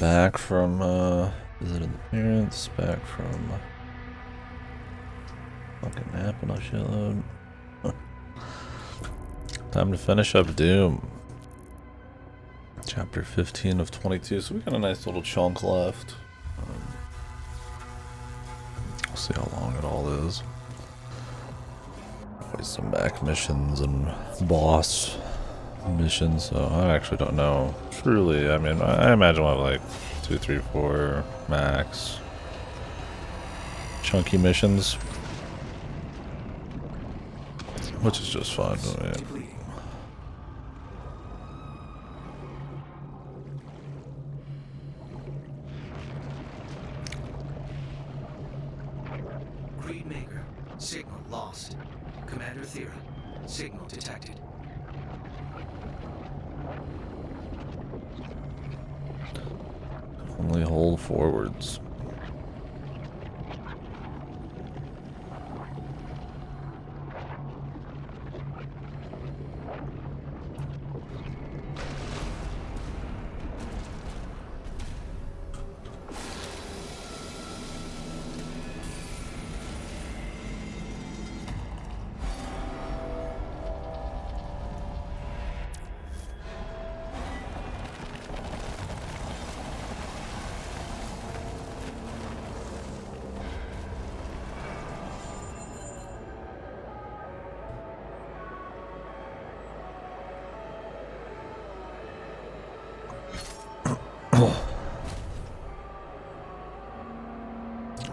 Back from, visiting the parents, back from fucking napping a shitload. Time to finish up Doom. Chapter 15 of 22, so we got a nice little chunk left. We'll see how long it all is. Always some back missions and boss missions, so I actually don't know. Truly, I mean, I imagine we'll have like 2, 3, 4 max chunky missions, which is just fun. Creedmaker, signal lost. Commander Thera, signal detected. Only hold forwards.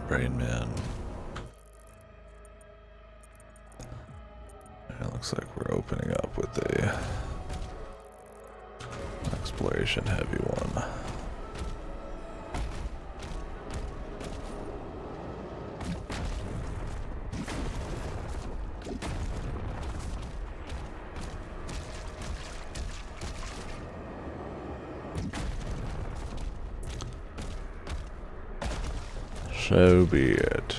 Brain Man. It looks like we're opening up with a exploration heavy one. So be it.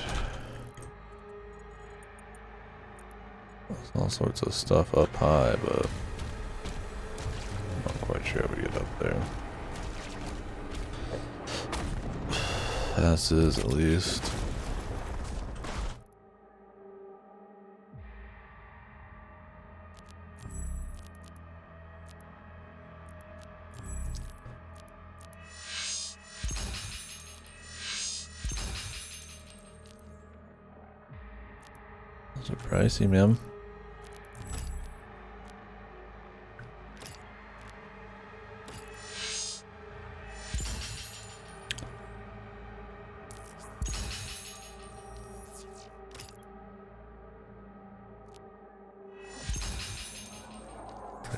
There's all sorts of stuff up high, but I'm not quite sure how we get up there. Passes at least. Those are pricey, man.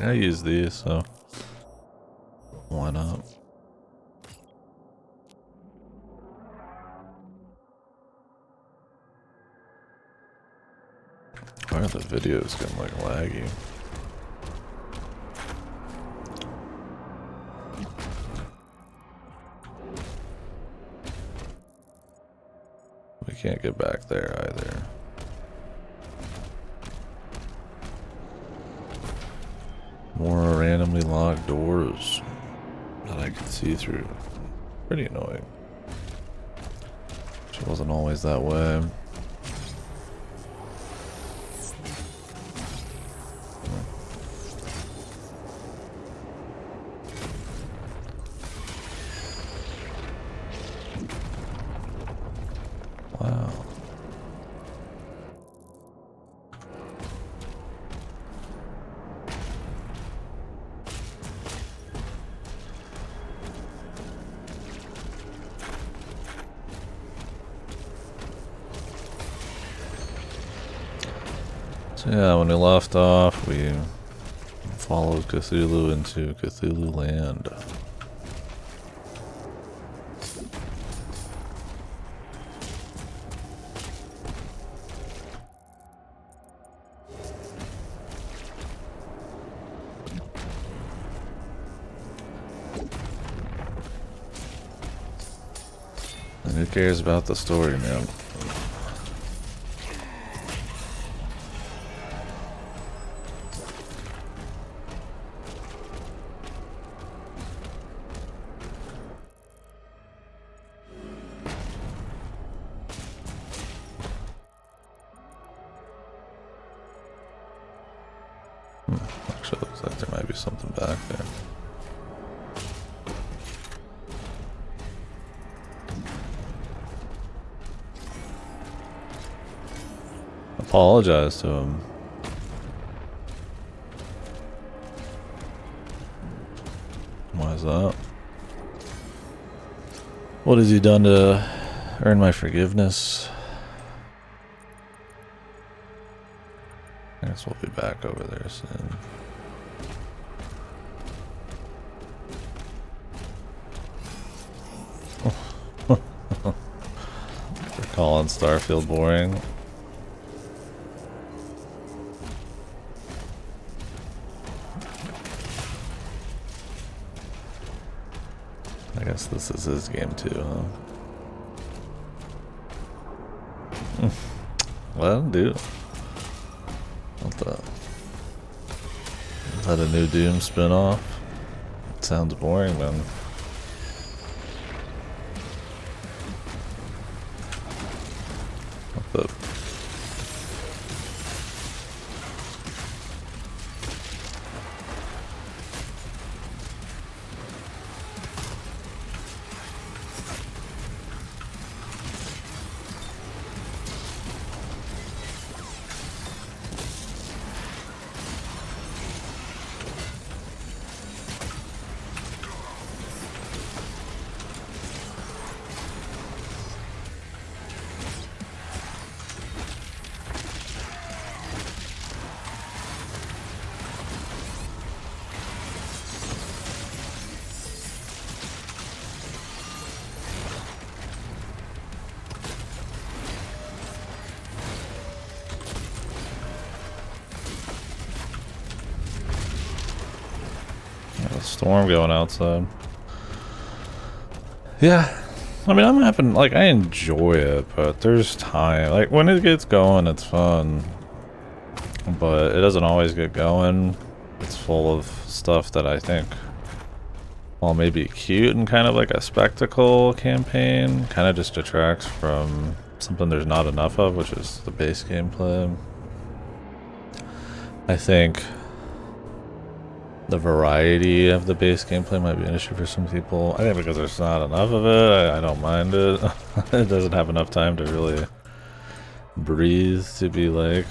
I use these, so why not? Why are the videos getting like laggy? We can't get back there either. More randomly locked doors that I can see through. Pretty annoying. She wasn't always that way. Wow. So yeah, when we left off, we followed Cthulhu into Cthulhu Land. And who cares about the story, man? Actually, looks like there might be something back there. Apologize to him. Why is that? What has he done to earn my forgiveness? I guess we'll be back over there soon. They're calling Starfield boring. I guess this is his game too, huh? Well, dude. What the? Is that a new Doom spin-off? It sounds boring, man. What the? Storm going outside. Yeah, I mean, I'm having, like, I enjoy it, but there's time. Like, when it gets going, it's fun, but it doesn't always get going. It's full of stuff that I think, while maybe cute and kind of like a spectacle campaign, kind of just detracts from something there's not enough of, which is the base gameplay. I think the variety of the base gameplay might be an issue for some people. I think because there's not enough of it, I don't mind it. It doesn't have enough time to really breathe to be like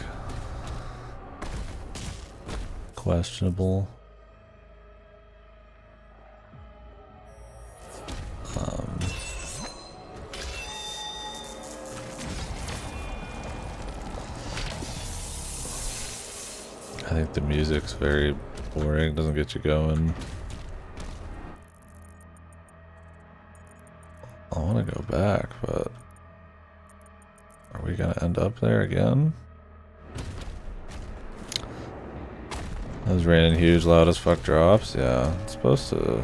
questionable. I think the music's very boring, doesn't get you going. I want to go back, but are we gonna end up there again? That was raining huge, loud as fuck drops. Yeah, it's supposed to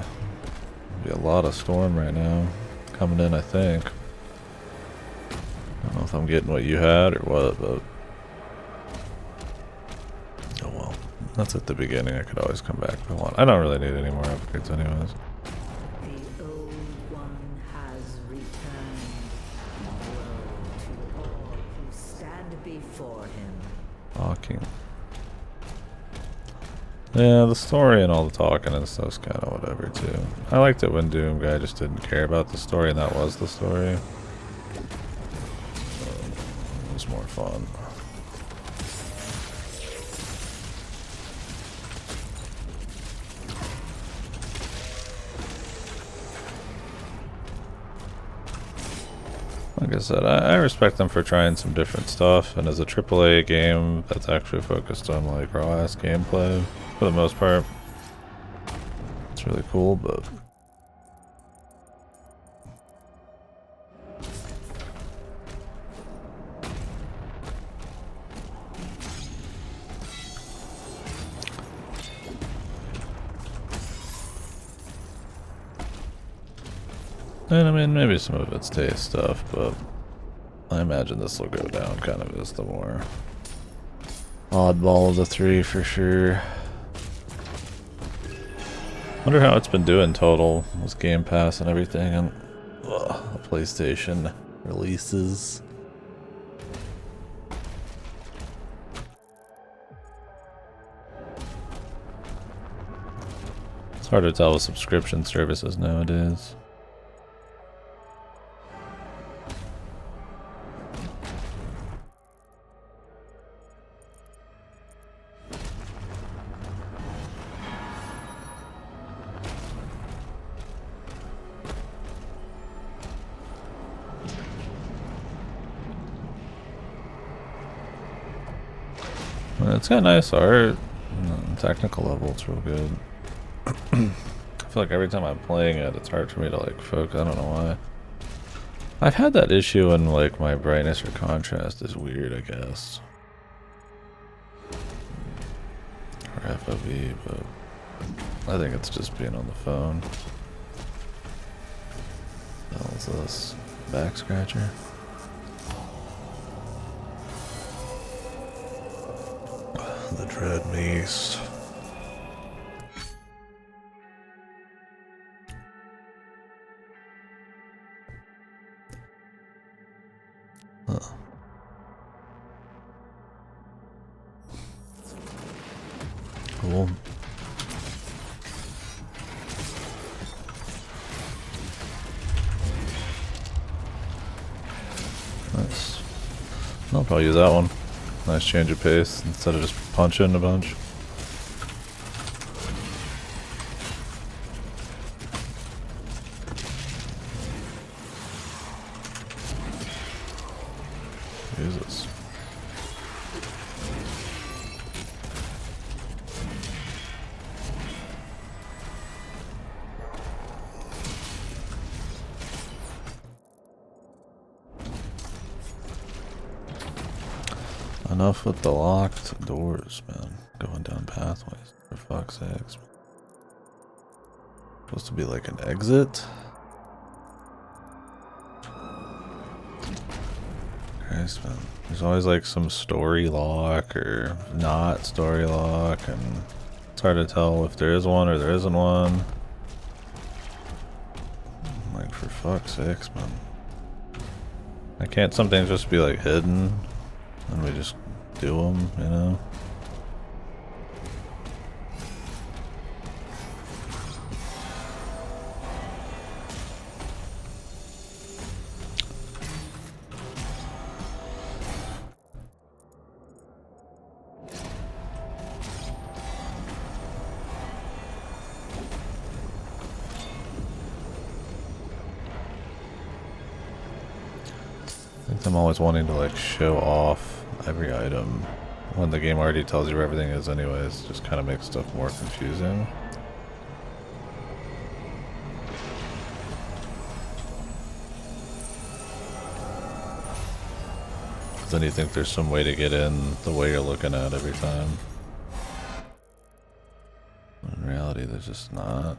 be a lot of storm right now coming in, I think. I don't know if I'm getting what you had or what, but oh well. That's at the beginning. I could always come back if I want. I don't really need any more upgrades anyways. The old one has returned. Woe to all who stand before him. Talking. Yeah, the story and all the talking and stuff's kind of whatever too. I liked it when Doom guy just didn't care about the story and that was the story. It was more fun. Like I said, I respect them for trying some different stuff, and as a AAA game that's actually focused on like raw ass gameplay for the most part, it's really cool, but and I mean, maybe some of it's taste stuff, but I imagine this will go down kind of as the more oddball of the three for sure. Wonder how it's been doing total with Game Pass and everything and the PlayStation releases. hard to tell with subscription services nowadays. It's got nice art. Technical level, it's real good. I feel like every time I'm playing it, it's hard for me to like focus. I don't know why. I've had that issue when like my brightness or contrast is weird, I guess. Or FOV, but I think it's just being on the phone. What the hell is this? Back scratcher? The Dread Mace. Huh. Cool. Nice. I'll probably use that one. Nice change of pace instead of just punching a bunch. Jesus. Enough with the locked doors, man. Going down pathways. For fuck's sakes. Supposed to be like an exit? Christ, man. There's always like some story lock or not story lock, and it's hard to tell if there is one or there isn't one. Like, for fuck's sakes, man. I can't some things just be like hidden and we just do them, you know? I'm always wanting to like show off every item when the game already tells you where everything is anyways. Just kind of makes stuff more confusing. Then you think there's some way to get in the way you're looking at every time. In reality, there's just not.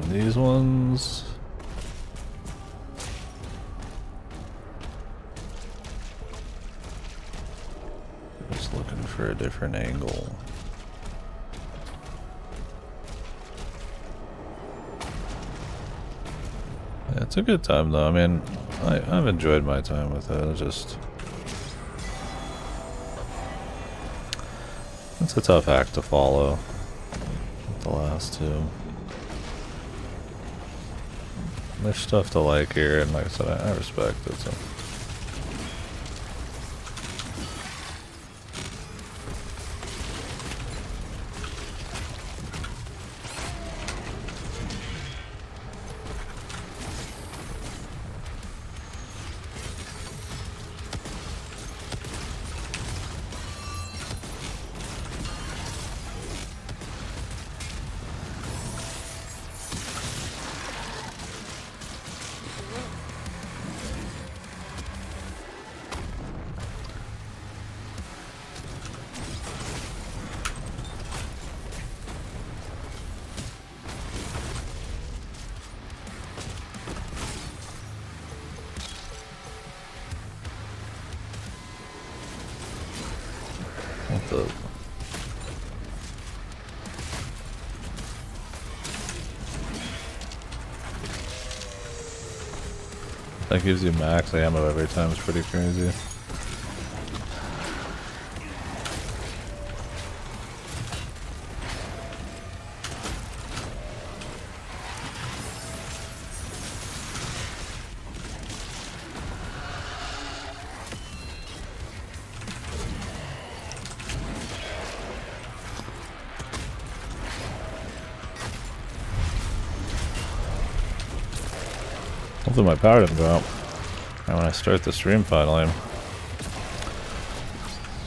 These ones. Just looking for a different angle. Yeah, it's a good time though. I mean, I've enjoyed my time with it. It's a tough act to follow. The last two. There's stuff to like here, and like I said, I respect it. So. worth it. That gives you max ammo every time, it's pretty crazy. Hopefully my power didn't go out. And when I start the stream finally.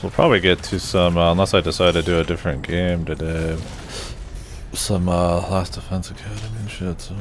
We'll probably get to some, unless I decide to do a different game today, some Last Defense Academy and shit, so.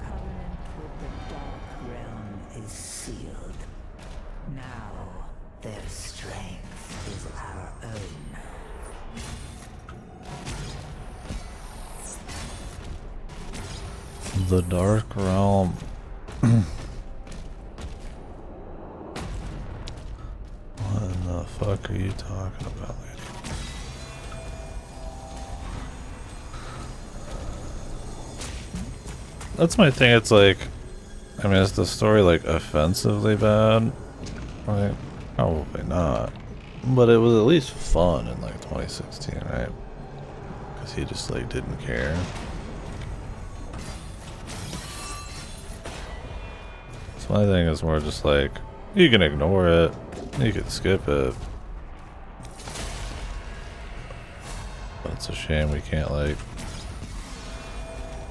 Covenant with the Dark Realm is sealed. Now their strength is our own. The Dark Realm. What in the fuck are you talking about, lady? That's my thing, it's like, I mean, is the story like offensively bad? Like, probably not. But it was at least fun in like 2016, right? Because he just like didn't care. So my thing is more just like, you can ignore it, you can skip it. But it's a shame we can't like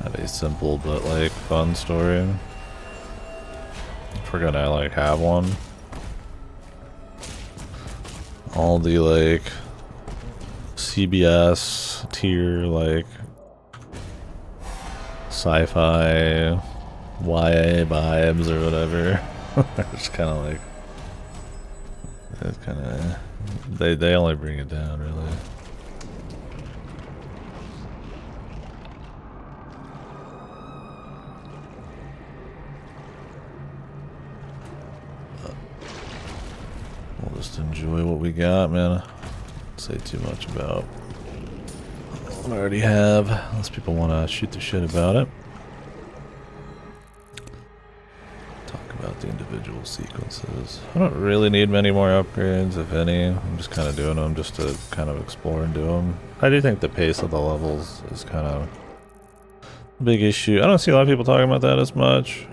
have a simple but like fun story. If we're gonna like have one. All the like CBS tier like sci-fi YA vibes or whatever. It's kind of like, it's kind of, they only bring it down really. We'll just enjoy what we got, man. Don't say too much about what I already have, unless people want to shoot the shit about it. About the individual sequences. I don't really need many more upgrades, if any. I'm just kind of doing them just to kind of explore and do them. I do think the pace of the levels is kind of a big issue. I don't see a lot of people talking about that as much.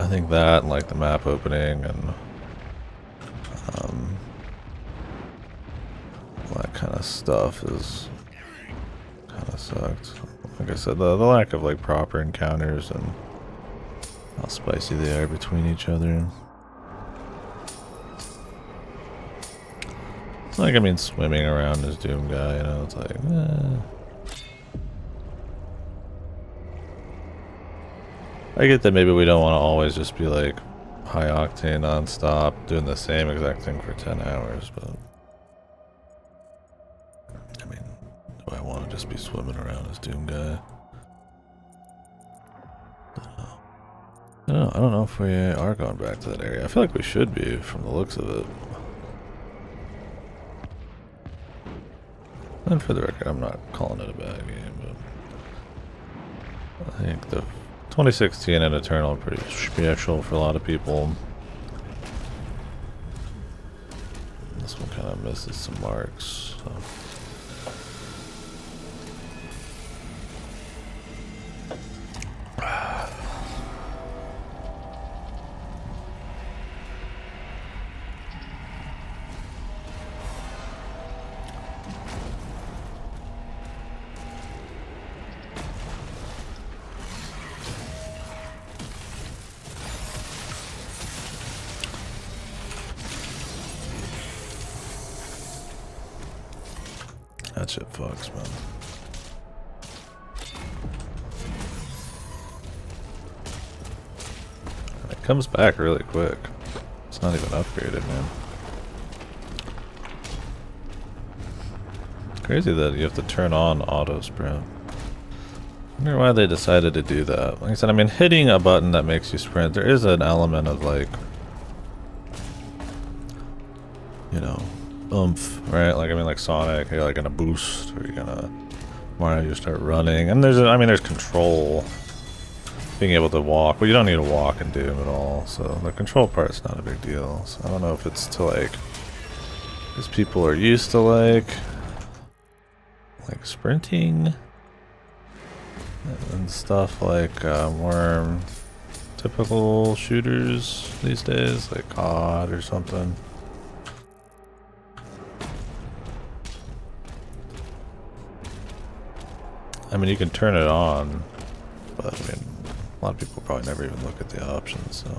I think that and like the map opening and all that kind of stuff is kind of sucked. Like I said, the lack of like proper encounters and how spicy they are between each other. It's like, I mean, swimming around as Doom Guy, you know, it's like, I get that maybe we don't want to always just be like high octane non-stop doing the same exact thing for 10 hours, but I mean, do I want to just be swimming around as Doom Guy? I don't know if we are going back to that area. I feel like we should be from the looks of it. And for the record, I'm not calling it a bad game, but I think the 2016 and Eternal are pretty special for a lot of people. This one kind of misses some marks, so. That shit fucks, man. It comes back really quick. It's not even upgraded, man. It's crazy that you have to turn on auto sprint. I wonder why they decided to do that. Like I said, I mean, hitting a button that makes you sprint, there is an element of like, you know, oomph, right? Like, I mean, like Sonic, you're like gonna boost, or you're gonna, Mario, you start running. And there's, I mean, there's control, being able to walk, but you don't need to walk in Doom at all. So the control part's not a big deal. So I don't know if it's to like, because people are used to like sprinting and stuff like more typical shooters these days, like COD or something. I mean, you can turn it on, but I mean, a lot of people probably never even look at the options, so.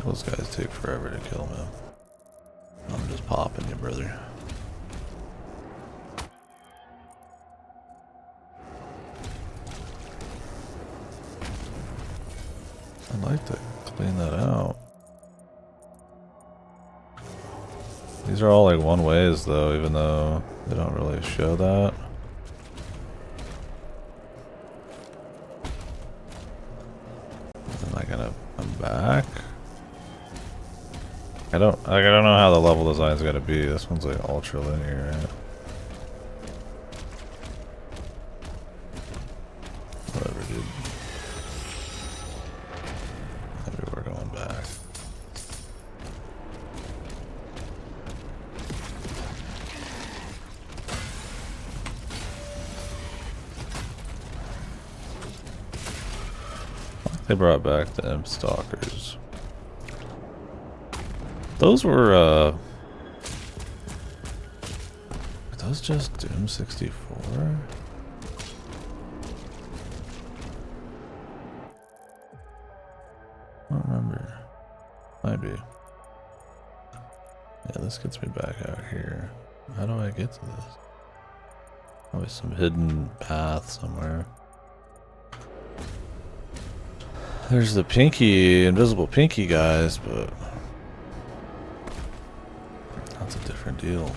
Those guys take forever to kill, man. I'm just popping you, brother. I'd like to clean that out. These are all like one ways though, even though they don't really show that. Am I gonna come back? I don't know how the level design's gotta be. This one's like ultra linear, right? Whatever, dude. Maybe we're going back. They brought back the Imp Stalkers. Those were, are those just Doom 64? I don't remember. Might be. Yeah, this gets me back out here. How do I get to this? Probably some hidden path somewhere. There's the pinky, invisible pinky guys, but that's a different deal.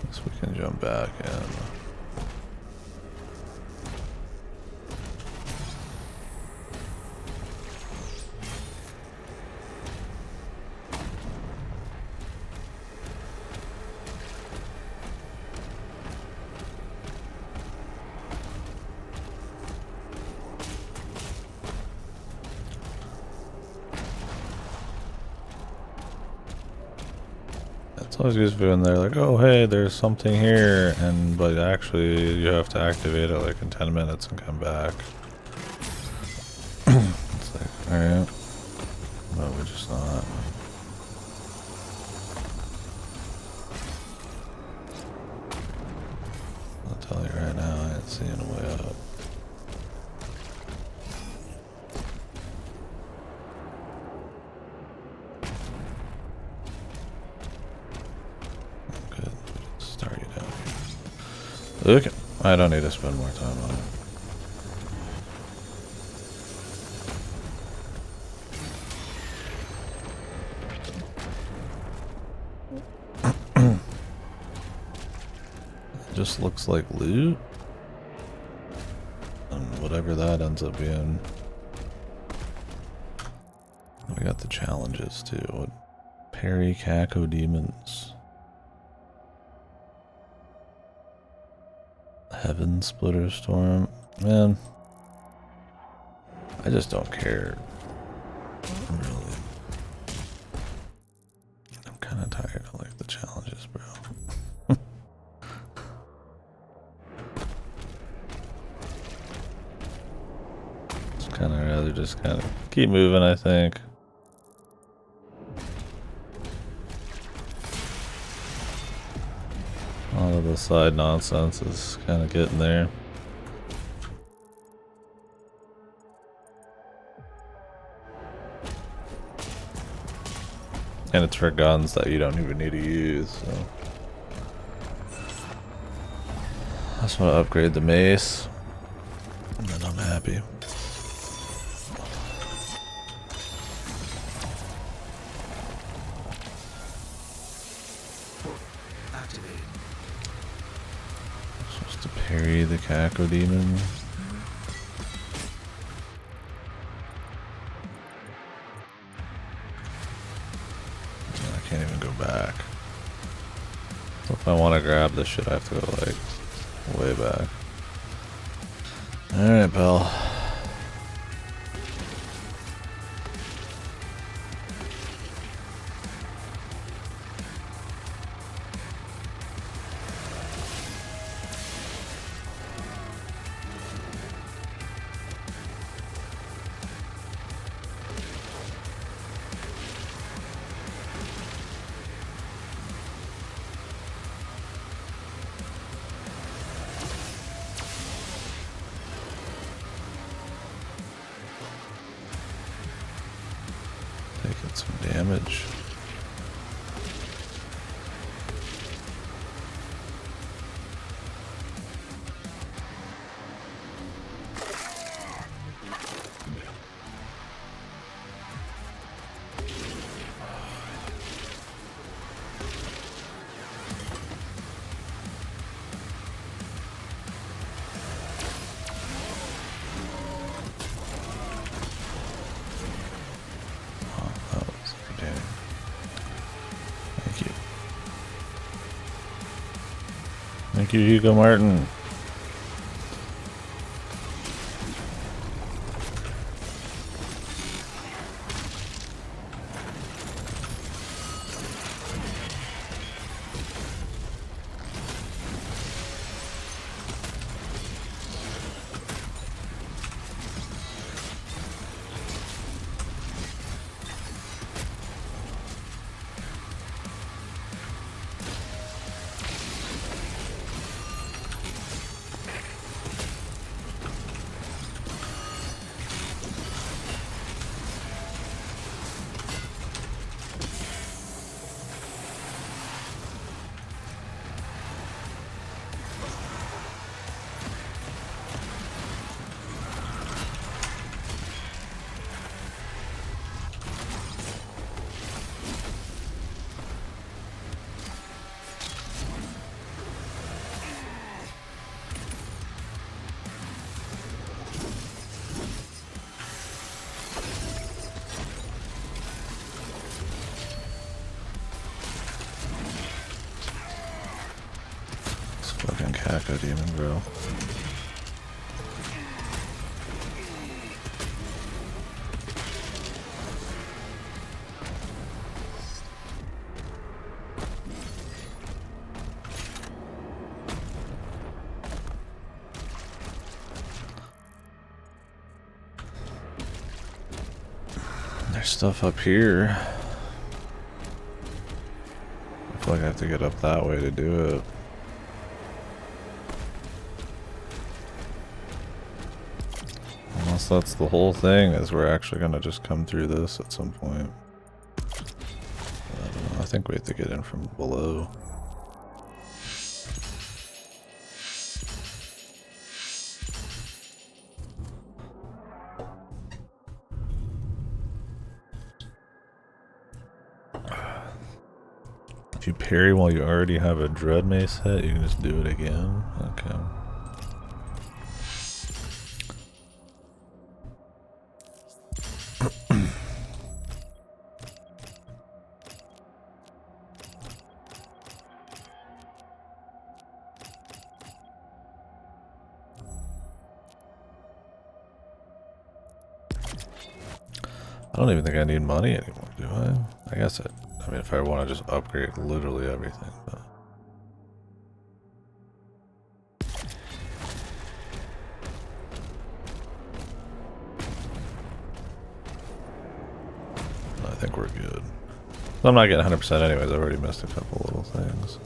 Guess we can jump back in. It's always useful when they're like, oh hey, there's something here, and but actually you have to activate it like in 10 minutes and come back. It's like, alright. No, we're just not. I'll tell you right now, I ain't seeing a way up. Okay, I don't need to spend more time on it. It just looks like loot. And whatever that ends up being. We got the challenges too. What? Parry Caco Demons. Heaven Splitter Storm. Man, I just don't care. Really. I'm kind of tired of like the challenges, bro. just kind of keep moving, I think. All of the side nonsense is kind of getting there. And it's for guns that you don't even need to use, so. I just want to upgrade the mace, and then I'm happy. Activated. Supposed to parry the Cacodemon. I can't even go back. So if I want to grab this shit, I have to go like way back. Alright, pal. Taking some damage. Thank you, Hugo Martin. Fucking Cacodemon, bro. There's stuff up here. I feel like I have to get up that way to do it. Unless that's the whole thing, is we're actually gonna just come through this at some point. I don't know, I think we have to get in from below. If you parry while you already have a Dread Mace hit, you can just do it again? Okay. I don't even think I need money anymore, do I? I guess I mean, if I want to just upgrade literally everything, but... think we're good. I'm not getting 100% anyways. I've already missed a couple little things.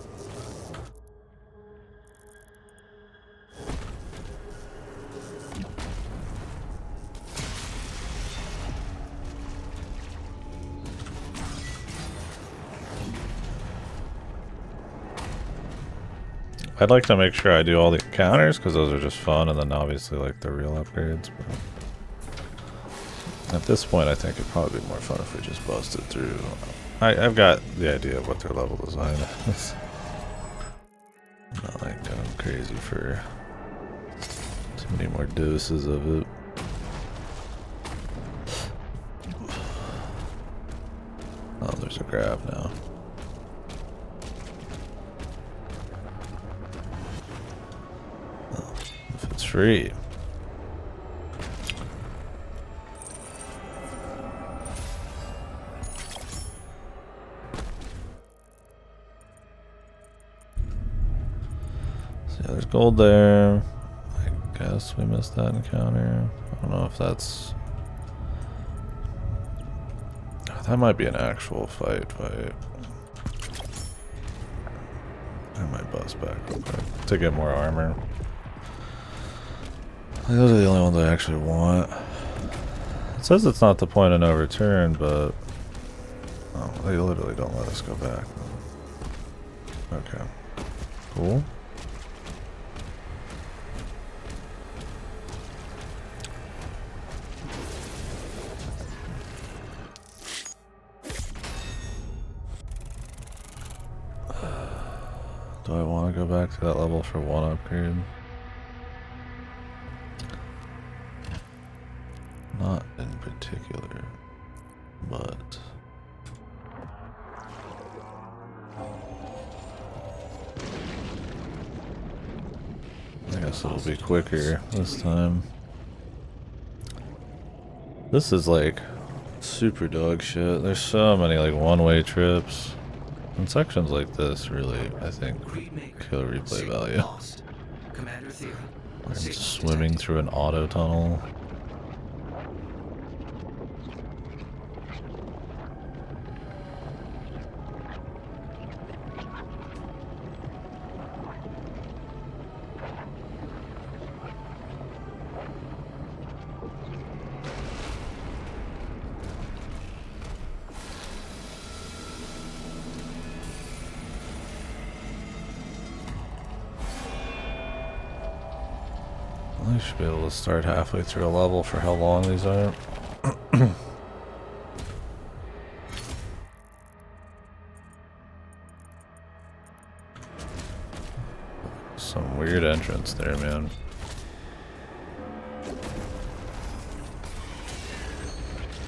I'd like to make sure I do all the encounters because those are just fun, and then obviously like the real upgrades. But at this point, I think it'd probably be more fun if we just busted through. I've got the idea of what their level design is. Not like going crazy for too many more doses of it. Oh, there's a grab now. It's free. So yeah, there's gold there. I guess we missed that encounter. I don't know if that's... That might be an actual fight. I might bust back real quick to get more armor. Those are the only ones I actually want. It says it's not the point of no return, but oh, they literally don't let us go back. Okay, cool. Do I want to go back to that level for one upgrade? Not in particular, but I guess it'll be quicker this time. This is like super dog shit. There's so many like one-way trips. And sections like this really, I think, kill replay value. I'm swimming through an auto tunnel. I should be able to start halfway through a level for how long these are. Some weird entrance there, man.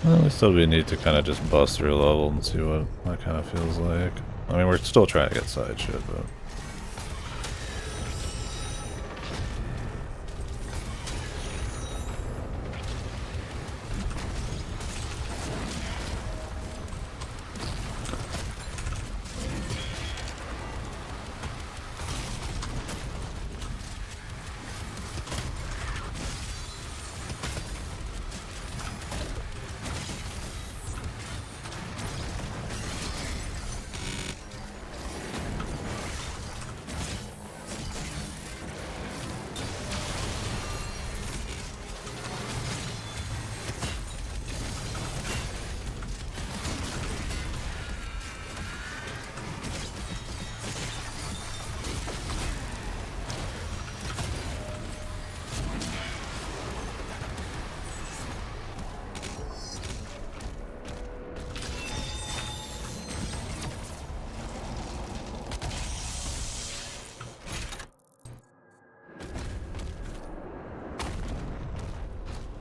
Well, we still be need to kind of just bust through a level and see what that kind of feels like. I mean, we're still trying to get side shit, but...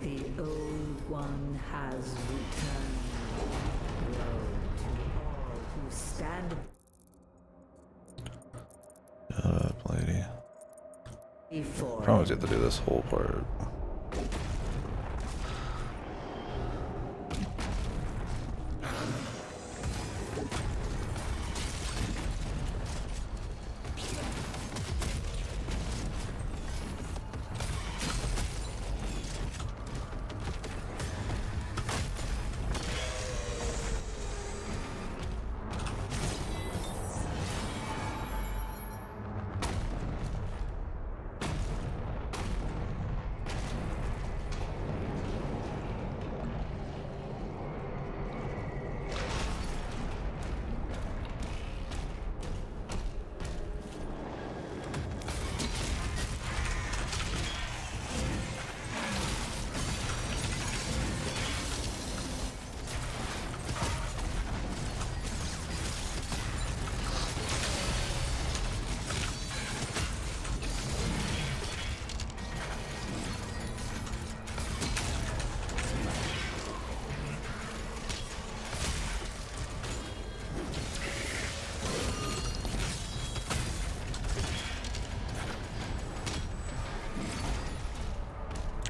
The old one has returned. Woe to all who stand Shut up, lady. before. Promise you have to do this whole part.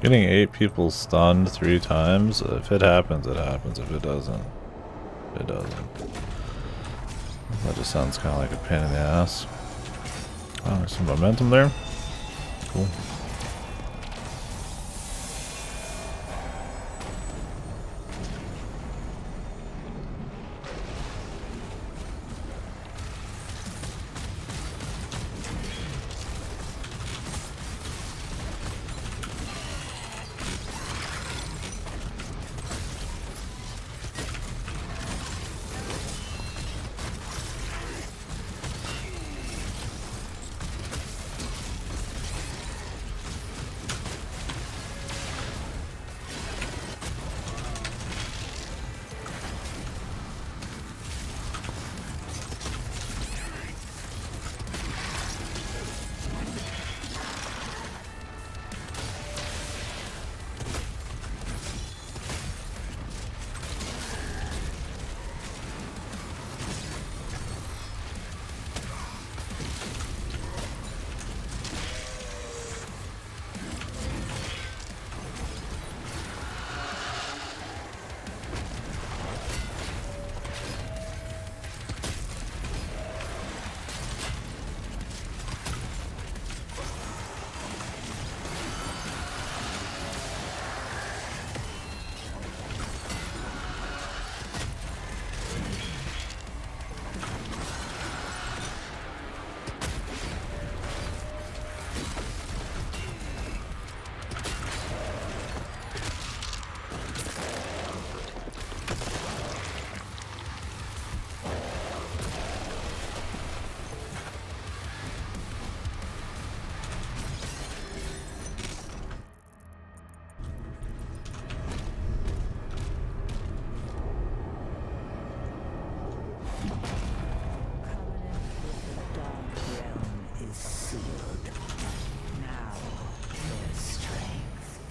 Getting 8 people stunned 3 times, if it happens, it happens. If it doesn't, it doesn't. That just sounds kind of like a pain in the ass. Oh, there's some momentum there. Cool.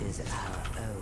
Is our own.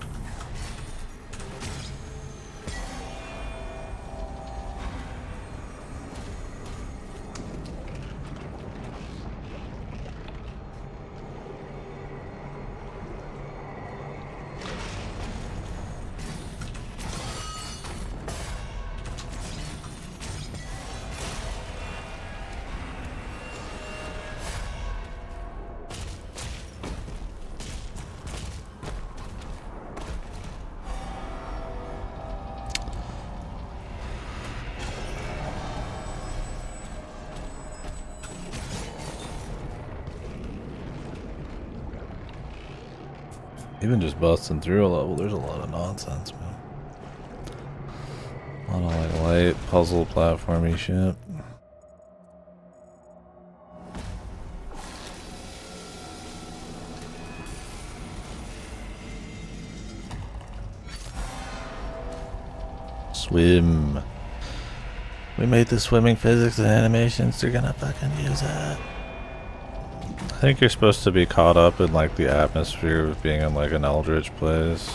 Even just busting through a level, there's a lot of nonsense, man. A lot of like light puzzle platformy shit. Swim. We made the swimming physics and animations, they're gonna fucking use it. I think you're supposed to be caught up in like the atmosphere of being in like an eldritch place.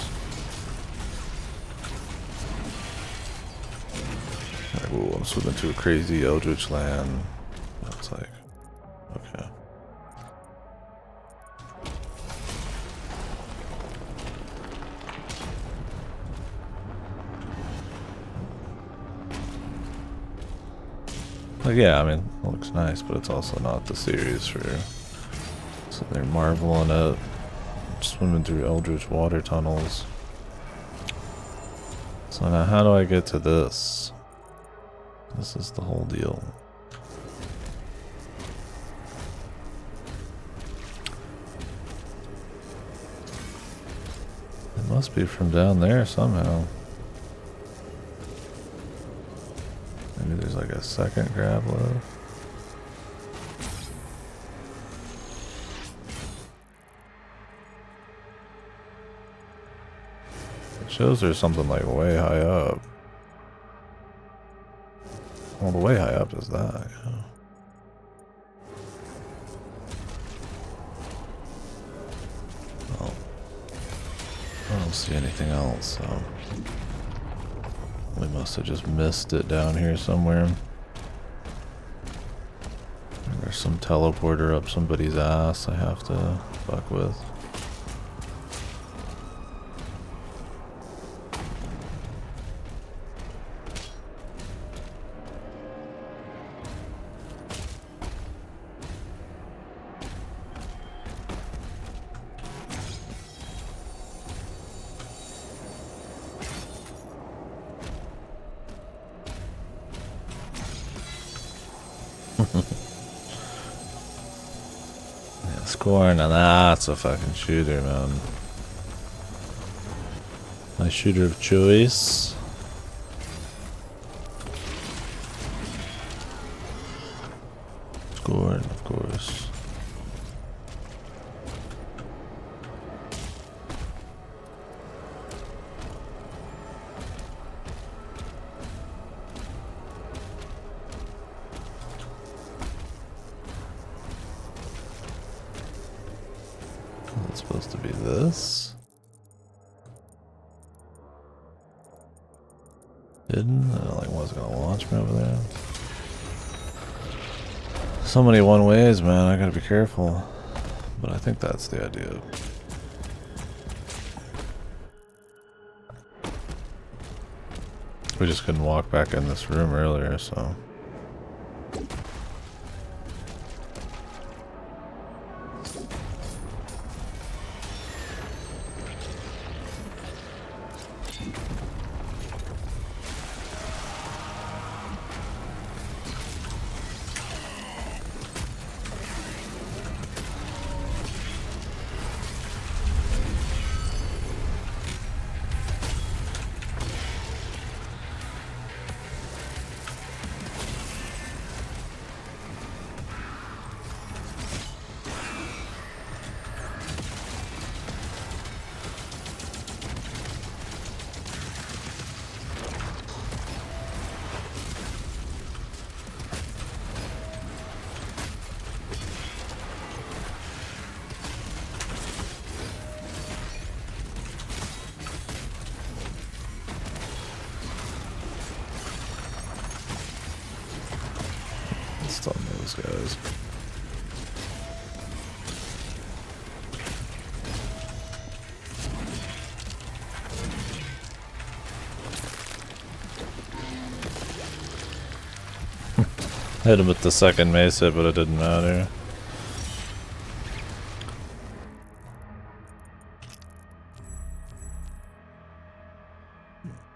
Like, ooh, I'm swimming to a crazy eldritch land. It's like, okay. Like, yeah, I mean, it looks nice, but it's also not the series for. So they're marveling at swimming through eldritch water tunnels. So now how do I get to this? This is the whole deal. It must be from down there somehow. Maybe there's like a second grab left. Shows there's something like way high up. Well, the way high up is that, yeah. Well, I don't see anything else, so we must have just missed it down here somewhere. There's some teleporter up somebody's ass I have to fuck with. Yeah, scoring, and that's a fucking shooter, man. My shooter of choice. Scoring, of course. It's supposed to be this. Didn't? I don't like was gonna launch me over there. So many one ways, man. I gotta be careful. But I think that's the idea. We just couldn't walk back in this room earlier, so. Stun those guys. Hit him with the second mesa, but it didn't matter.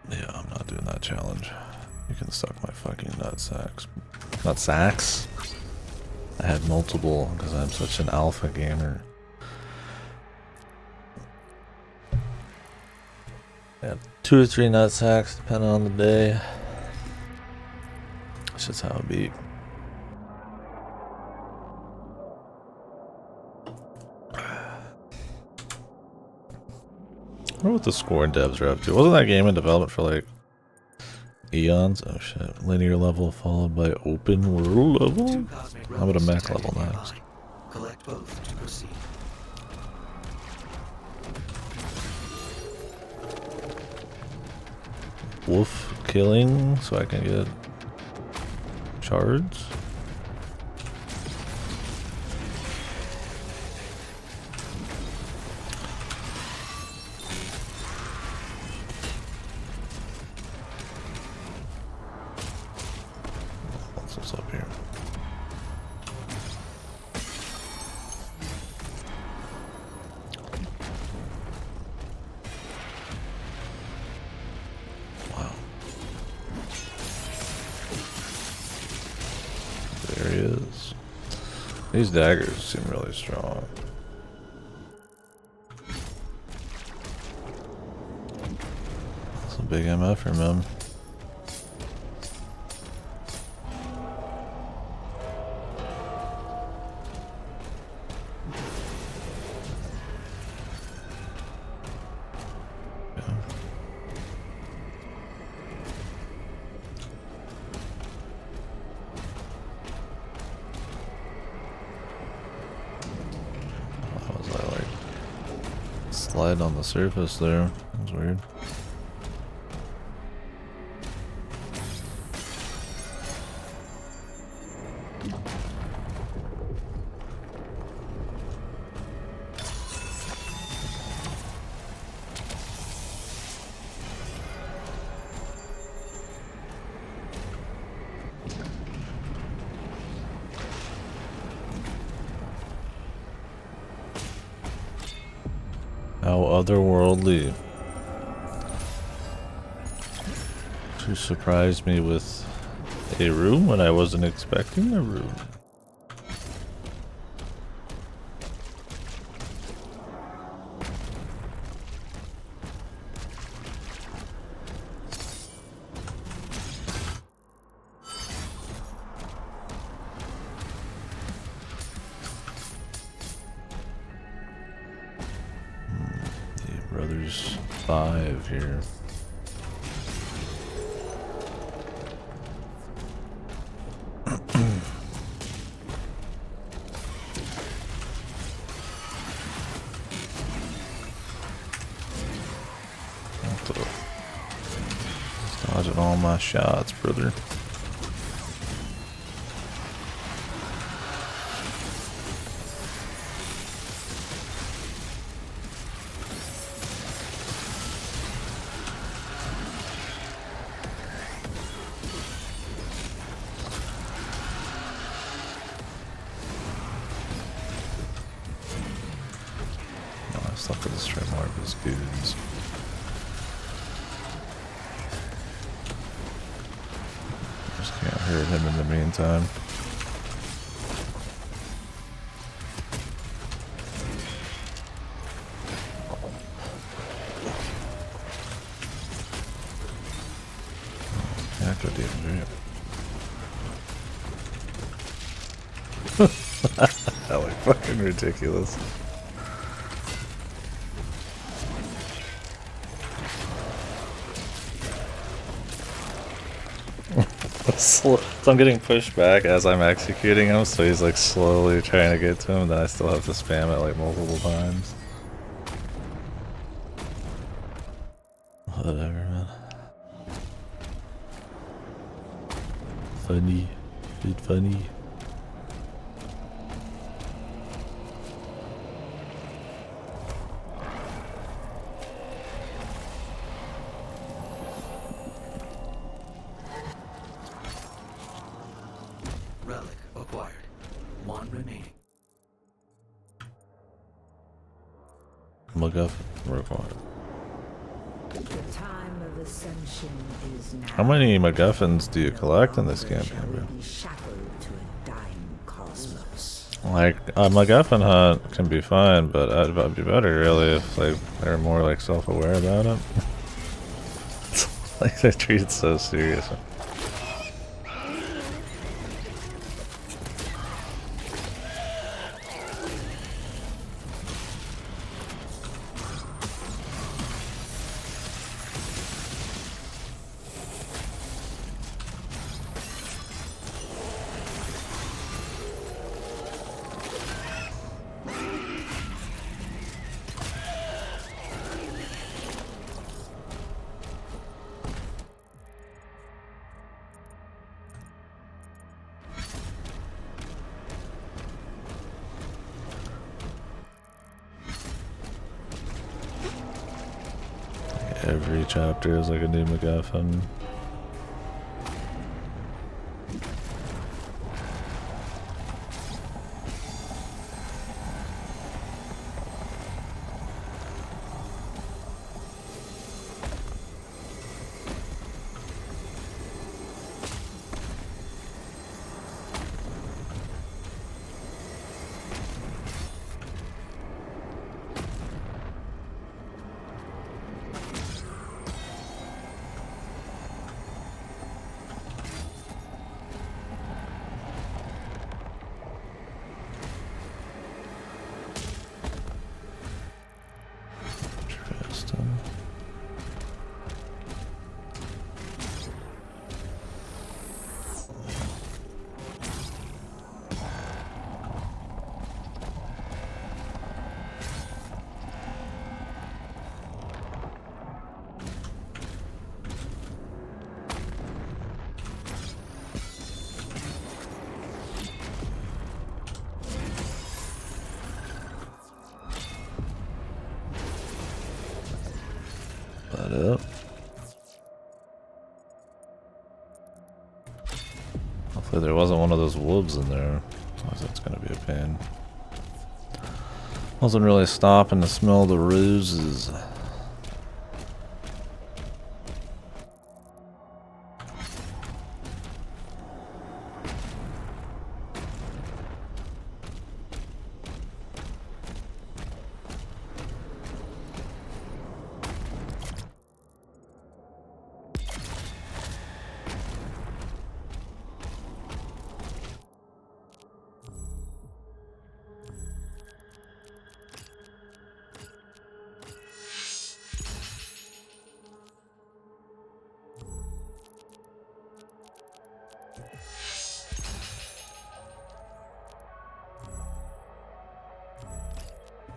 Yeah, I'm not doing that challenge. You can suck my fucking nut sacks. Nut sacks? I had multiple because I'm such an alpha gamer. I have 2 or 3 nut sacks depending on the day. That's just how it be. I wonder what the Score devs are up to. Wasn't that game in development for like eons? Oh shit. Linear level followed by open world level? How about a mech level next? Collect both to proceed. Wolf killing so I can get shards? What's up here? Wow. There he is. These daggers seem really strong. That's a big MF from him. Slide on the surface there. That was weird. How otherworldly. She surprised me with A room when I wasn't expecting a room. Brothers 5 here. Dodging all my shots, brother. Stuff for the straight more of his goons. Just can't hurt him in the meantime. Yeah, good deal, dude. That like fucking ridiculous. So I'm getting pushed back as I'm executing him, so he's like slowly trying to get to him, then I still have to spam it like multiple times. Whatever, man. Funny. Bit funny. Relic acquired. One remaining. MacGuffin required. The time of ascension is now. How many MacGuffins do you collect in this campaign, Shall we bro? be shackled to a dying cosmos? Like, a MacGuffin hunt can be fine, but it'd be better really if like they're more like self-aware about it. Like they treat it so seriously. Every chapter is like a new MacGuffin. Interesting. That up. Hopefully there wasn't one of those wolves in there. Otherwise that's gonna be a pain. Wasn't really stopping to smell the ruses.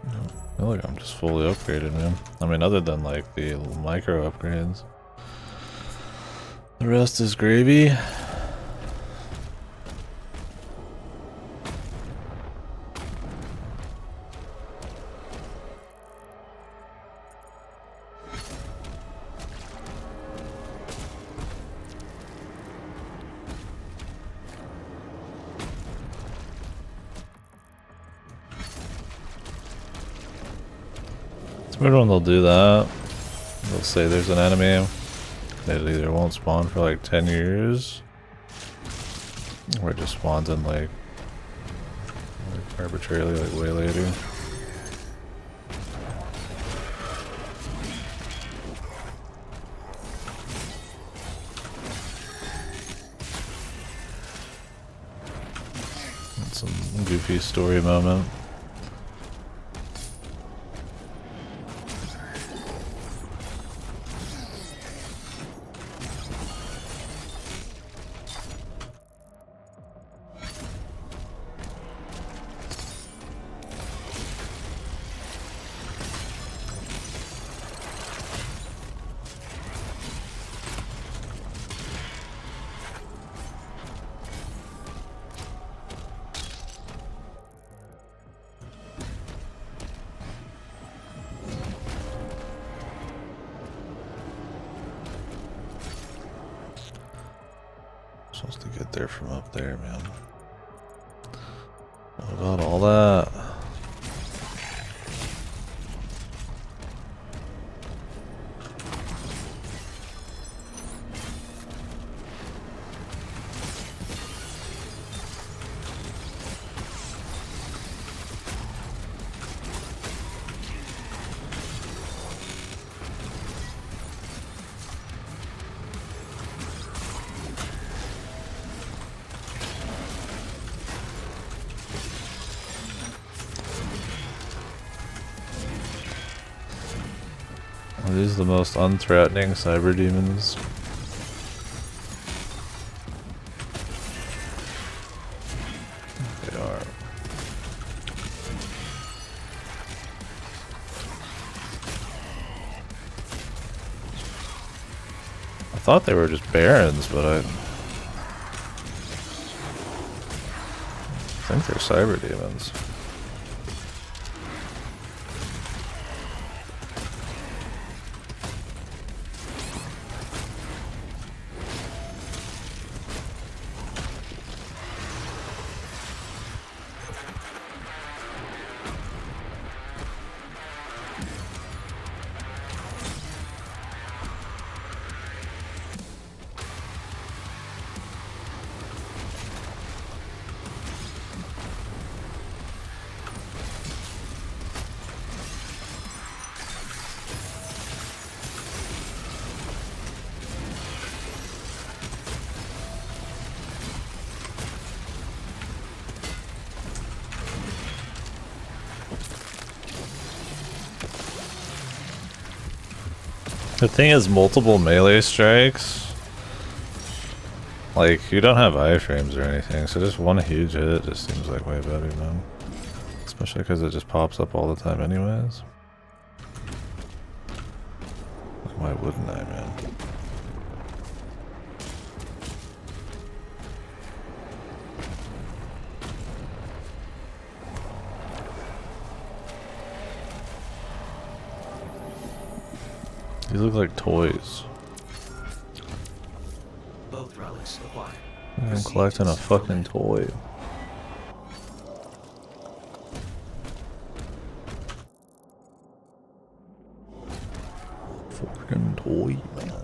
I feel like I'm just fully upgraded, man. I mean, other than like the micro upgrades. The rest is gravy. It's weird when they'll do that. They'll say there's an enemy. It either won't spawn for like 10 years, or it just spawns in like arbitrarily, like way later. That's some goofy story moment. Supposed to get there from up there, man. What about all that? Are these the most unthreatening cyber demons? They are. I thought they were just barons, but I think they're cyber demons. The thing is, multiple melee strikes, like, you don't have iframes or anything, so just one huge hit just seems like way better, man. Especially because it just pops up all the time anyways. Like, why wouldn't I, man? These look like toys. Both relics acquired. I'm collecting a fucking toy. Fucking toy, man.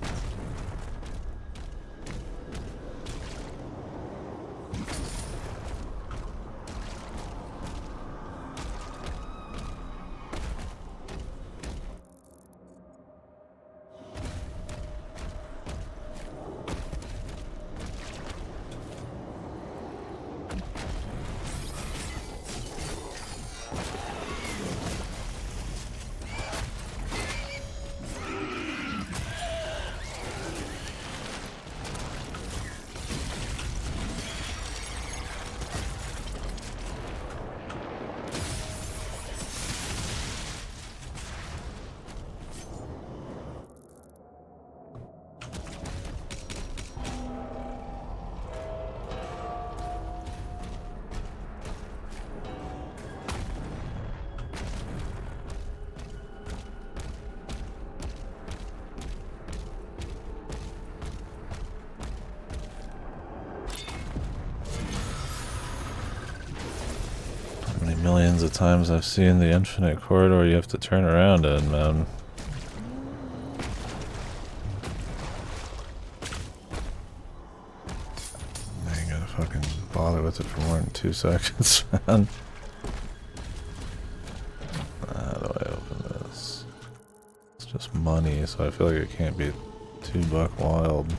Millions of times I've seen the infinite corridor you have to turn around in, man. I ain't gonna fucking bother with it for more than 2 seconds, man. How do I open this? It's just money, so I feel like it can't be too buck wild.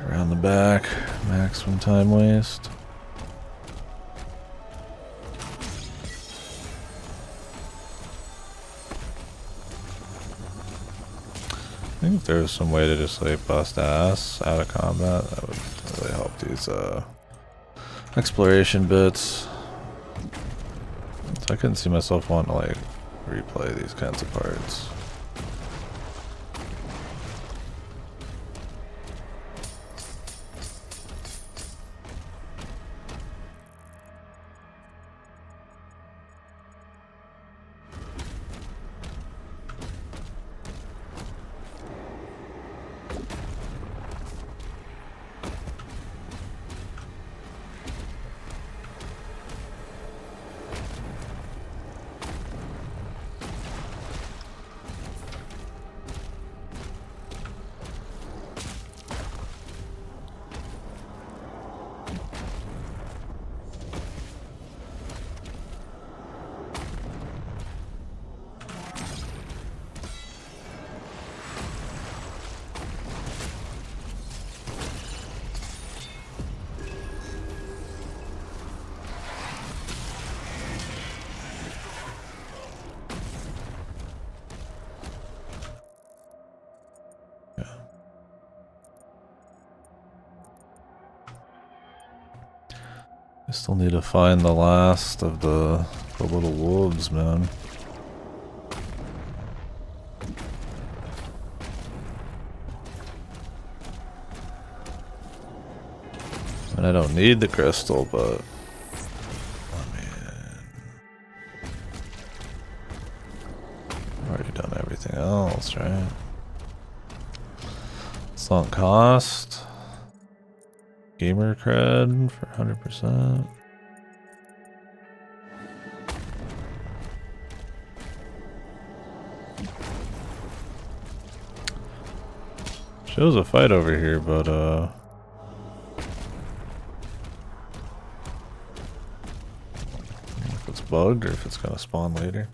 Around the back, maximum time waste. I think if there was some way to just like bust ass out of combat, that would really help these exploration bits. So I couldn't see myself wanting to like replay these kinds of parts. I still need to find the last of the little wolves, man. And I don't need the crystal, but I mean, I've already done everything else, right? Sunk cost. Gamer cred for 100%. Shows a fight over here, but if it's bugged or if it's gonna spawn later.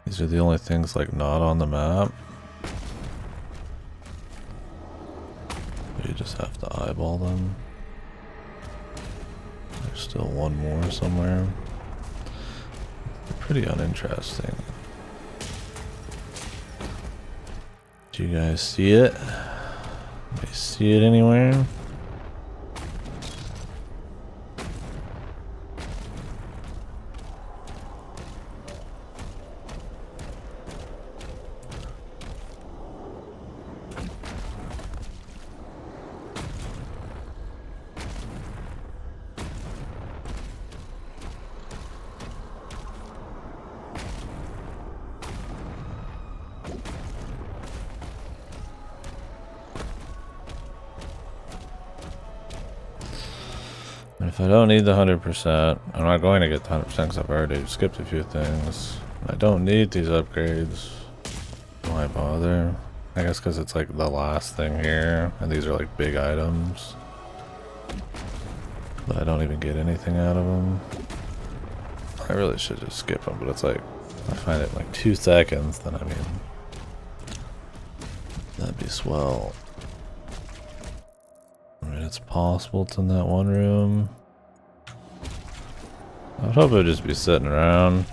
These are the only things like not on the map. You just have to eyeball them. There's still one more somewhere. They're pretty uninteresting. Do you guys see it? Do you see it anywhere? If I don't need the 100%, I'm not going to get the 100% because I've already skipped a few things. I don't need these upgrades. Why bother? I guess because it's like the last thing here, and these are like big items. But I don't even get anything out of them. I really should just skip them, but it's like, I find it in like 2 seconds, then I mean, that'd be swell. I mean, it's possible it's in that one room. I would hope it would just be sitting around.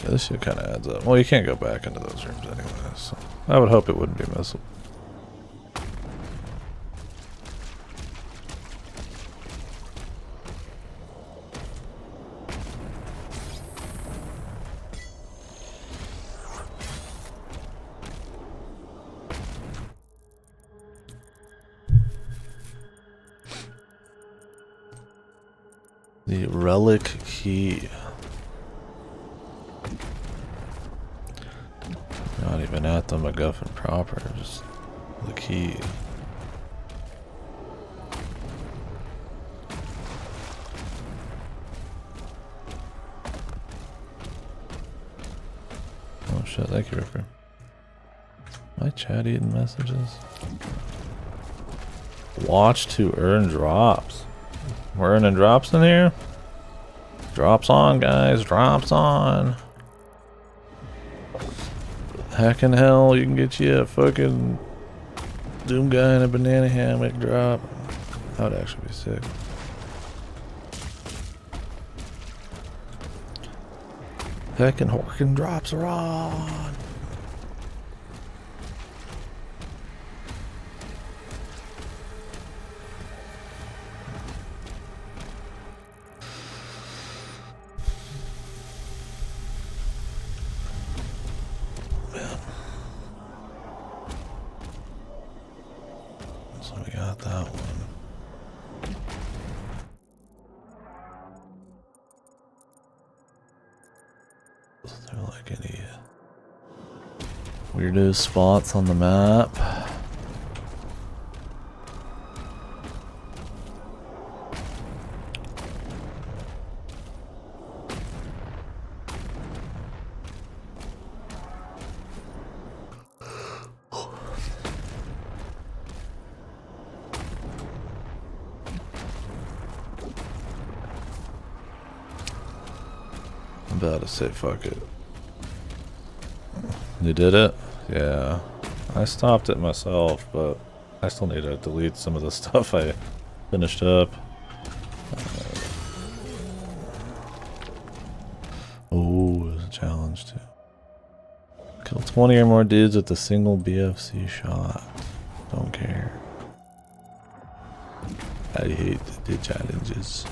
Yeah, this shit kind of adds up. Well, you can't go back into those rooms anyway, so I would hope it wouldn't be missable. The relic key. Not even at the MacGuffin proper, just the key. Oh shit, thank you, Ripper. My chat eating messages. Watch to earn drops. We're earning drops in here. Drops on, guys. Drops on. Heck in hell, you can get you a fucking Doom guy in a banana hammock drop. That would actually be sick. Heckin' Horkin drops are on. So we got that one. Is there like any weirdo spots on the map? I'm about to say fuck it. You did it? Yeah. I stopped it myself, but I still need to delete some of the stuff I finished up. Oh, there's a challenge too. Kill 20 or more dudes with a single BFC shot. Don't care. I hate the challenges.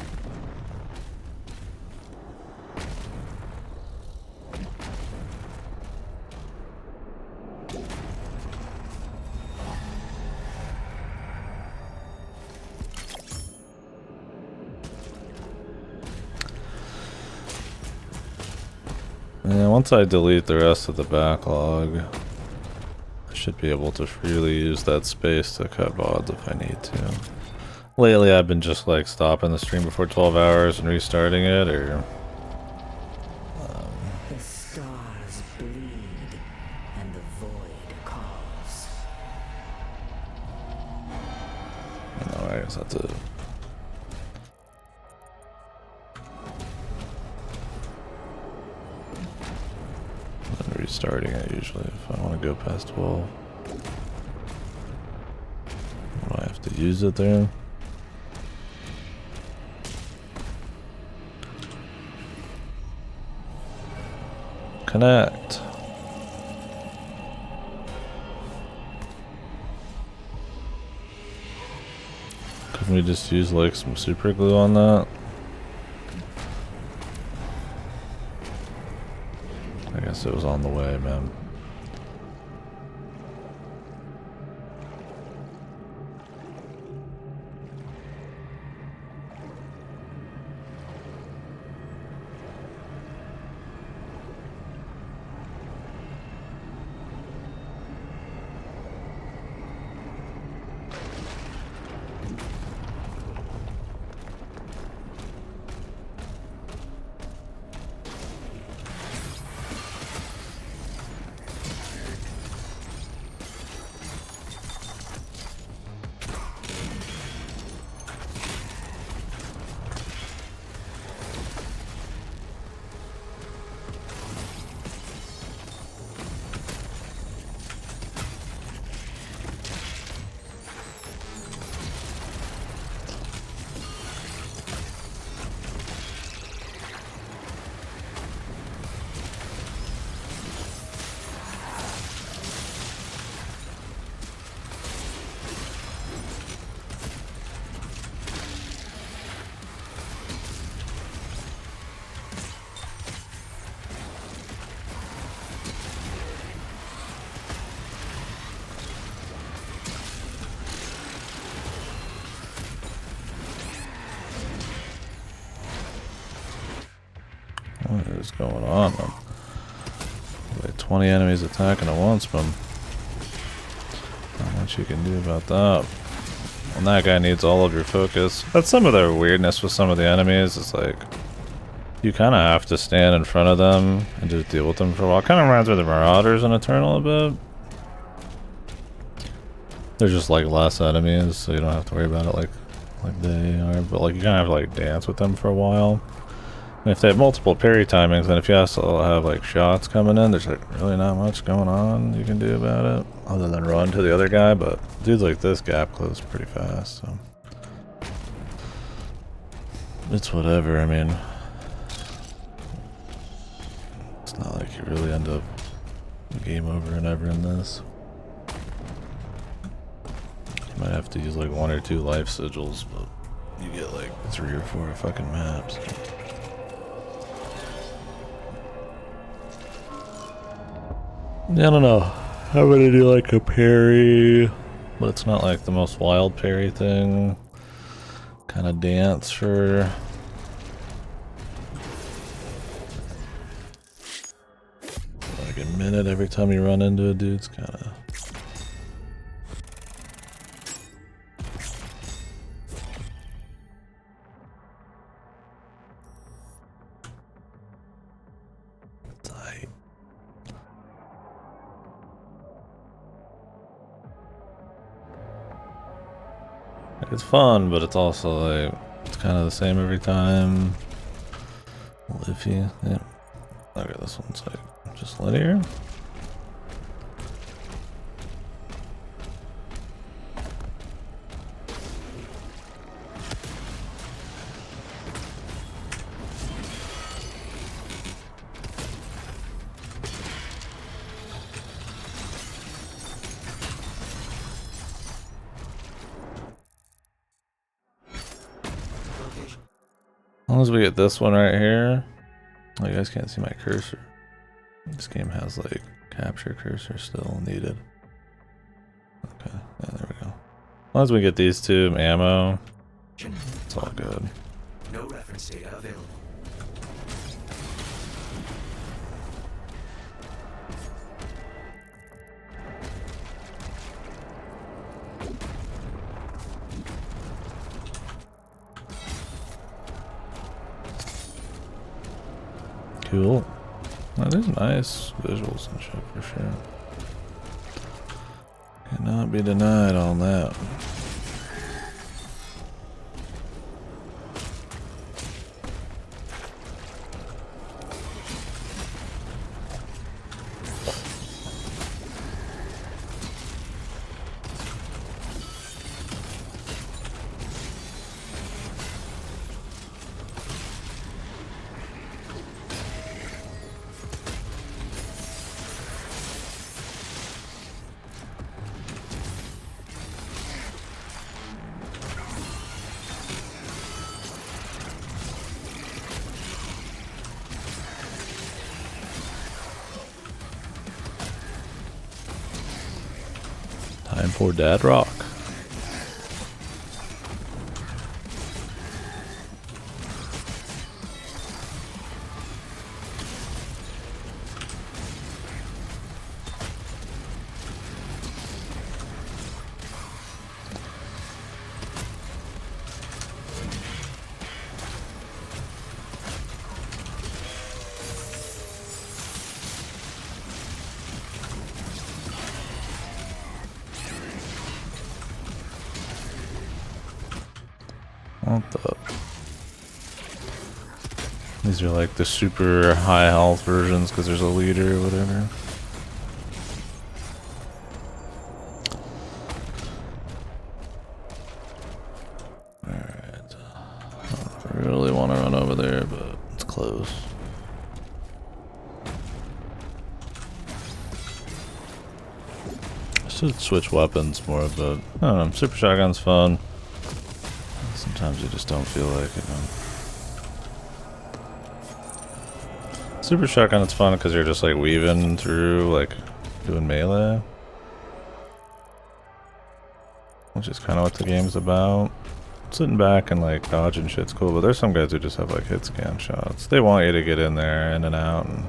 And once I delete the rest of the backlog, I should be able to freely use that space to cut VODs if I need to. Lately I've been just like stopping the stream before 12 hours and restarting it, or... The stars bleed and the void calls. No, I guess that's it. And restarting it usually if I want to go past 12. Do I have to use it there? Connect. Couldn't we just use like some super glue on that? I guess it was on the way, man. is going on, man? Like 20 enemies attacking at once, man. Not much you can do about that. And that guy needs all of your focus. That's some of the weirdness with some of the enemies. It's like, you kind of have to stand in front of them and just deal with them for a while. Kind of reminds me of the Marauders in Eternal a bit. They're just like less enemies, so you don't have to worry about it like they are. But like you kind of have to like dance with them for a while. And if they have multiple parry timings, then if you also have like shots coming in, there's like really not much going on you can do about it other than run to the other guy. But dudes like this gap close pretty fast, so it's whatever. I mean, it's not like you really end up game over and ever in this. You might have to use like 1 or 2 life sigils, but you get like 3 or 4 fucking maps. Yeah, I don't know. I'm gonna do like a parry, but it's not like the most wild parry thing. Kind of dance for like a minute every time you run into a dude's kind of. It's fun, but it's also like, it's kind of the same every time. Iffy. Yeah. Okay, this one's like, just linear. As long as we get this one right here. Oh, you guys can't see my cursor. This game has like capture cursor still needed. Okay, yeah, there we go. As long as we get these 2 ammo, it's all good. No reference data available. Cool. That is nice visuals and shit for sure. Cannot be denied on that. Time for Dad Rock. What the? These are like the super high health versions because there's a leader or whatever. Alright. I don't really want to run over there, but it's close. I should switch weapons more, but I don't know. Super Shotgun's fun. Sometimes you just don't feel like it, man. Super Shotgun, it's fun because you're just like weaving through, like doing melee, which is kind of what the game's about. sitting back and like dodging shit's cool, but there's some guys who just have like hit scan shots. They want you to get in there, in and out, and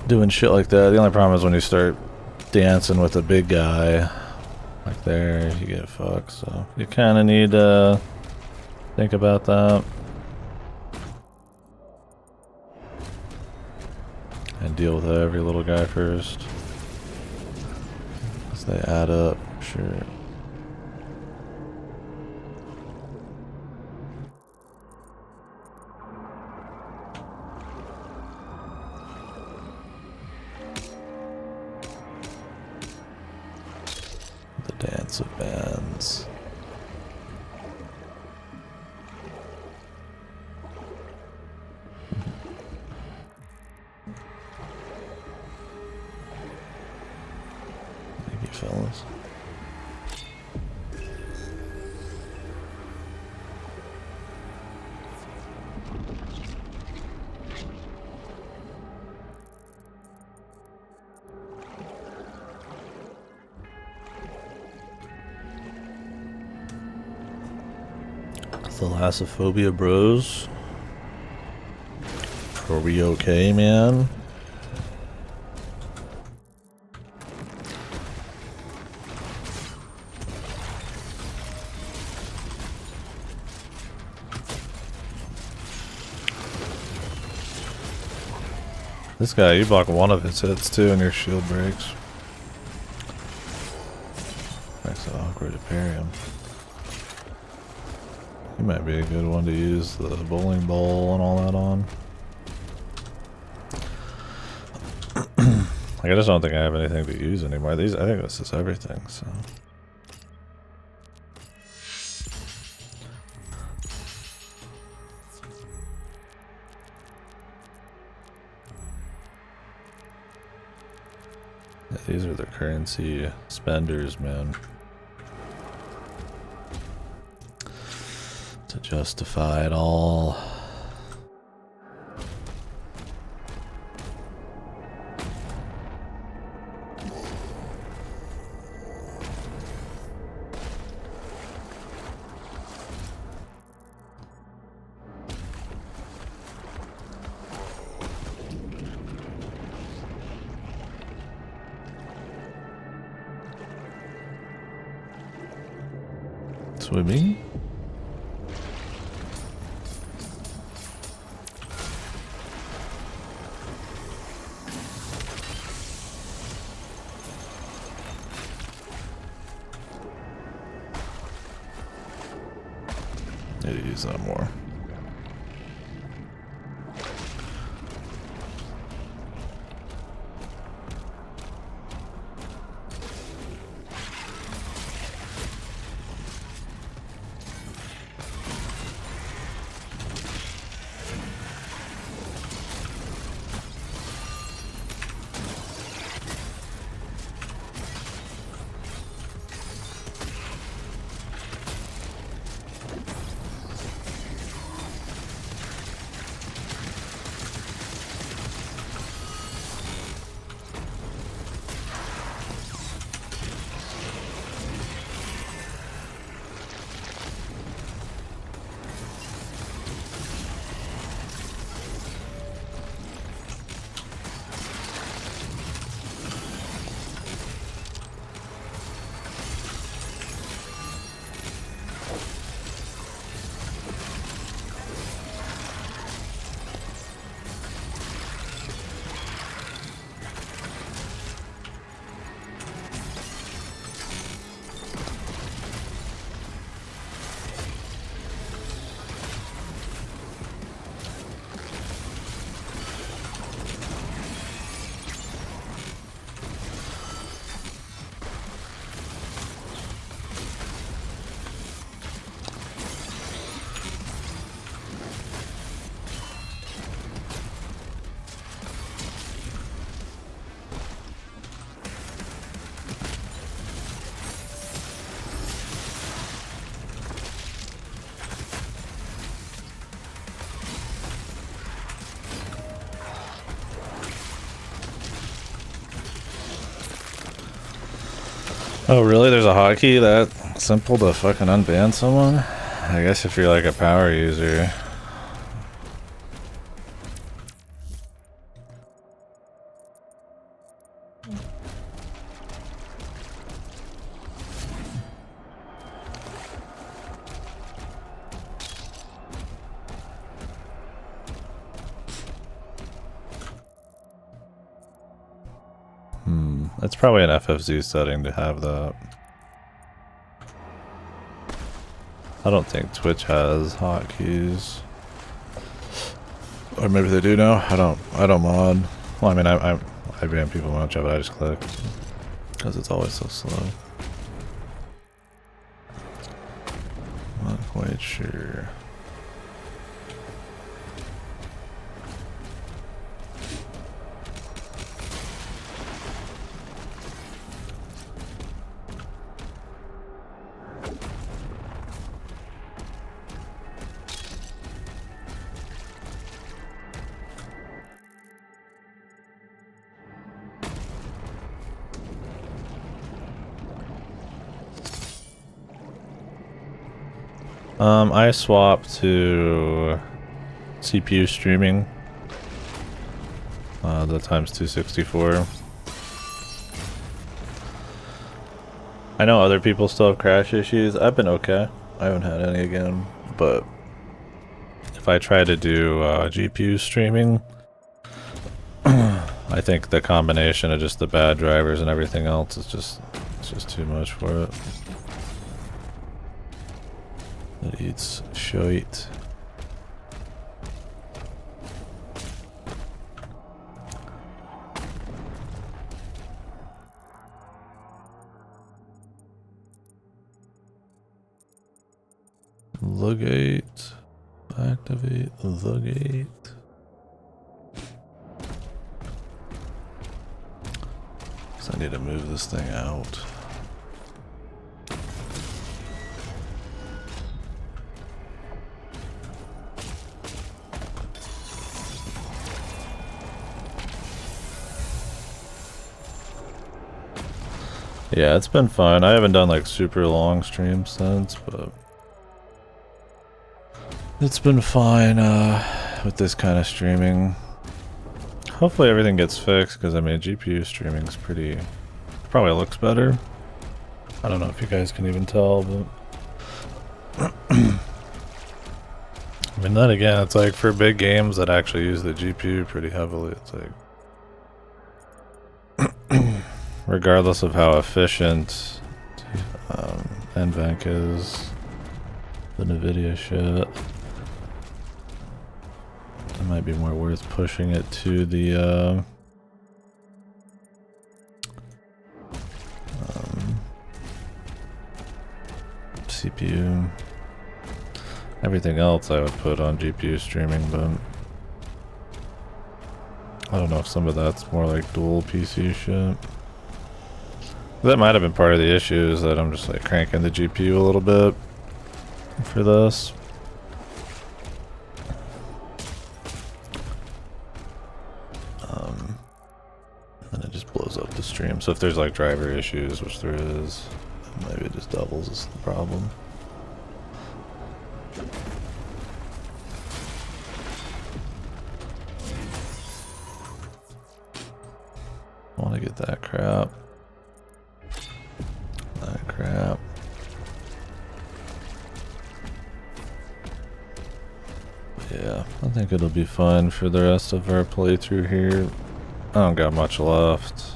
doing shit like that. The only problem is when you start dancing with a big guy like there, you get fucked. So you kind of need to think about that and deal with every little guy first, as they add up. Sure. The dance of bands. Thank you, fellas. Thalassophobia bros. Are we okay, man? This guy, you block one of his hits too and your shield breaks. Makes it awkward to parry him. He might be a good one to use the bowling ball and all that on. Like, I just don't think I have anything to use anymore. I think this is everything, so. Yeah, these are the currency spenders, man. To justify it all. Swimming? Need to use that more. Oh really? There's a hotkey that simple to fucking unban someone? I guess if you're like a power user. It's probably an FFZ setting to have that. I don't think Twitch has hotkeys. Or maybe they do now. I don't mod. Well, I mean, I ban people when I have it, I just click. Because it's always so slow. Not quite sure. I swapped to CPU streaming. The times 264. I know other people still have crash issues. I've been okay. I haven't had any again. But if I try to do GPU streaming, I think the combination of just the bad drivers and everything else is just too much for it. It eats shite. The gate. Activate the gate. So I need to move this thing out. Yeah, it's been fun. I haven't done like super long streams since, but it's been fine with this kind of streaming. Hopefully everything gets fixed, because I mean GPU streaming's probably looks better. I don't know if you guys can even tell, but I mean, then again, it's like for big games that actually use the GPU pretty heavily, it's like regardless of how efficient NVENC is, the NVIDIA shit, it might be more worth pushing it to the CPU. Everything else I would put on GPU streaming, but I don't know if some of that's more like dual PC shit. That might have been part of the issue, is that I'm just like cranking the GPU a little bit for this. And it just blows up the stream. So if there's like driver issues, which there is, maybe it just doubles is the problem. I want to get that crap. That crap. Yeah, I think it'll be fun for the rest of our playthrough here. I don't got much left.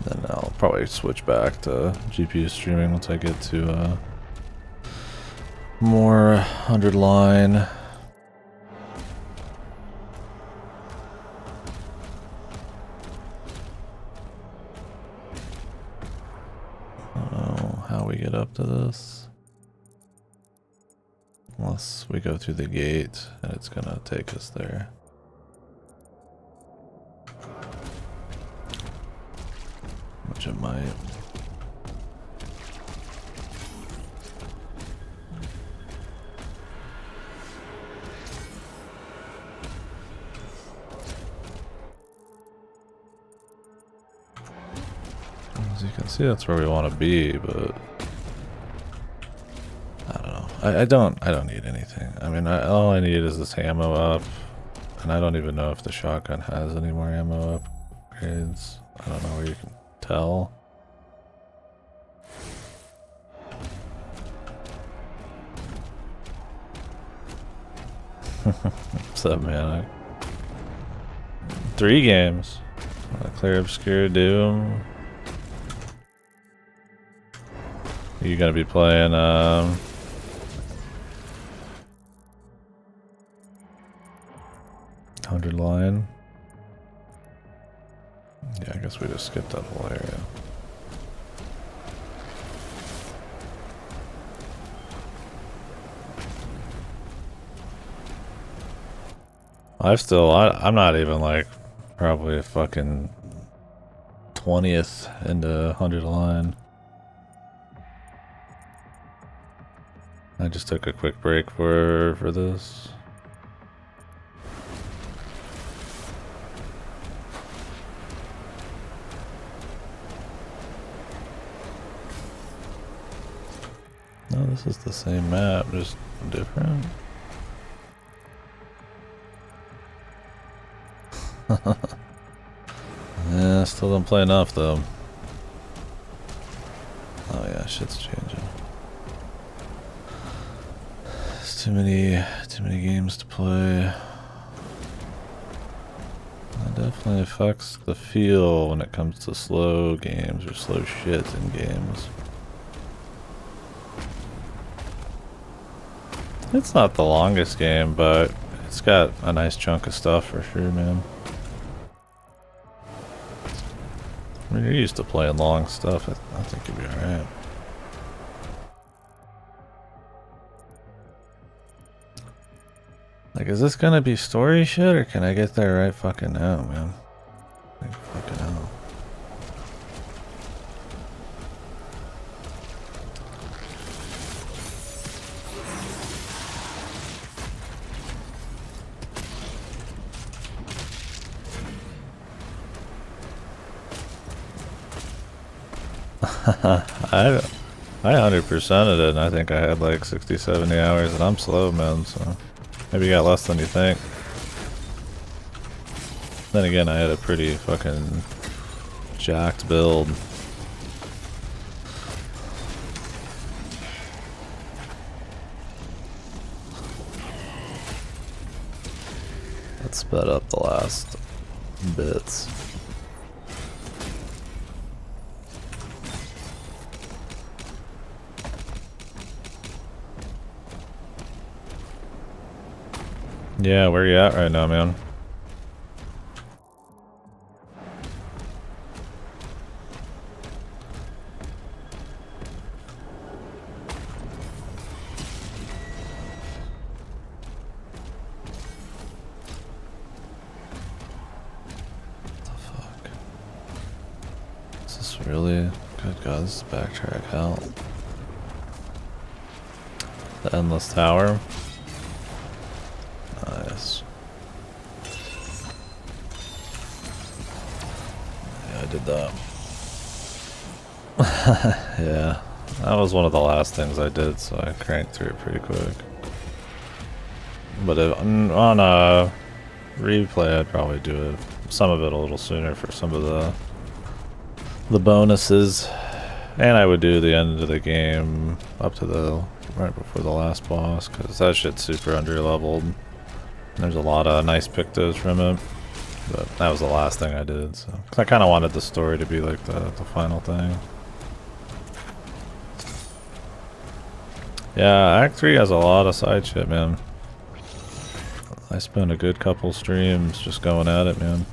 Then I'll probably switch back to GPU streaming once I get to more 100 line. I don't know how we get up to this. Unless we go through the gate and it's gonna take us there. Which it might. As you can see, that's where we want to be, but I don't need anything. I mean, all I need is this ammo up, and I don't even know if the shotgun has any more ammo upgrades. I don't know where you can tell. What's up, man? 3 games. Clear Obscure Doom. You gonna be playing 100 line? Yeah, I guess we just skipped that whole area. I'm not even like probably a fucking 20th into 100 line. I just took a quick break for this. No, this is the same map, just different. Yeah, still don't play enough though. Oh yeah, shit's changing. There's too many games to play. It definitely affects the feel when it comes to slow games or slow shit in games. It's not the longest game, but it's got a nice chunk of stuff for sure, man. I mean, you're used to playing long stuff. I think you'll be alright. Like, is this gonna be story shit, or can I get there right fucking now, man? Like, fucking hell. I 100%ed it, and I think I had like 60, 70 hours, and I'm slow, man, so maybe you got less than you think. Then again, I had a pretty fucking jacked build. That sped up the last bits. Yeah, where you at right now, man? What the fuck? Is this really? Good God, this is backtrack hell. The Endless Tower. Nice. Yeah, I did that. Yeah, that was one of the last things I did, so I cranked through it pretty quick. But on a replay, I'd probably do it, some of it a little sooner for some of the bonuses, and I would do the end of the game up to the right before the last boss, because that shit's super under-leveled. There's a lot of nice pictos from it, but that was the last thing I did, so 'cause I kind of wanted the story to be like the final thing. Yeah, Act 3 has a lot of side shit, man. I spent a good couple streams just going at it, man.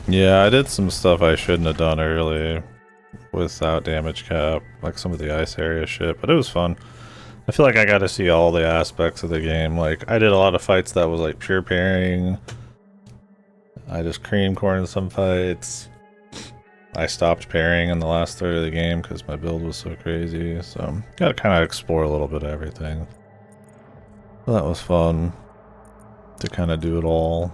Yeah, I did some stuff I shouldn't have done early without damage cap, like some of the ice area shit, but it was fun. I feel like I got to see all the aspects of the game. Like, I did a lot of fights that was like pure pairing. I just cream cornered some fights. I stopped pairing in the last third of the game because my build was so crazy, so got to kind of explore a little bit of everything. So that was fun to kind of do it all.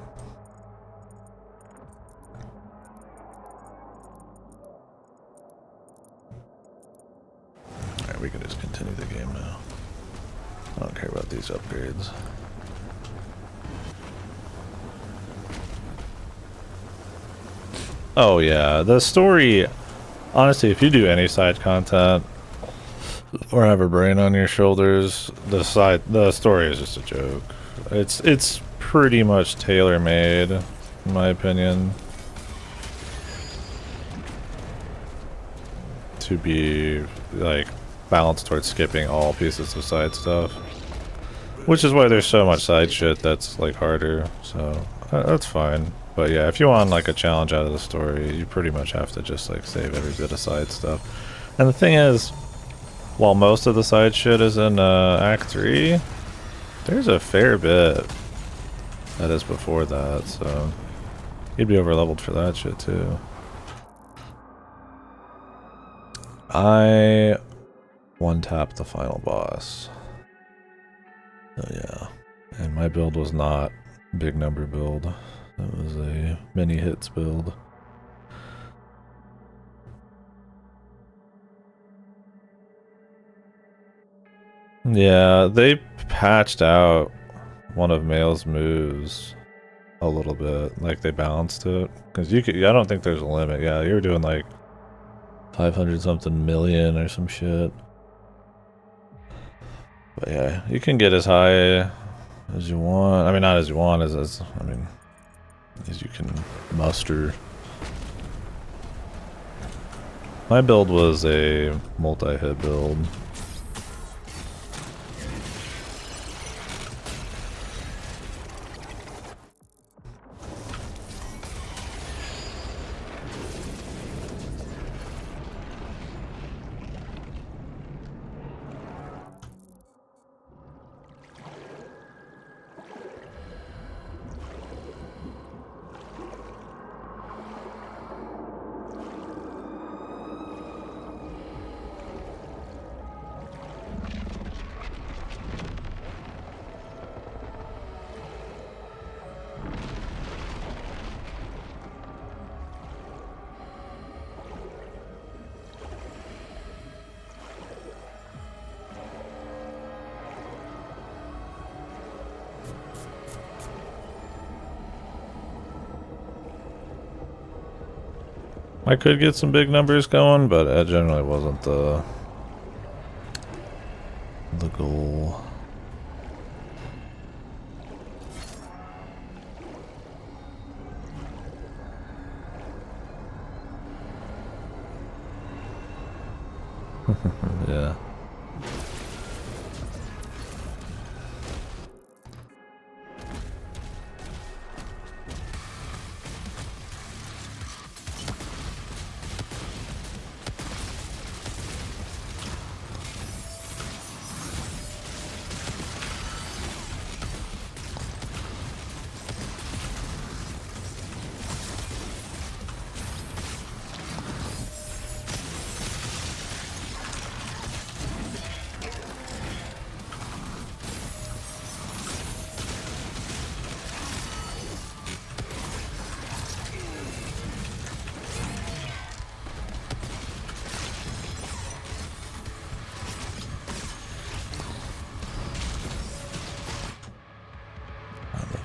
Alright, we can just continue the game now. I don't care about these upgrades. Oh yeah, the story, honestly, if you do any side content or have a brain on your shoulders, the story is just a joke. It's pretty much tailor-made, in my opinion, to be like balanced towards skipping all pieces of side stuff, which is why there's so much side shit that's like harder. So that's fine. But yeah, if you want like a challenge out of the story, you pretty much have to just like save every bit of side stuff. And the thing is, while most of the side shit is in Act 3, there's a fair bit that is before that, so you'd be over leveled for that shit too. I one-tapped the final boss. Oh yeah. And my build was not big number build. It was a mini hits build. Yeah, they patched out one of Male's moves a little bit. Like they balanced it. Because you could, I don't think there's a limit. Yeah, you were doing like 500 something million or some shit. But yeah, you can get as high as you want. I mean, not as you want, as I mean, as you can muster. My build was a multi-hit build. I could get some big numbers going, but it generally wasn't the goal. Yeah.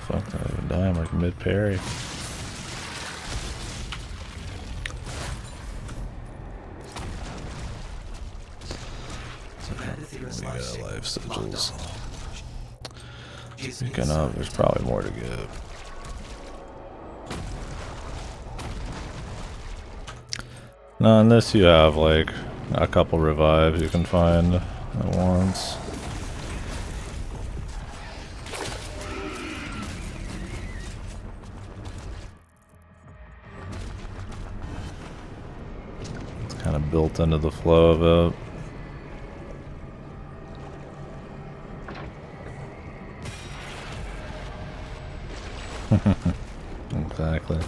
Fuck, I didn't even die. I'm like mid parry. We got life sigils. Speaking of, there's probably more to get. Now in this you have like a couple revives you can find at once. built into the flow of it. Exactly.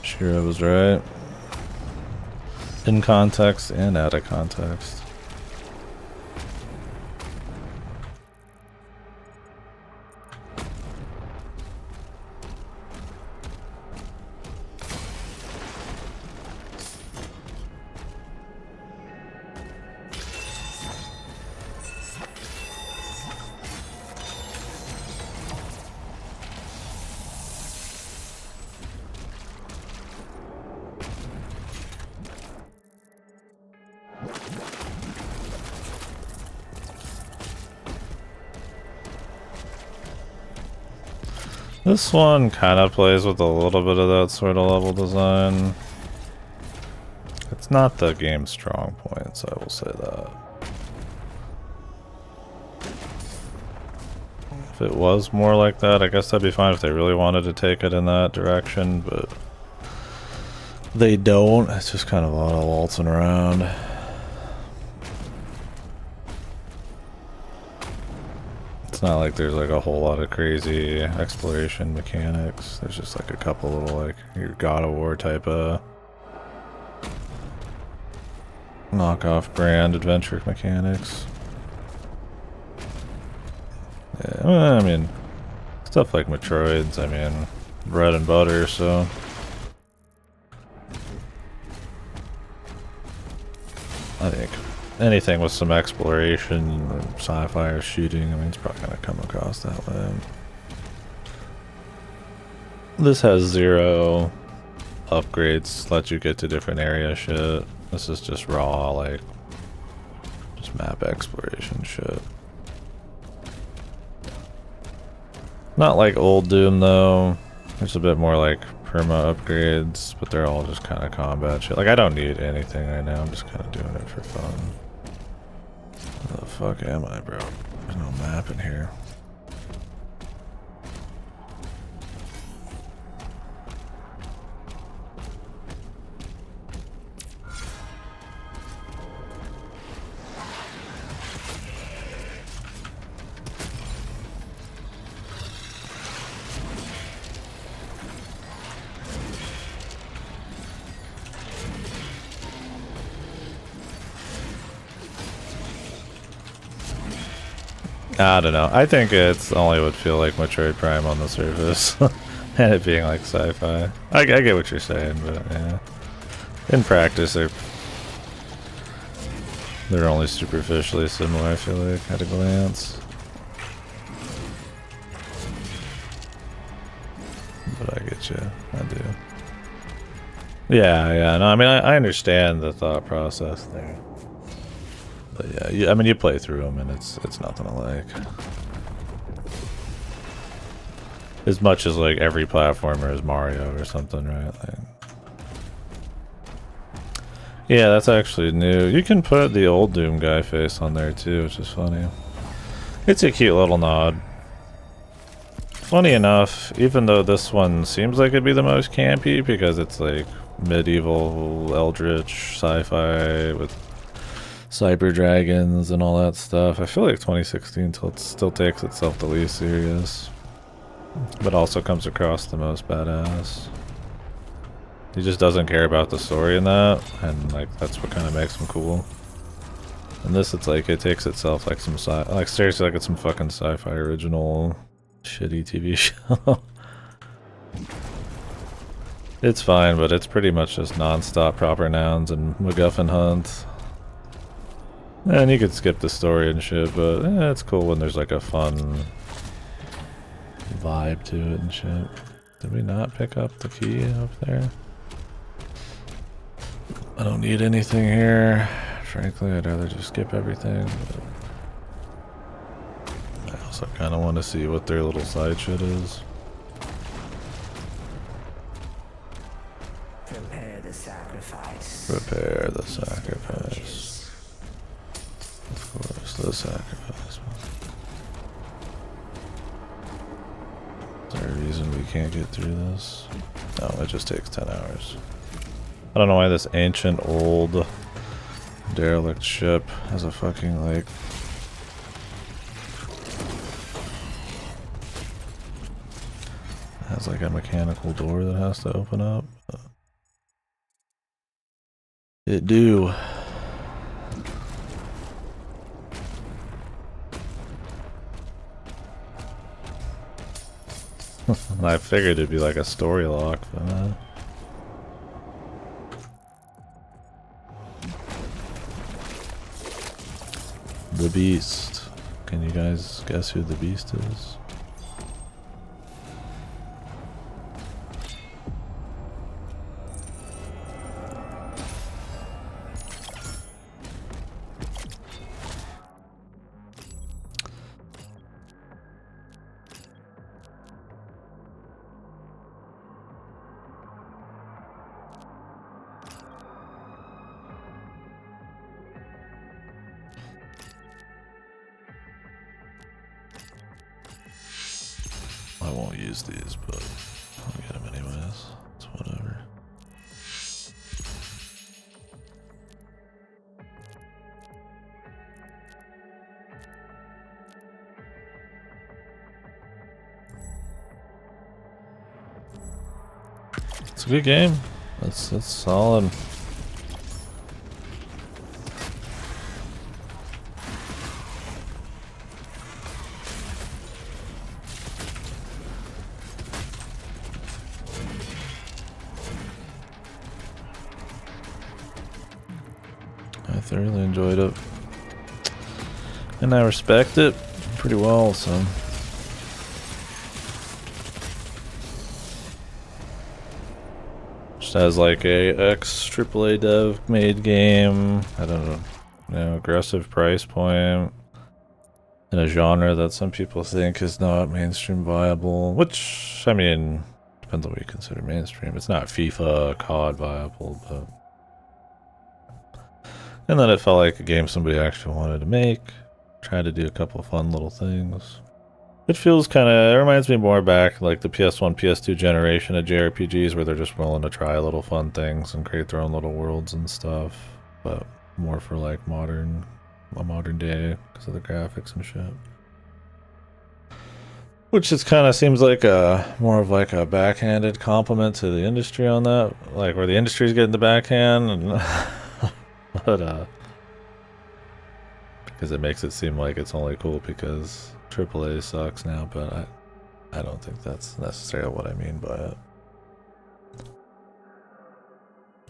Sure, I was right. In context and out of context. This one kind of plays with a little bit of that sort of level design. It's not the game's strong points, I will say that. If it was more like that, I guess that'd be fine if they really wanted to take it in that direction, but they don't. It's just kind of a lot of waltzing around. It's not like there's like a whole lot of crazy exploration mechanics. There's just like a couple little like your God of War type of knockoff brand adventure mechanics. Yeah, well, I mean, stuff like Metroids, I mean, bread and butter, so. I think anything with some exploration or sci-fi or shooting, I mean, it's probably gonna come across that way. This has 0 upgrades, let you get to different area shit. This is just raw, like, just map exploration shit. Not like old Doom though. There's a bit more like perma upgrades, but they're all just kind of combat shit. Like, I don't need anything right now, I'm just kind of doing it for fun. Where the fuck am I, bro? There's no map in here. I don't know. I think it's only would feel like Metroid Prime on the surface. And it being like sci-fi. I get what you're saying, but yeah. In practice, they're only superficially similar, I feel like, at a glance. But I get you. I do. Yeah, no, I mean, I understand the thought process there. But yeah, I mean, you play through them and it's nothing to like. As much as like every platformer is Mario or something, right? Like, yeah, that's actually new. You can put the old Doom guy face on there too, which is funny. It's a cute little nod. Funny enough, even though this one seems like it'd be the most campy because it's like medieval eldritch sci-fi with cyber dragons and all that stuff, I feel like 2016 still takes itself the least serious, but also comes across the most badass. He just doesn't care about the story in that, and like that's what kind of makes him cool. And this, it's like it takes itself like some like seriously like it's some fucking sci-fi original shitty TV show. It's fine, but it's pretty much just non-stop proper nouns and MacGuffin hunt. And you could skip the story and shit, but it's cool when there's like a fun vibe to it and shit. Did we not pick up the key up there? I don't need anything here. Frankly, I'd rather just skip everything. But I also kind of want to see what their little side shit is. Prepare the sacrifice. Prepare the sacrifice. Of course, the sacrifice. Is there a reason we can't get through this? No, it just takes 10 hours. I don't know why this ancient old derelict ship has a fucking like has like a mechanical door that has to open up. It do. I figured it'd be like a story lock, but The Beast. Can you guys guess who the Beast is? I won't use these, but I'll get them anyways. It's whatever. It's a good game. That's solid. I thoroughly enjoyed it, and I respect it pretty well. So, just as like a ex AAA dev made game, I don't know, aggressive price point in a genre that some people think is not mainstream viable. Which, I mean, depends on what you consider mainstream. It's not FIFA, COD viable, but. And then it felt like a game somebody actually wanted to make. Tried to do a couple of fun little things. It feels kind of, it reminds me more back like the PS1, PS2 generation of JRPGs where they're just willing to try little fun things and create their own little worlds and stuff. But more for like a modern day because of the graphics and shit. Which just kind of seems like more of like a backhanded compliment to the industry on that. Like where the industry's getting the backhand and... But, because it makes it seem like it's only cool because AAA sucks now, but I don't think that's necessarily what I mean by it.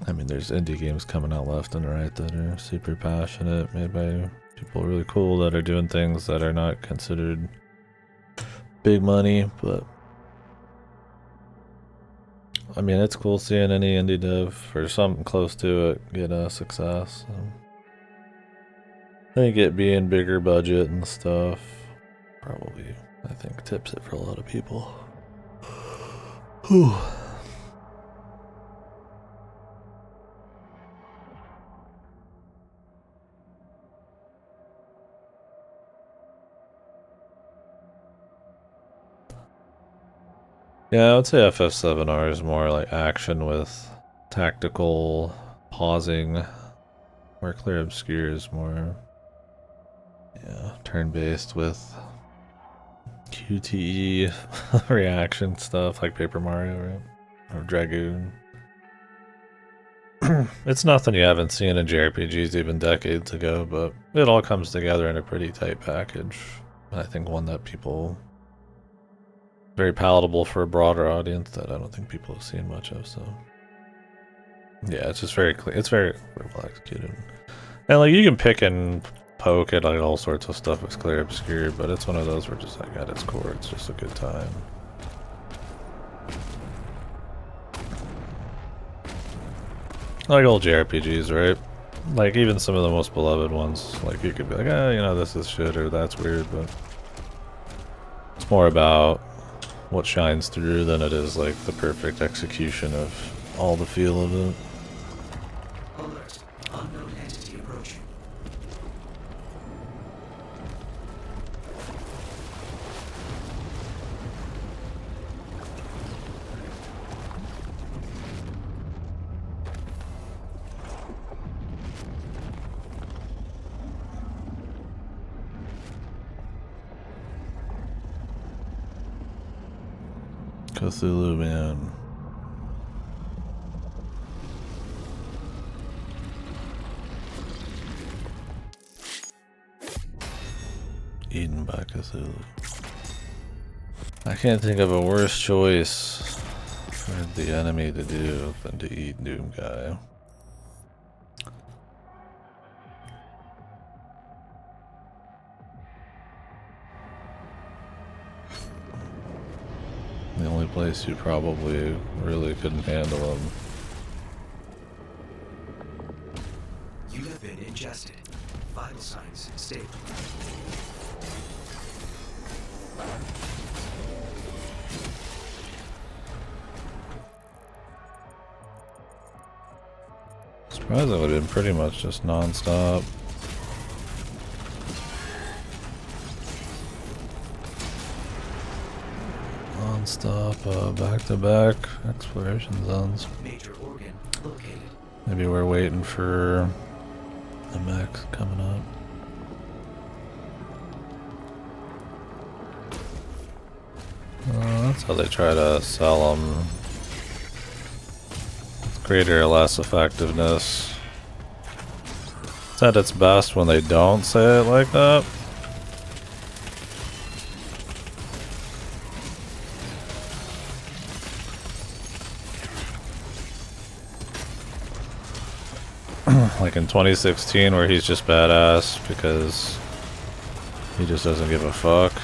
I mean, there's indie games coming out left and right that are super passionate, made by people really cool that are doing things that are not considered big money, but I mean, it's cool seeing any indie dev or something close to it get a success. I think it being bigger budget and stuff probably, I think, tips it for a lot of people. Whew. Yeah, I would say FF7R is more like action with tactical pausing, where Clear Obscure is more, turn-based with QTE reaction stuff like Paper Mario, right? Or Dragoon. It's nothing you haven't seen in JRPGs even decades ago, but it all comes together in a pretty tight package. I think one that people... very palatable for a broader audience that I don't think people have seen much of, so... yeah, it's just very clean. It's very well executed. And like, you can pick and poke at like all sorts of stuff with Clear Obscure, but it's one of those where just like at its core, it's just a good time. Like old JRPGs, right? Like even some of the most beloved ones, like you could be like, this is shit or that's weird, but it's more about what shines through than it is like the perfect execution of all the feel of it. Alert. Unknown entity approaching. Cthulhu, man. Eaten by Cthulhu. I can't think of a worse choice for the enemy to do than to eat Doomguy. The only place you probably really couldn't handle him. You have been ingested. Vital signs stable. Surprised that would have been pretty much just non-stop. Non-stop, back-to-back exploration zones. Major organ located. Maybe we're waiting for the mechs coming up. That's how they try to sell them. Greater or less effectiveness. It's at its best when they don't say it like that. Like in 2016 where he's just badass because he just doesn't give a fuck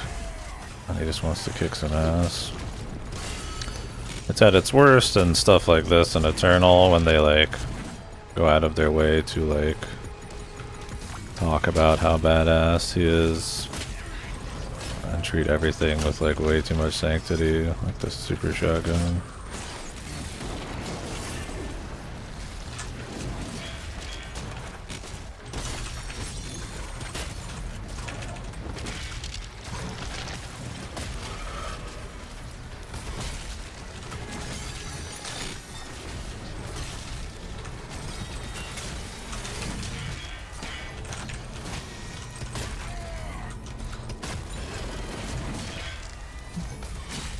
and he just wants to kick some ass. It's at its worst and stuff like this in Eternal when they like go out of their way to like talk about how badass he is and treat everything with like way too much sanctity, like the super shotgun.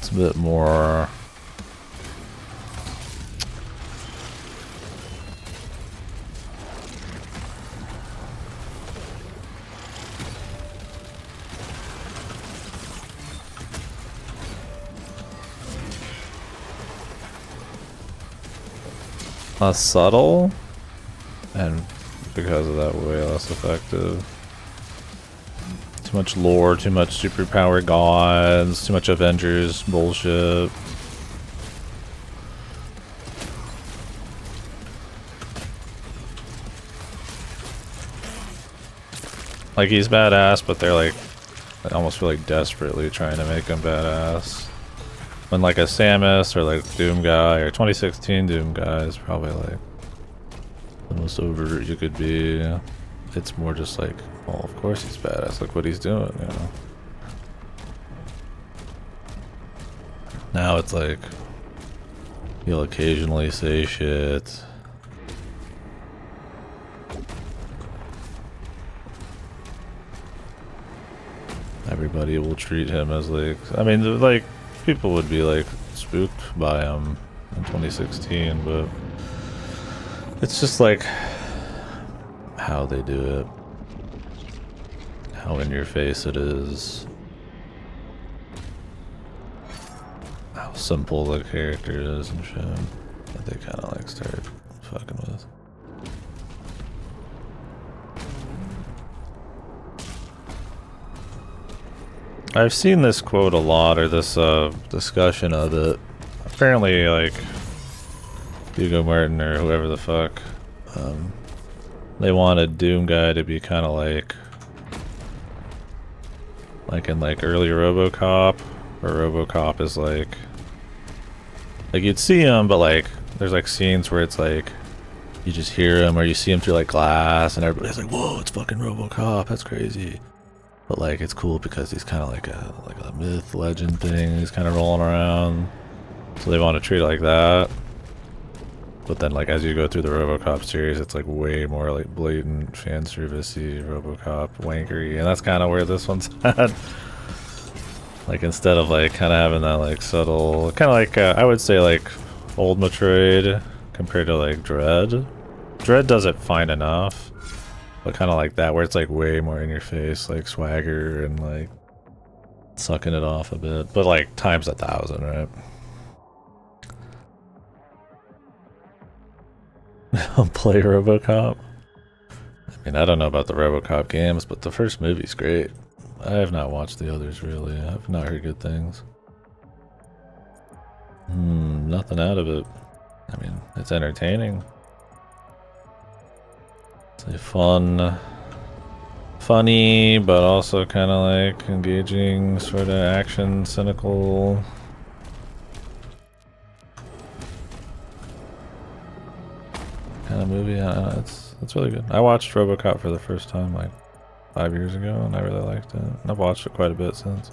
A bit more less subtle and because of that way less effective. Too much lore, too much superpower gods, too much Avengers bullshit. Like he's badass, but they're like, I almost feel like desperately trying to make him badass. When like a Samus or like Doomguy or 2016 Doomguy is probably like the most overt you could be. It's more just like, well, of course he's badass. Look what he's doing, you know. Now it's like he'll occasionally say shit. Everybody will treat him as like, I mean, like people would be like spooked by him in 2016, but it's just like how they do it, how in your face it is, how simple the character is and shit that they kind of like start fucking with. I've seen this quote a lot, or this discussion of it. Apparently, like Hugo Martin or whoever the fuck, they wanted Doomguy to be kind of like in like early RoboCop, where RoboCop is like you'd see him, but like there's like scenes where it's like you just hear him, or you see him through like glass, and everybody's like, "Whoa, it's fucking RoboCop! That's crazy." But like it's cool because he's kind of like a myth, legend thing. He's kind of rolling around, so they want to treat it like that. But then, like, as you go through the RoboCop series, it's like way more like blatant fan servicey RoboCop wankery, and that's kind of where this one's at. Like instead of like kind of having that like subtle, kind of like I would say like old Metroid compared to like Dread. Dread does it fine enough, but kind of like that where it's like way more in your face, like swagger and like sucking it off a bit, but like times 1,000, right? Play RoboCop. I mean, I don't know about the RoboCop games, but the first movie's great. I have not watched the others really. I've not heard good things. Nothing out of it. I mean, it's entertaining. It's a funny, but also kind of like engaging, sort of action, cynical. Kind of movie. It's really good. I watched RoboCop for the first time like 5 years ago, and I really liked it. I've watched it quite a bit since.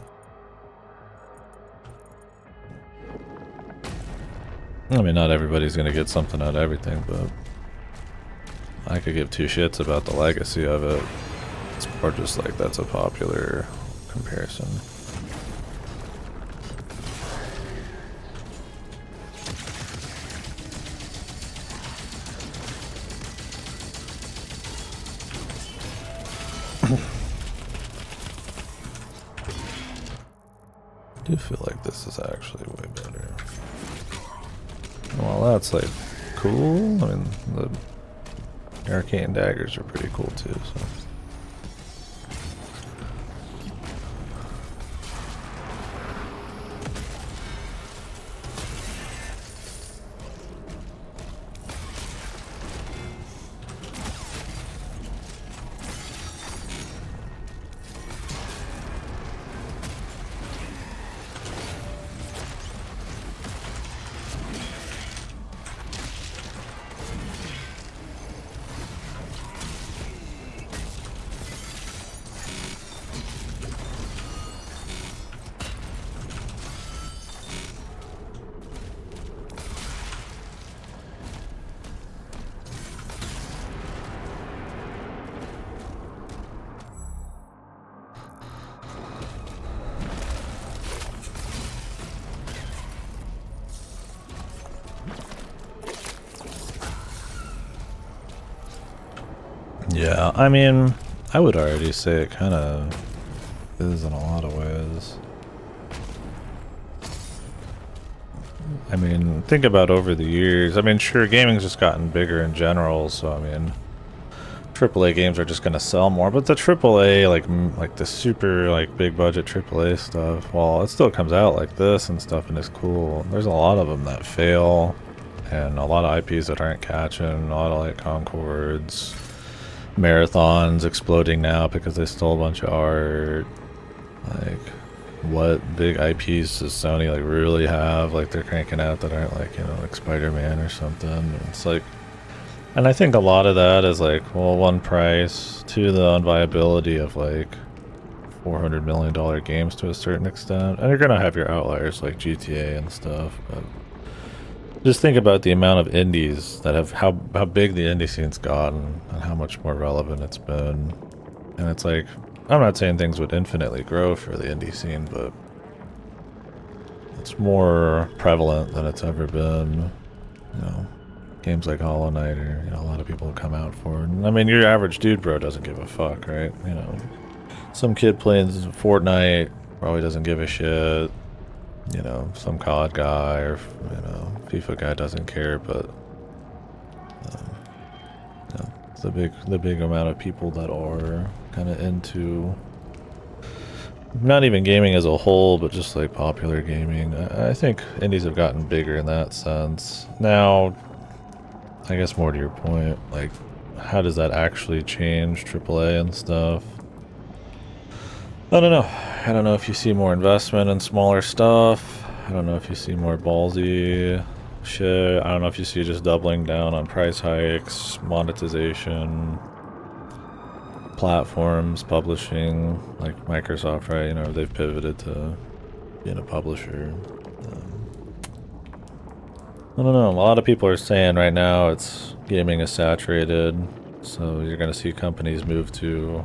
I mean, not everybody's gonna get something out of everything, but I could give two shits about the legacy of it. It's more just like that's a popular comparison. I do feel like this is actually way better. Well, that's like cool. I mean, the arcane daggers are pretty cool too. So. Yeah, I mean, I would already say it kind of is in a lot of ways. I mean, think about over the years. I mean, sure, gaming's just gotten bigger in general, so I mean, AAA games are just gonna sell more. But the AAA, like the super like big budget AAA stuff, well, it still comes out like this and stuff, and it's cool. There's a lot of them that fail, and a lot of IPs that aren't catching. A lot of like Concords. Marathons exploding now because they stole a bunch of art. Like, what big IPs does Sony like really have? Like they're cranking out that aren't like, you know, like Spider-Man or something. It's like, and I think a lot of that is like, well, one, price, two, the unviability of like $400 million games to a certain extent. And you're gonna have your outliers like GTA and stuff, but just think about the amount of indies that have how big the indie scene's gotten and how much more relevant it's been. And it's like, I'm not saying things would infinitely grow for the indie scene, but it's more prevalent than it's ever been. You know, games like Hollow Knight are, you know, a lot of people come out for. And I mean, your average dude bro doesn't give a fuck, right? You know, some kid playing Fortnite probably doesn't give a shit. You know, some COD guy or, you know, FIFA guy doesn't care, but you know, the big amount of people that are kind of into not even gaming as a whole, but just like popular gaming. I think indies have gotten bigger in that sense. Now, I guess more to your point, like, how does that actually change AAA and stuff? I don't know. I don't know if you see more investment in smaller stuff. I don't know if you see more ballsy shit. I don't know if you see just doubling down on price hikes, monetization, platforms, publishing, like Microsoft, right? You know, they've pivoted to being a publisher. I don't know. A lot of people are saying right now it's gaming is saturated, so you're going to see companies move to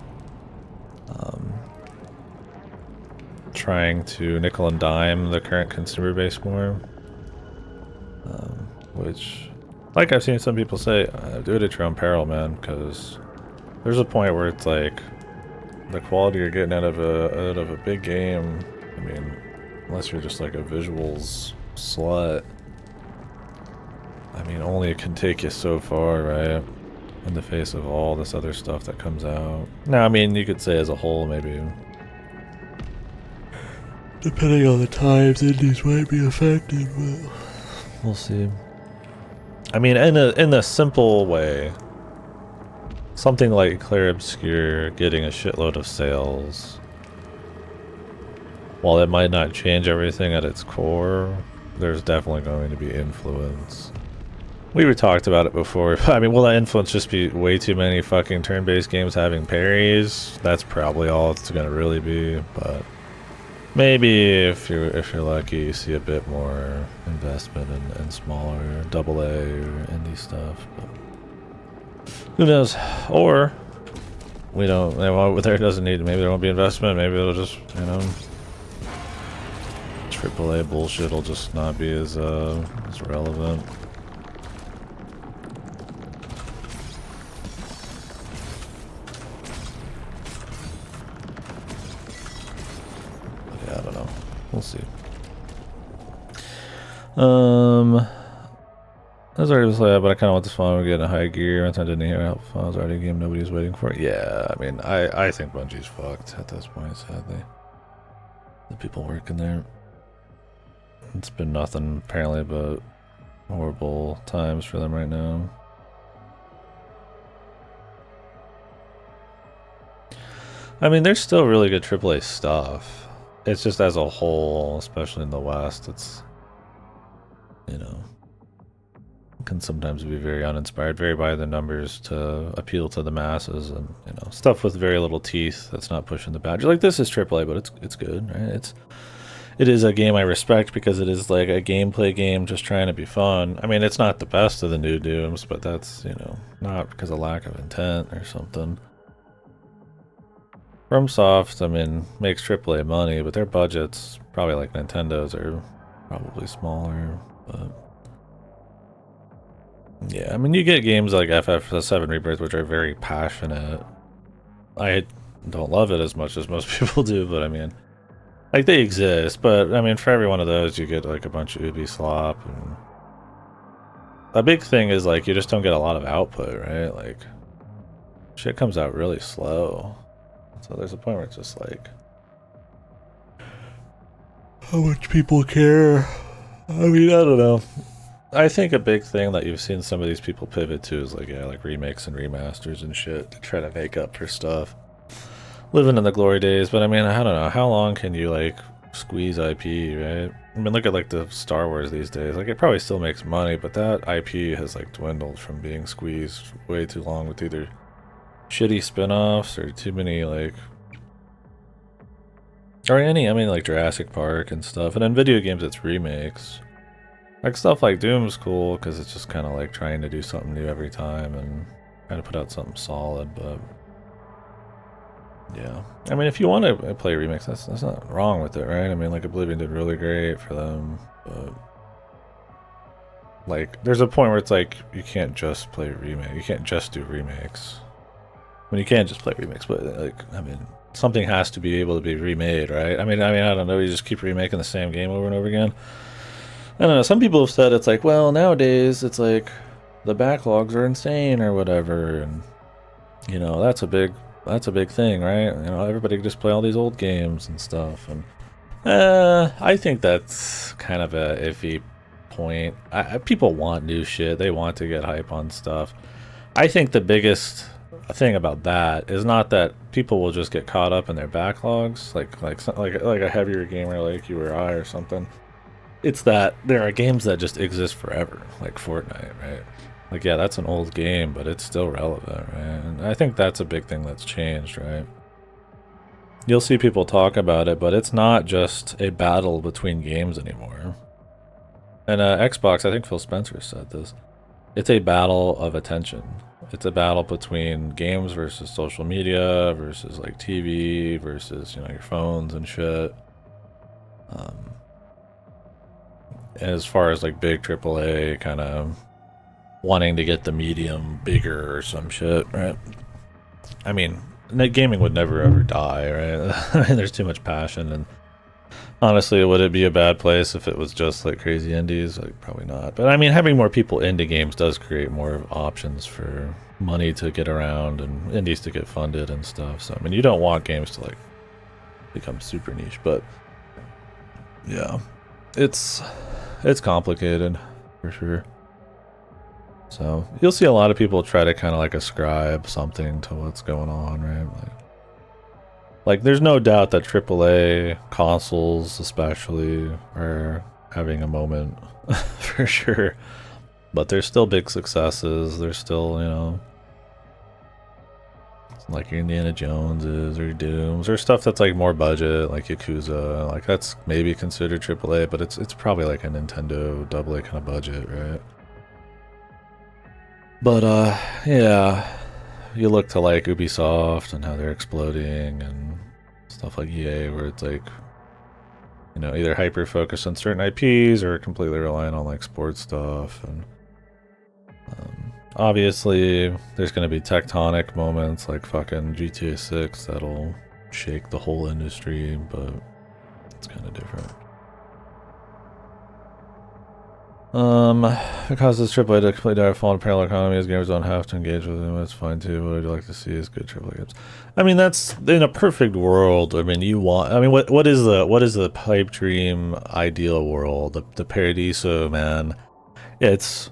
trying to nickel and dime the current consumer base more. Which, like I've seen some people say, do it at your own peril, man, because there's a point where it's like the quality you're getting out of a big game. I mean, unless you're just like a visuals slut, I mean, only it can take you so far, right? In the face of all this other stuff that comes out. Now, I mean, you could say as a whole, maybe, depending on the times, indies might be affected, but we'll see. I mean, in a simple way, something like Clair Obscur getting a shitload of sales, while it might not change everything at its core, there's definitely going to be influence. We talked about it before. I mean, will that influence just be way too many fucking turn-based games having parries? That's probably all it's gonna really be, but maybe if you're lucky, you see a bit more investment in smaller AA or indie stuff. But who knows? Or we don't. There doesn't need. Maybe there won't be investment. Maybe it'll just, you know, AAA bullshit will just not be as relevant. I don't know. We'll see. I was already playing, but I kind of want this fun. We're getting a high gear. I didn't hear how fun. It was already a game nobody's waiting for. Yeah, I mean, I think Bungie's fucked at this point, sadly. The people working there. It's been nothing, apparently, but horrible times for them right now. I mean, there's still really good AAA stuff. It's just as a whole, especially in the West, it's, you know, can sometimes be very uninspired, very by the numbers to appeal to the masses, and, you know, stuff with very little teeth that's not pushing the boundary. Like, this is AAA, but it's good, right? It is a game I respect because it is like a gameplay game just trying to be fun. I mean, it's not the best of the new Dooms, but that's, you know, not because of lack of intent or something. FromSoft, I mean, makes AAA money, but their budgets, probably like Nintendo's, are probably smaller, but yeah, I mean, you get games like FF7 Rebirth, which are very passionate. I don't love it as much as most people do, but I mean, like, they exist, but I mean, for every one of those, you get like a bunch of Ubi slop, and a big thing is like, you just don't get a lot of output, right? Like, shit comes out really slow. So there's a point where it's just like, how much people care? I mean, I don't know. I think a big thing that you've seen some of these people pivot to is like, yeah, like remakes and remasters and shit to try to make up for stuff. Living in the glory days, but I mean, I don't know. How long can you like squeeze IP, right? I mean, look at like the Star Wars these days. Like, it probably still makes money, but that IP has like dwindled from being squeezed way too long with either shitty spin-offs or too many like, or any, I mean, like Jurassic Park and stuff. And in video games, it's remakes. Like, stuff like Doom's cool because it's just kind of like trying to do something new every time and trying to put out something solid, but yeah. I mean, if you want to play remakes, that's not wrong with it, right? I mean, like, Oblivion did really great for them, but like, there's a point where it's like, you can't just play remake. You can't just do remakes. I mean, you can't just play remakes, but like, I mean, something has to be able to be remade, right? I mean, I don't know. You just keep remaking the same game over and over again. I don't know. Some people have said it's like, well, nowadays it's like the backlogs are insane or whatever, and you know, that's a big thing, right? You know, everybody can just play all these old games and stuff, and I think that's kind of a iffy point. People want new shit. They want to get hype on stuff. I think the biggest thing about that is not that people will just get caught up in their backlogs, like a heavier gamer like you or I or something. It's that there are games that just exist forever, like Fortnite, right? Like, yeah, that's an old game, but it's still relevant, right? And I think that's a big thing that's changed, right? You'll see people talk about it, but it's not just a battle between games anymore. And Xbox, I think Phil Spencer said this, it's a battle of attention. It's a battle between games versus social media versus like TV versus, you know, your phones and shit. And as far as like big AAA kind of wanting to get the medium bigger or some shit, right? I mean, gaming would never ever die, right? I mean, there's too much passion, and honestly, would it be a bad place if it was just like crazy indies? Like, probably not. But I mean, having more people into games does create more options for money to get around and indies to get funded and stuff. So I mean, you don't want games to like become super niche, but yeah, it's complicated for sure. So you'll see a lot of people try to kind of like ascribe something to what's going on, right? Like there's no doubt that AAA consoles especially are having a moment for sure. But there's still big successes. There's still, you know, like your Indiana Joneses or Dooms or stuff that's like more budget, like Yakuza. Like that's maybe considered AAA, but it's probably like a Nintendo AA kind of budget, right? But yeah, you look to like Ubisoft and how they're exploding and stuff like EA, where it's like, you know, either hyper focused on certain IPs or completely reliant on like sports stuff. And obviously there's going to be tectonic moments like fucking GTA 6 that'll shake the whole industry, but it's kind of different. It causes AAA to completely die, fall in parallel economies. Gamers don't have to engage with them. That's fine too. What I'd like to see is good AAA games. I mean, that's in a perfect world. I mean, you want. I mean, what is the pipe dream ideal world? The Paradiso, man. It's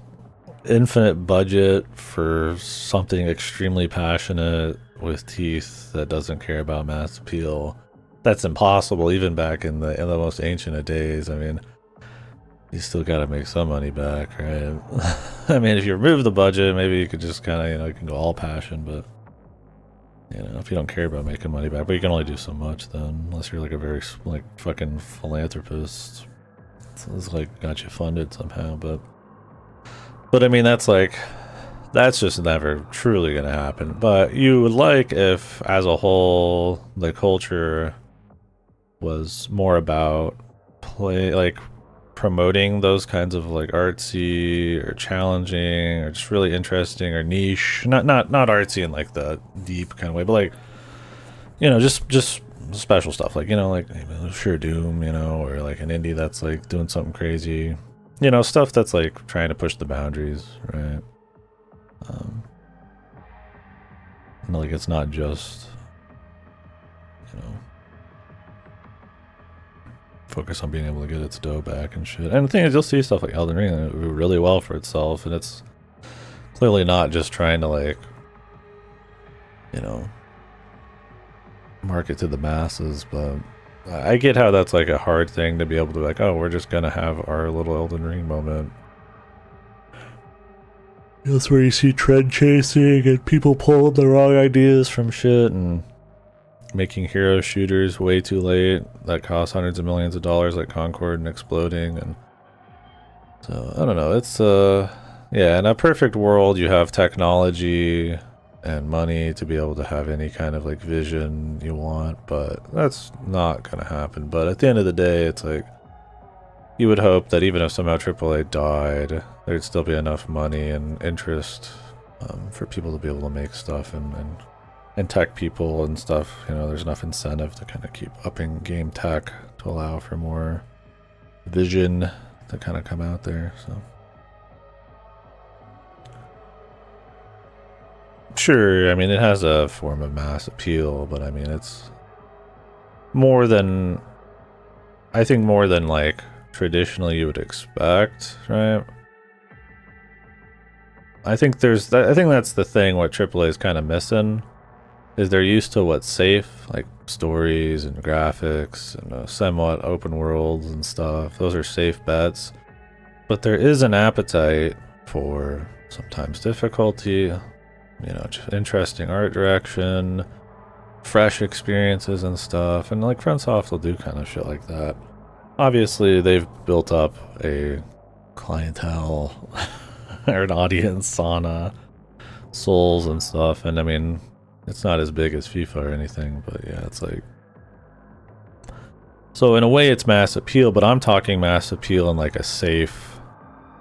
infinite budget for something extremely passionate with teeth that doesn't care about mass appeal. That's impossible, even back in the most ancient of days. I mean, you still gotta make some money back, right? I mean, if you remove the budget, maybe you could just kind of, you know, you can go all passion, but, you know, if you don't care about making money back, but you can only do so much then, unless you're like a very, like, fucking philanthropist. It's like, got you funded somehow, but I mean, that's just never truly gonna happen. But you would like if, as a whole, the culture was more about promoting those kinds of like artsy or challenging or just really interesting or niche, not artsy in like the deep kind of way, but like, you know, just special stuff, like, you know, like sure Doom, you know, or like an indie that's like doing something crazy, you know, stuff that's like trying to push the boundaries, right? Like it's not just, you know, focus on being able to get its dough back and shit. And the thing is, you'll see stuff like Elden Ring that do really well for itself, and it's clearly not just trying to, like, you know, market to the masses, but I get how that's like a hard thing to be able to, like, oh, we're just gonna have our little Elden Ring moment. That's where you see trend chasing and people pulling the wrong ideas from shit and making hero shooters way too late that cost hundreds of millions of dollars, like Concord, and exploding. And so I don't know, it's yeah, in a perfect world you have technology and money to be able to have any kind of like vision you want, but that's not gonna happen. But at the end of the day, it's like you would hope that even if somehow AAA died, there'd still be enough money and interest for people to be able to make stuff and tech people and stuff. You know, there's enough incentive to kind of keep upping game tech to allow for more vision to kind of come out there. So sure, I mean, it has a form of mass appeal, but I mean, it's more than, I think, more than like traditionally you would expect, right? I think that's the thing what AAA is kind of missing, is they're used to what's safe, like stories and graphics and somewhat open worlds and stuff. Those are safe bets. But there is an appetite for sometimes difficulty, you know, just interesting art direction, fresh experiences and stuff. And like FromSoft will do kind of shit like that. Obviously, they've built up a clientele or an audience on Souls and stuff. And I mean, it's not as big as FIFA or anything, but yeah, it's like So in a way it's mass appeal, but I'm talking mass appeal in like a safe,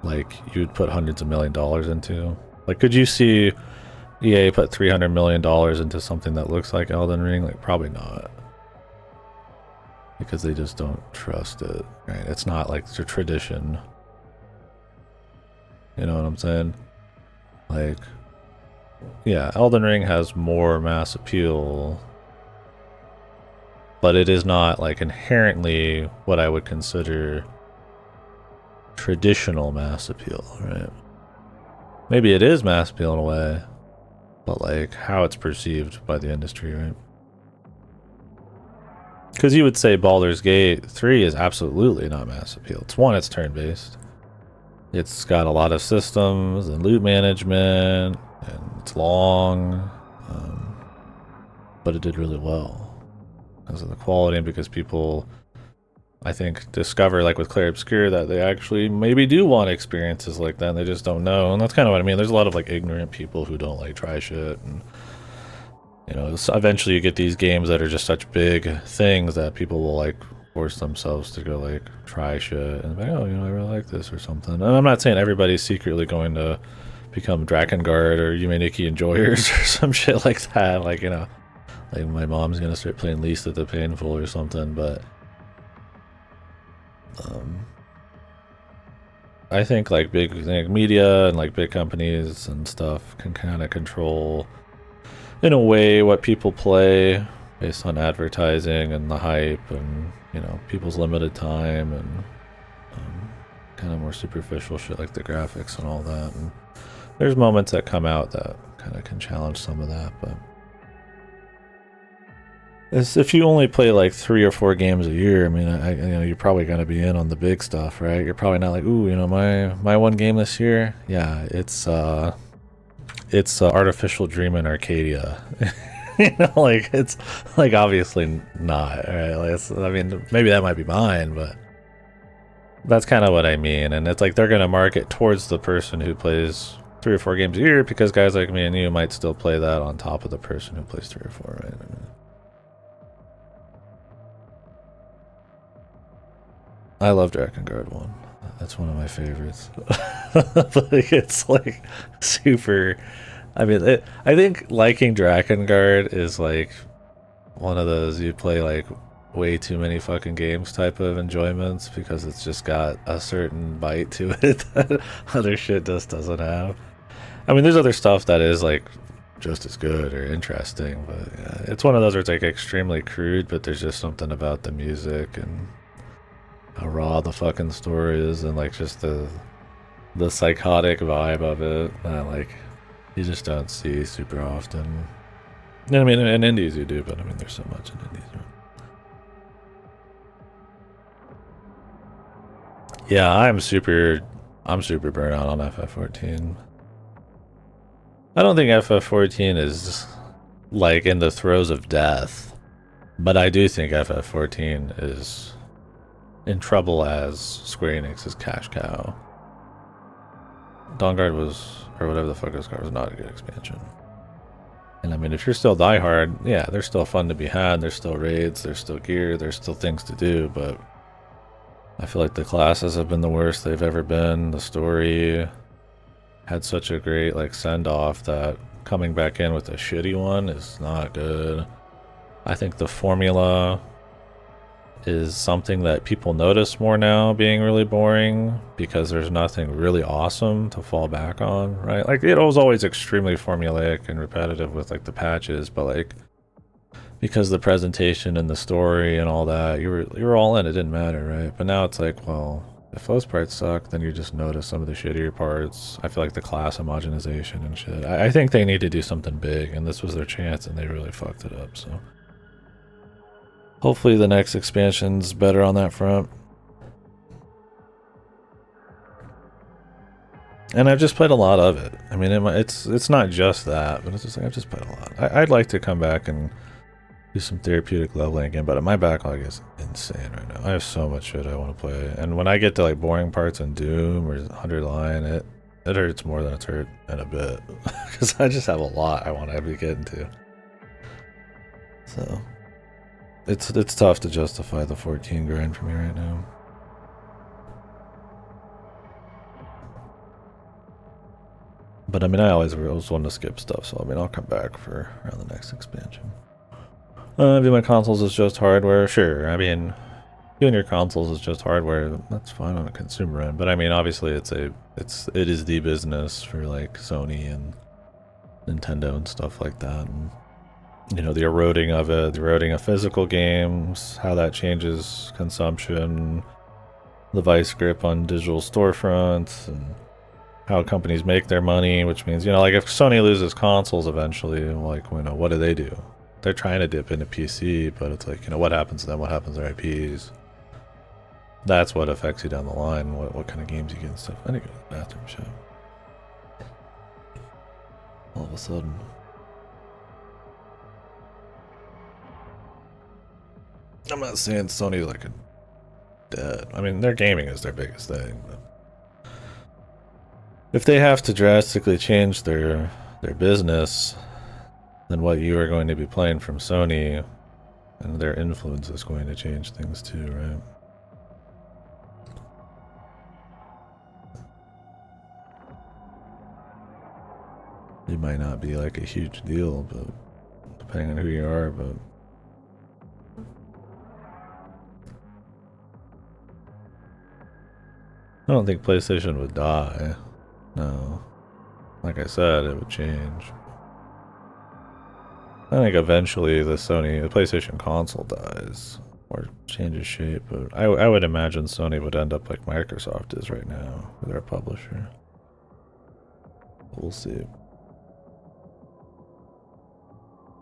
like you'd put hundreds of $1 million into. Like, could you see EA put $300 million into something that looks like Elden Ring? Like, probably not. Because they just don't trust it, right? It's not like the tradition. You know what I'm saying? Like, yeah, Elden Ring has more mass appeal, but it is not like inherently what I would consider traditional mass appeal, right? Maybe it is mass appeal in a way, but like how it's perceived by the industry, right? Because you would say Baldur's Gate 3 is absolutely not mass appeal. It's one, it's turn-based. It's got a lot of systems and loot management, and it's long, but it did really well because of the quality and because people, I think, discover, like with Clair Obscur, that they actually maybe do want experiences like that and they just don't know. And that's kind of what I mean. There's a lot of like ignorant people who don't like try shit, and you know, so eventually you get these games that are just such big things that people will like force themselves to go like try shit and be like, oh, you know, I really like this or something. And I'm not saying everybody's secretly going to become Drakengard or Yume enjoyers or some shit like that. Like, you know, like my mom's gonna start playing Least of the Painful or something, but I think like big like media and like big companies and stuff can kind of control in a way what people play based on advertising and the hype and, you know, people's limited time and kind of more superficial shit like the graphics and all that. And there's moments that come out that kind of can challenge some of that, but if you only play like 3 or 4 games a year, I mean, you know, you're probably gonna be in on the big stuff, right? You're probably not like, ooh, you know, my one game this year, yeah, it's Artificial Dream in Arcadia. You know, like it's like obviously not, right? Like I mean, maybe that might be mine, but that's kind of what I mean. And it's like they're gonna market towards the person who plays 3 or 4 games a year because guys like me and you might still play that on top of the person who plays 3 or 4, right? I mean, I love Drakengard 1. That's one of my favorites. Like, it's like super. I mean, I think liking Drakengard is like one of those you play like way too many fucking games type of enjoyments because it's just got a certain bite to it that other shit just doesn't have. I mean, there's other stuff that is like just as good or interesting, but yeah, it's one of those where it's like extremely crude, but there's just something about the music and how raw the fucking story is and like just the psychotic vibe of it that like you just don't see super often. I mean, in indies you do, but I mean, there's so much in indies. Right? Yeah, I'm super burnt out on FF14. I don't think FF14 is like in the throes of death, but I do think FF14 is in trouble as Square Enix's cash cow. Dawnguard was, or whatever the fuck it was not a good expansion. And I mean, if you're still diehard, yeah, they're still fun to be had. There's still raids, there's still gear, there's still things to do, but I feel like the classes have been the worst they've ever been. The story had such a great like send-off that coming back in with a shitty one is not good. I think the formula is something that people notice more now being really boring because there's nothing really awesome to fall back on, right? Like it was always extremely formulaic and repetitive with like the patches, but like because the presentation and the story and all that, you were all in, it didn't matter, right? But now it's like, well, if those parts suck, then you just notice some of the shittier parts. I feel like the class homogenization and shit. I think they need to do something big, and this was their chance, and they really fucked it up, so hopefully the next expansion's better on that front. And I've just played a lot of it. I mean, it's not just that, but it's just like I've just played a lot. I'd like to come back and do some therapeutic leveling again, but my backlog is insane right now. I have so much shit I want to play. And when I get to like boring parts in Doom or 100 Line, it hurts more than it's hurt in a bit. Because I just have a lot I want to be getting to. So It's tough to justify the 14 grind for me right now. But I mean, I always want to skip stuff, so I mean, I'll come back for around the next expansion. Viewing my consoles is just hardware. Sure, I mean, viewing your consoles is just hardware. That's fine on a consumer end, but I mean, obviously, it is the business for like Sony and Nintendo and stuff like that. And, you know, the eroding of it, the eroding of physical games, how that changes consumption, the vice grip on digital storefronts, and how companies make their money, which means, you know, like if Sony loses consoles eventually, like, you know, what do? They're trying to dip into PC, but it's like, you know, what happens to them? What happens to their IPs? That's what affects you down the line, what kind of games you get and stuff. I need to go to the bathroom, shit. All of a sudden. I'm not saying Sony's like a dead. I mean, their gaming is their biggest thing, but if they have to drastically change their business, then what you are going to be playing from Sony and their influence is going to change things too, right? It might not be like a huge deal, but depending on who you are, but I don't think PlayStation would die. No. Like I said, it would change. I think eventually the PlayStation console dies or changes shape, but I would imagine Sony would end up like Microsoft is right now with their publisher. We'll see.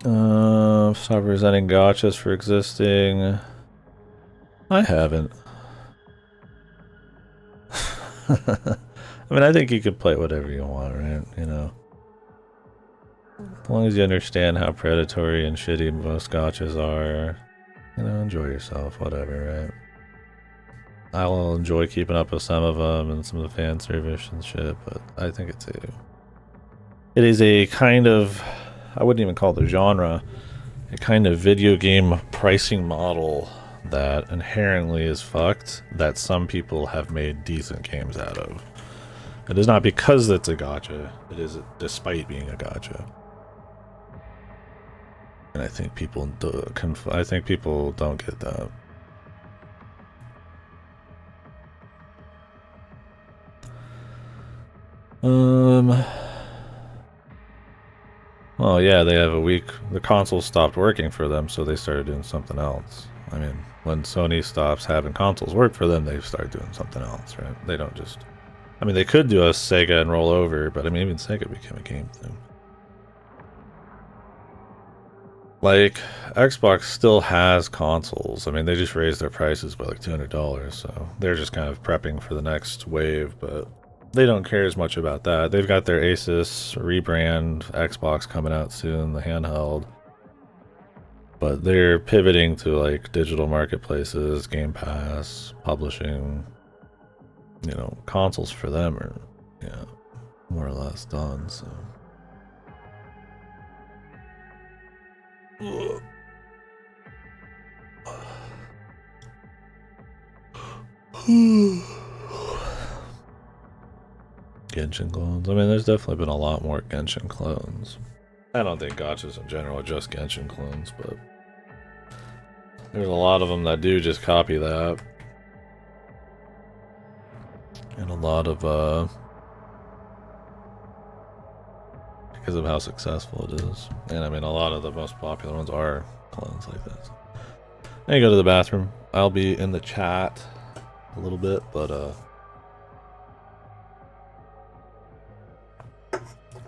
Stop resenting gotchas for existing. I haven't. I mean, I think you could play whatever you want, right? You know, as long as you understand how predatory and shitty most gotchas are, you know, enjoy yourself, whatever, right? I'll enjoy keeping up with some of them and some of the fan service and shit, but I think it is a kind of, I wouldn't even call it a genre, a kind of video game pricing model that inherently is fucked that some people have made decent games out of. It is not because it's a gacha, it is despite being a gacha. And I think people don't get that. Well, yeah, they have a week. The console stopped working for them, so they started doing something else. I mean, when Sony stops having consoles work for them, they start doing something else, right? They don't just. I mean, they could do a Sega and roll over, but I mean, even Sega became a game thing. Like, Xbox still has consoles. I mean, they just raised their prices by like $200, so they're just kind of prepping for the next wave, but they don't care as much about that. They've got their Asus rebrand Xbox coming out soon, the handheld. But they're pivoting to like digital marketplaces, Game Pass, publishing. You know, consoles for them are, yeah, more or less done, so. Genshin clones. I mean, there's definitely been a lot more Genshin clones. I don't think gachas in general are just Genshin clones, but there's a lot of them that do just copy that. And a lot of, because of how successful it is. And I mean, a lot of the most popular ones are clones like this. I need to go to the bathroom. I'll be in the chat a little bit, but,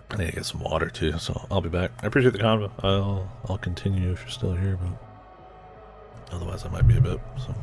I need to get some water too, so I'll be back. I appreciate the convo. I'll continue if you're still here, but otherwise I might be a bit, so.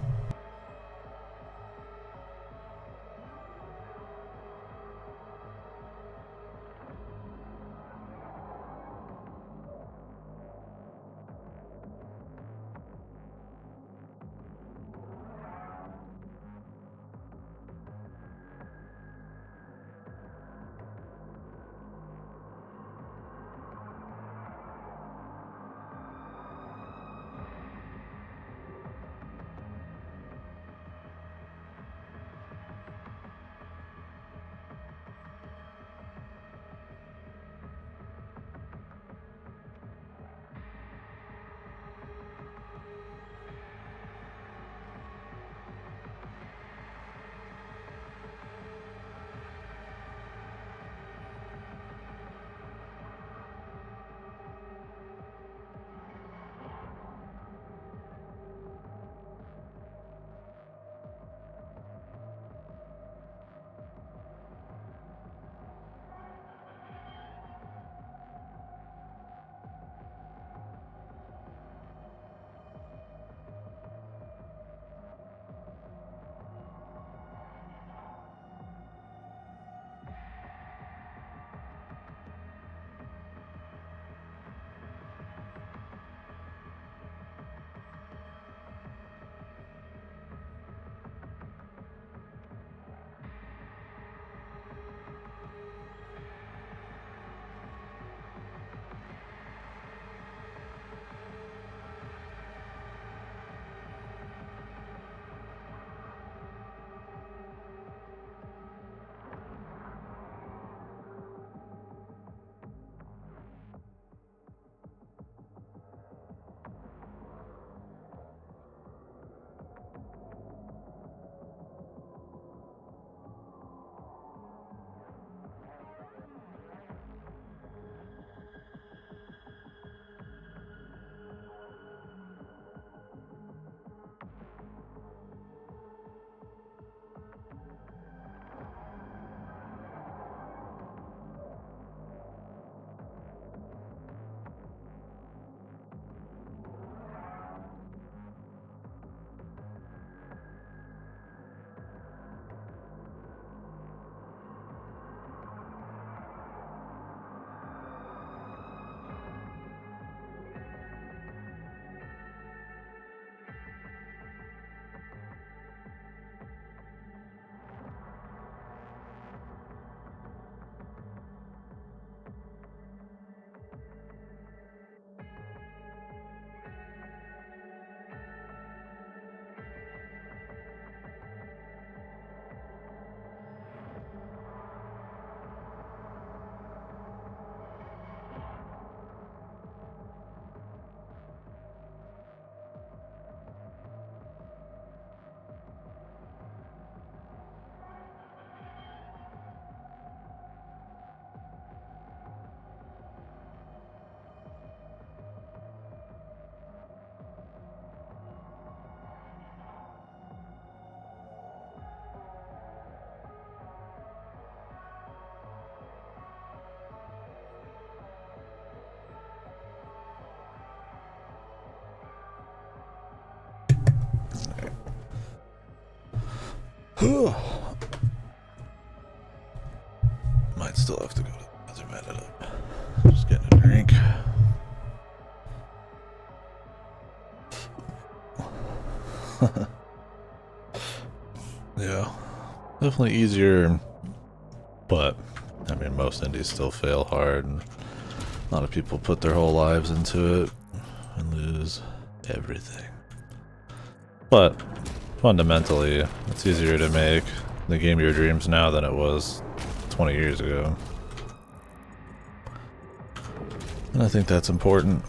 Might still have to go to the bathroom, edit up. Just getting a drink. Yeah, definitely easier, but I mean, most indies still fail hard, and a lot of people put their whole lives into it and lose everything. But fundamentally, it's easier to make the game of your dreams now than it was 20 years ago. And I think that's important.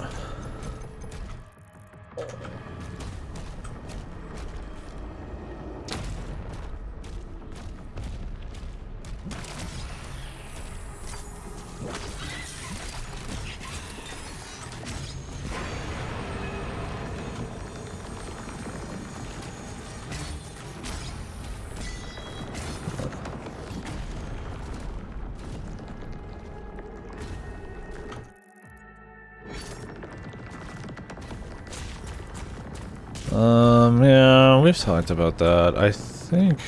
Yeah, we've talked about that. I think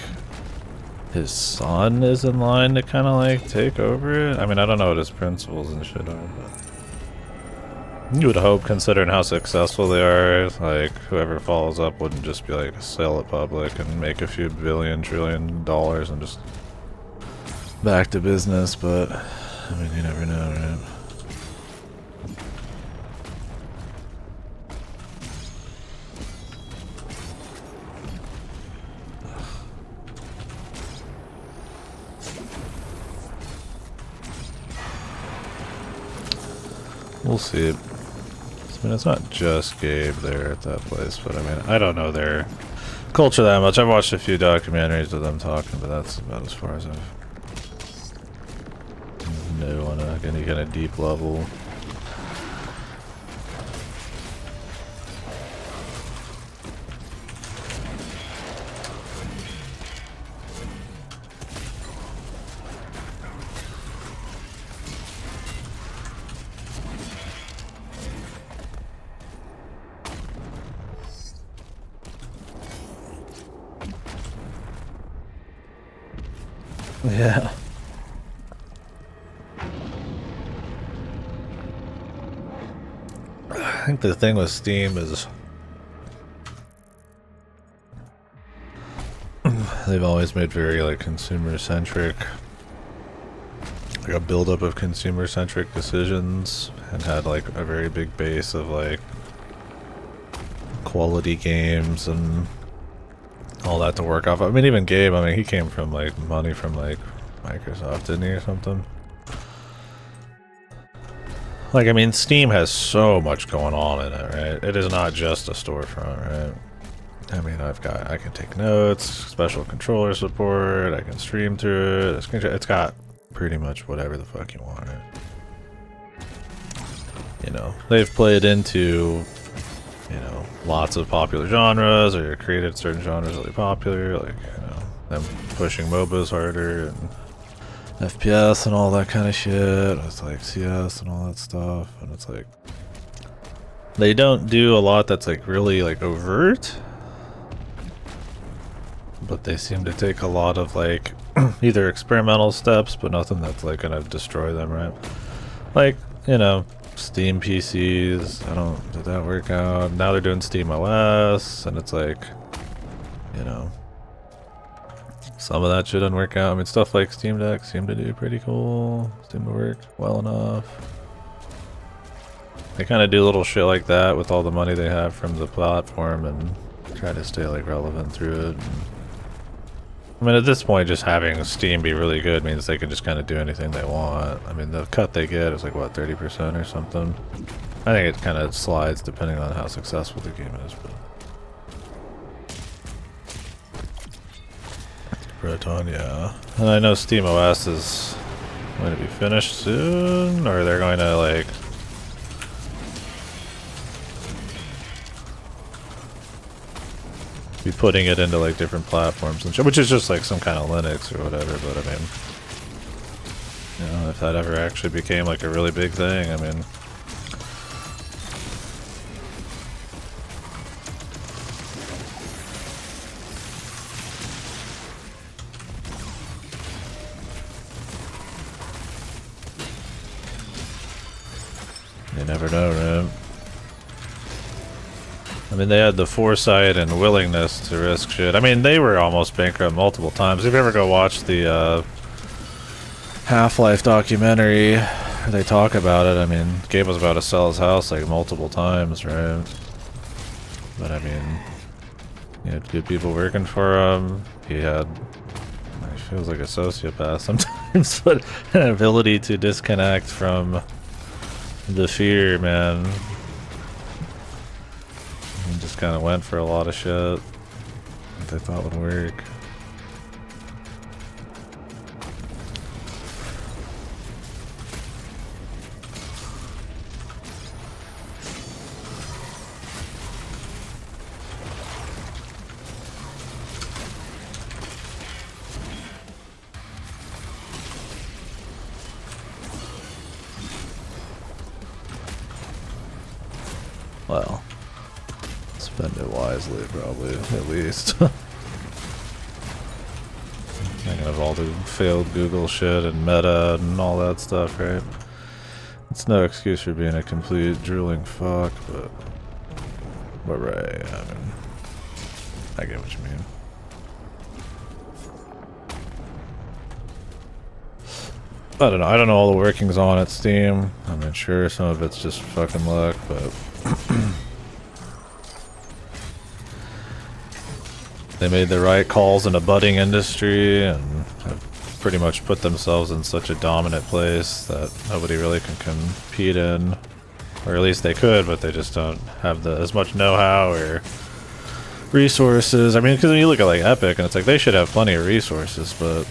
his son is in line to kind of like take over it. I mean, I don't know what his principles and shit are, but you would hope, considering how successful they are, like whoever follows up wouldn't just be like sell it public and make a few billion, trillion dollars and just back to business. But I mean, you never know, right? We'll see. I mean, it's not just Gabe there at that place, but I mean, I don't know their culture that much. I've watched a few documentaries of them talking, but that's about as far as I've know on any kind of deep level. Yeah. I think the thing with Steam is they've always made very like consumer centric, like a buildup of consumer centric decisions, and had like a very big base of like quality games and all that to work off. I mean, even Gabe, I mean, he came from like money from like Microsoft, didn't he, or something? Like, I mean, Steam has so much going on in it, right? It is not just a storefront, right? I mean, I can take notes, special controller support, I can stream through it, it's got pretty much whatever the fuck you want, right? You know, they've played into, you know, lots of popular genres, or created certain genres really popular, like, you know, them pushing MOBAs harder, and FPS and all that kind of shit. It's like CS and all that stuff, and it's like they don't do a lot that's like really like overt, but they seem to take a lot of like either experimental steps, but nothing that's like gonna destroy them, right? Like, you know, Steam PCs, did that work out? Now they're doing Steam OS, and it's like, you know, some of that shit didn't work out. I mean, stuff like Steam Deck seemed to do pretty cool. Seemed to work well enough. They kind of do little shit like that with all the money they have from the platform and try to stay like relevant through it. And, I mean, at this point, just having Steam be really good means they can just kind of do anything they want. I mean, the cut they get is like, what, 30% or something? I think it kind of slides depending on how successful the game is, but... Proton, yeah. And I know Steam OS is going to be finished soon, or they're going to like be putting it into like different platforms and shit, which is just like some kind of Linux or whatever. But I mean, you know, if that ever actually became like a really big thing, I mean, You never know, right? I mean, they had the foresight and willingness to risk shit. I mean, they were almost bankrupt multiple times. If you ever go watch the Half-Life documentary, they talk about it. I mean, Gabe was about to sell his house like multiple times, right? But I mean, he had good people working for him. He had, he feels like a sociopath sometimes, but an ability to disconnect from the fear, man. He just kind of went for a lot of shit that they thought would work. Well, spend it wisely, probably, at least. Thinking of all the failed Google shit and Meta and all that stuff, right? It's no excuse for being a complete drooling fuck, but right, I mean, I get what you mean. I don't know all the workings on at Steam. I mean, sure, some of it's just fucking luck, but they made the right calls in a budding industry and have pretty much put themselves in such a dominant place that nobody really can compete in. Or at least they could, but they just don't have as much know-how or resources. I mean, because when you look at like Epic, and it's like they should have plenty of resources, but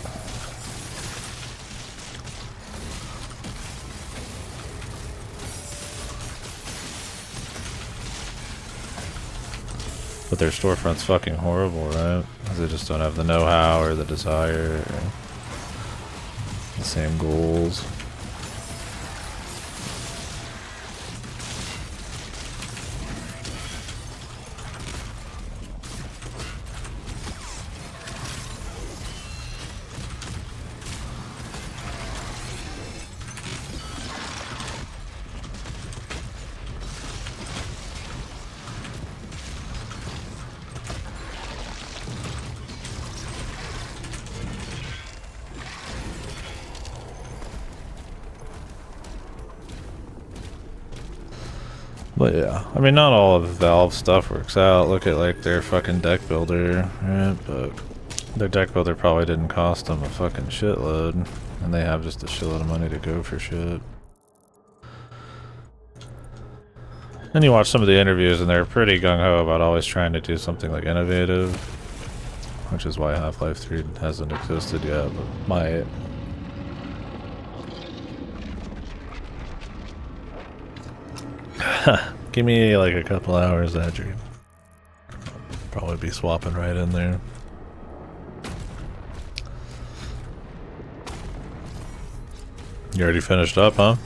their storefront's fucking horrible, right? Because they just don't have the know-how or the desire or the same goals. But yeah, I mean, not all of Valve stuff works out. Look at like their fucking deck builder, right? But their deck builder probably didn't cost them a fucking shitload, and they have just a shitload of money to go for shit. And you watch some of the interviews, and they're pretty gung-ho about always trying to do something like innovative, which is why Half-Life 3 hasn't existed yet, but might. Give me like a couple hours, Adri. Probably be swapping right in there. You already finished up, huh?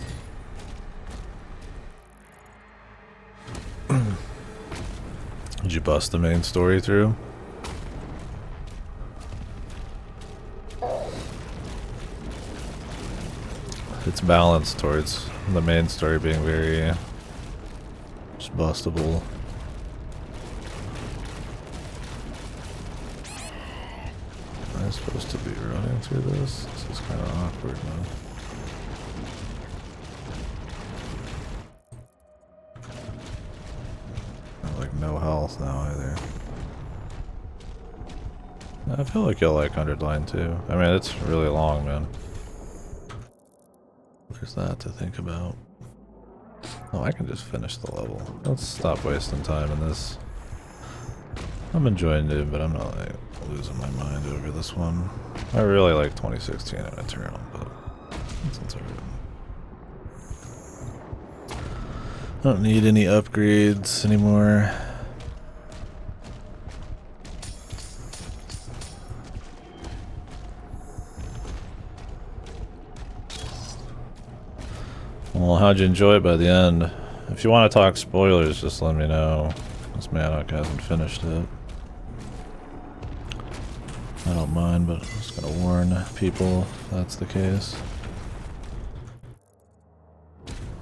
Did you bust the main story through? It's balanced towards the main story being very just bustable. Am I supposed to be running through this? This is kind of awkward now. Like no health now either. I feel like you'll like 100 line too. I mean, it's really long, man. There's that to think about. Oh, I can just finish the level. Let's stop wasting time in this. I'm enjoying it, but I'm not like losing my mind over this one. I really like 2016 and Eternal, but since I don't need any upgrades anymore. Well, how'd you enjoy it by the end? If you want to talk spoilers, just let me know. This Manok hasn't finished it. I don't mind, but I'm just gonna warn people if that's the case.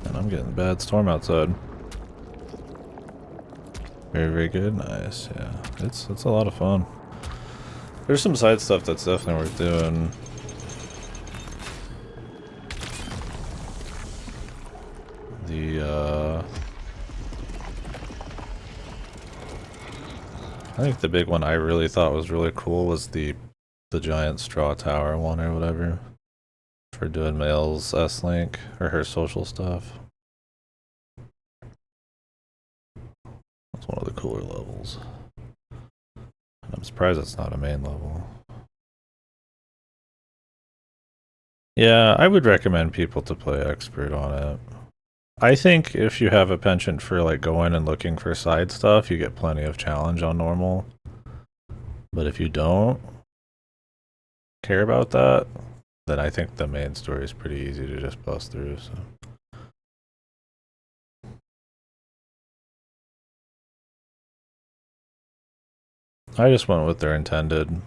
And I'm getting a bad storm outside. Very, very good. Nice. Yeah, it's a lot of fun. There's some side stuff that's definitely worth doing. I think the big one I really thought was really cool was the giant straw tower one or whatever for doing Mail's S-Link or her social stuff. That's one of the cooler levels. I'm surprised it's not a main level. Yeah, I would recommend people to play expert on it. I think if you have a penchant for like going and looking for side stuff, you get plenty of challenge on normal. But if you don't care about that, then I think the main story is pretty easy to just bust through. So. I just went with their intended,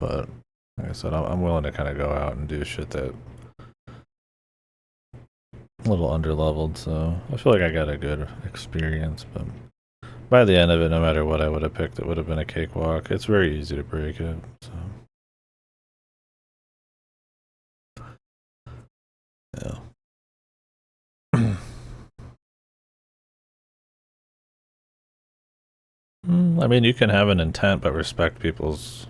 but like I said, I'm willing to kind of go out and do shit that a little underleveled, so I feel like I got a good experience, but by the end of it, no matter what I would have picked, it would have been a cakewalk. It's very easy to break it, so. Yeah. I mean, you can have an intent, but respect people's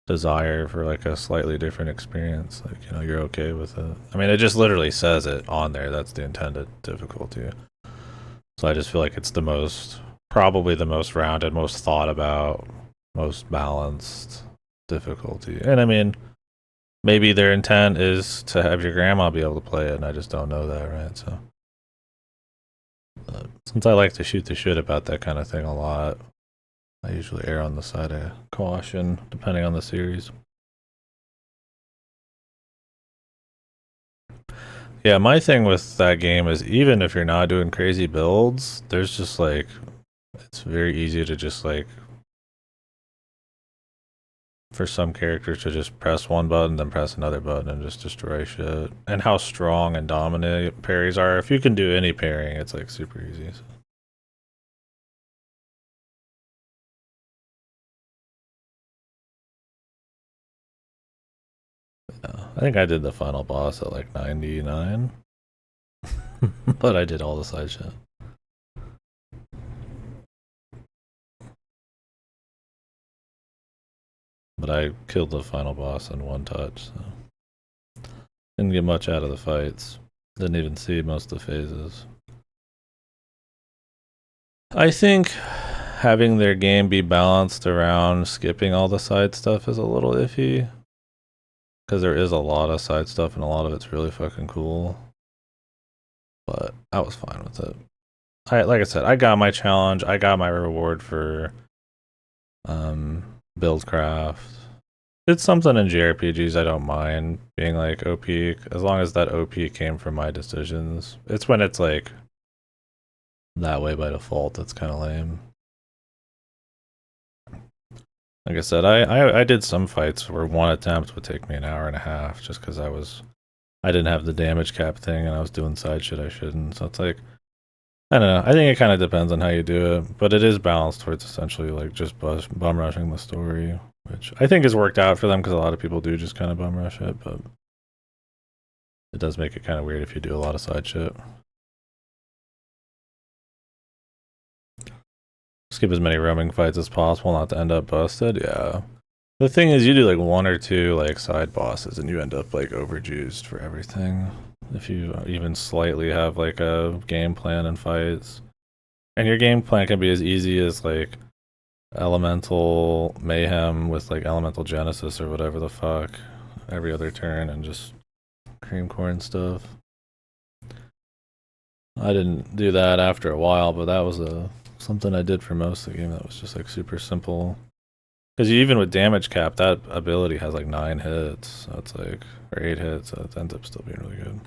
desire for like a slightly different experience. Like, you know, you're okay with it. I mean, it just literally says it on there. That's the intended difficulty. So I just feel like it's the most, probably the most rounded, most thought about, most balanced difficulty. And I mean, maybe their intent is to have your grandma be able to play it, and I just don't know that, right? So, since I like to shoot the shit about that kind of thing a lot, I usually err on the side of caution, depending on the series. Yeah, my thing with that game is even if you're not doing crazy builds, there's just like, it's very easy to just like, for some characters to just press one button, then press another button and just destroy shit. And how strong and dominant parries are. If you can do any parrying, it's like super easy. So. Yeah, I think I did the final boss at like 99. But I did all the side shit. But I killed the final boss in one touch, so didn't get much out of the fights. Didn't even see most of the phases. I think having their game be balanced around skipping all the side stuff is a little iffy. Because there is a lot of side stuff and a lot of it's really fucking cool. But I was fine with it. Like I said, I got my challenge. I got my reward for Buildcraft. It's something in JRPGs I don't mind being like OP, as long as that OP came from my decisions. It's when it's like that way by default that's kind of lame. Like I said, I did some fights where one attempt would take me an hour and a half just because I didn't have the damage cap thing and I was doing side shit I shouldn't. So it's like, I don't know. I think it kind of depends on how you do it, but it is balanced towards essentially like just bum rushing the story, which I think has worked out for them because a lot of people do just kind of bum rush it, but it does make it kind of weird if you do a lot of side shit. Skip as many roaming fights as possible not to end up busted. Yeah. The thing is, you do like one or two like side bosses and you end up like overjuiced for everything. If you even slightly have like a game plan and fights. And your game plan can be as easy as like Elemental Mayhem with like Elemental Genesis or whatever the fuck every other turn and just cream corn stuff. I didn't do that after a while, but that was something I did for most of the game that was just like super simple. Because even with damage cap, that ability has like 9 hits, so it's like, or 8 hits, so it ends up still being really good.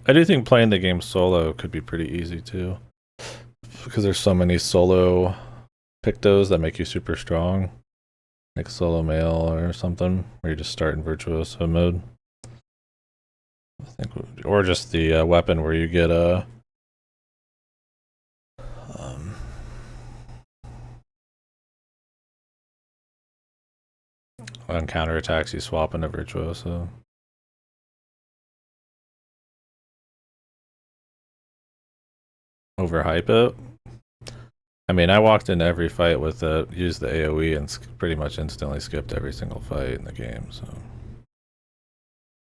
I do think playing the game solo could be pretty easy too, because there's so many solo pictos that make you super strong, like solo male or something, where you just start in virtuoso mode. I think, or just the weapon where you get um, on counterattacks you swap into Virtuoso. Overhype it. I mean, I walked into every fight with it, used the AoE, and pretty much instantly skipped every single fight in the game, so.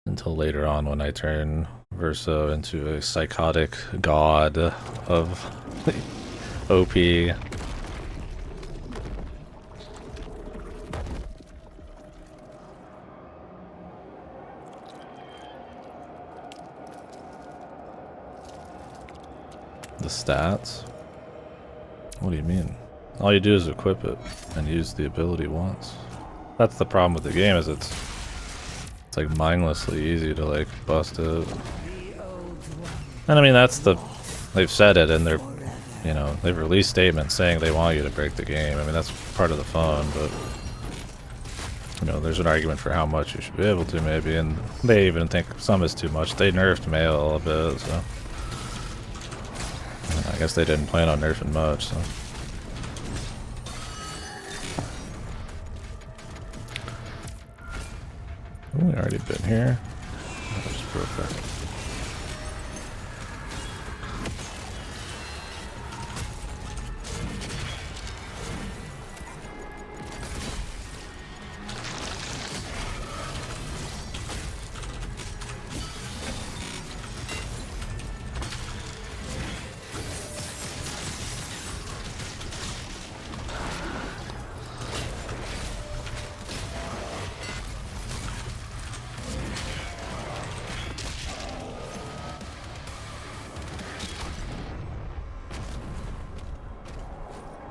Until later on when I turn Verso into a psychotic god of OP. The stats? What do you mean? All you do is equip it and use the ability once. That's the problem with the game, is it's like mindlessly easy to like bust it. And I mean they've said it, and they're, you know, they've released statements saying they want you to break the game. I mean, that's part of the fun, but you know, there's an argument for how much you should be able to, maybe, and they even think some is too much. They nerfed Mail a bit, so I guess they didn't plan on nerfing much, so. Ooh, we already been here. That was perfect.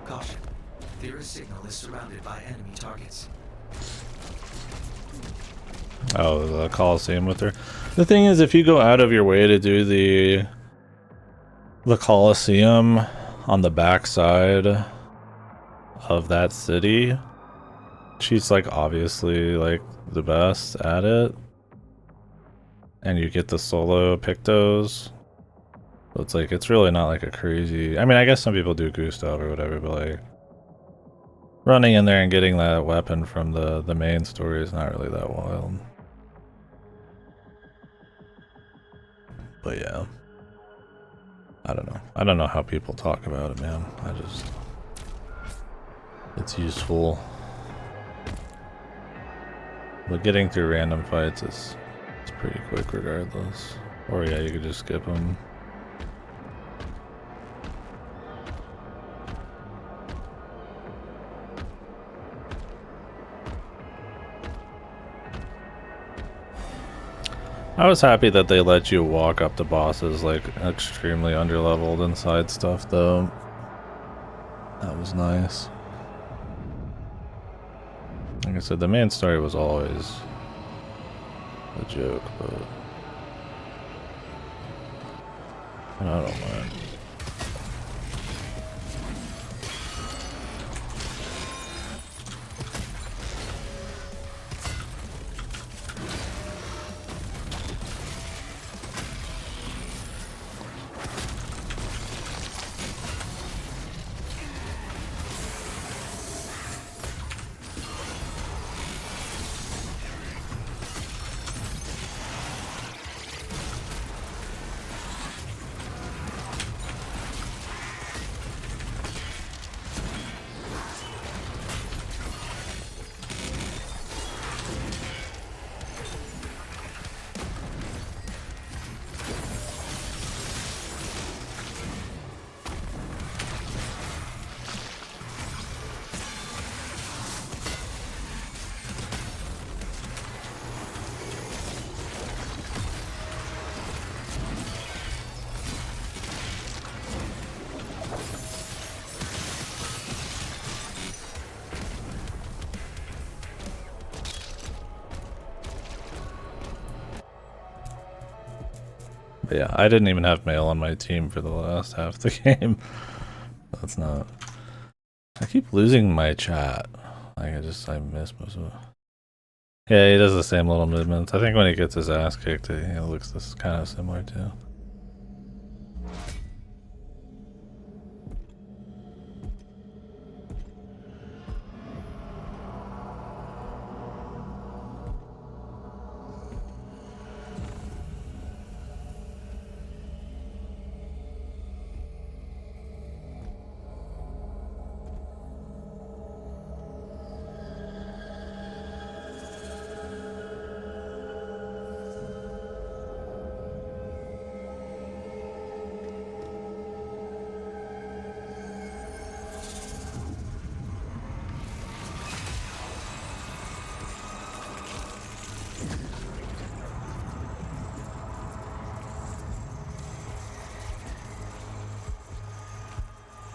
Caution. Theorist signal is surrounded by enemy targets. Oh, the Coliseum with her. The thing is, if you go out of your way to do the Coliseum on the backside of that city, she's like obviously like the best at it, and you get the solo Pictos. So it's like, it's really not like a crazy, I mean, I guess some people do Gustav or whatever, but like running in there and getting that weapon from the main story is not really that wild. But yeah, I don't know. I don't know how people talk about it, man. It's useful. But getting through random fights is pretty quick regardless. Or yeah, you could just skip them. I was happy that they let you walk up to bosses like extremely underleveled inside stuff though. That was nice. Like I said, the main story was always a joke, but I don't mind. But yeah, I didn't even have Mail on my team for the last half of the game. That's not... I keep losing my chat. Like, I miss most of it. Yeah, he does the same little movements. I think when he gets his ass kicked, he looks this kind of similar too.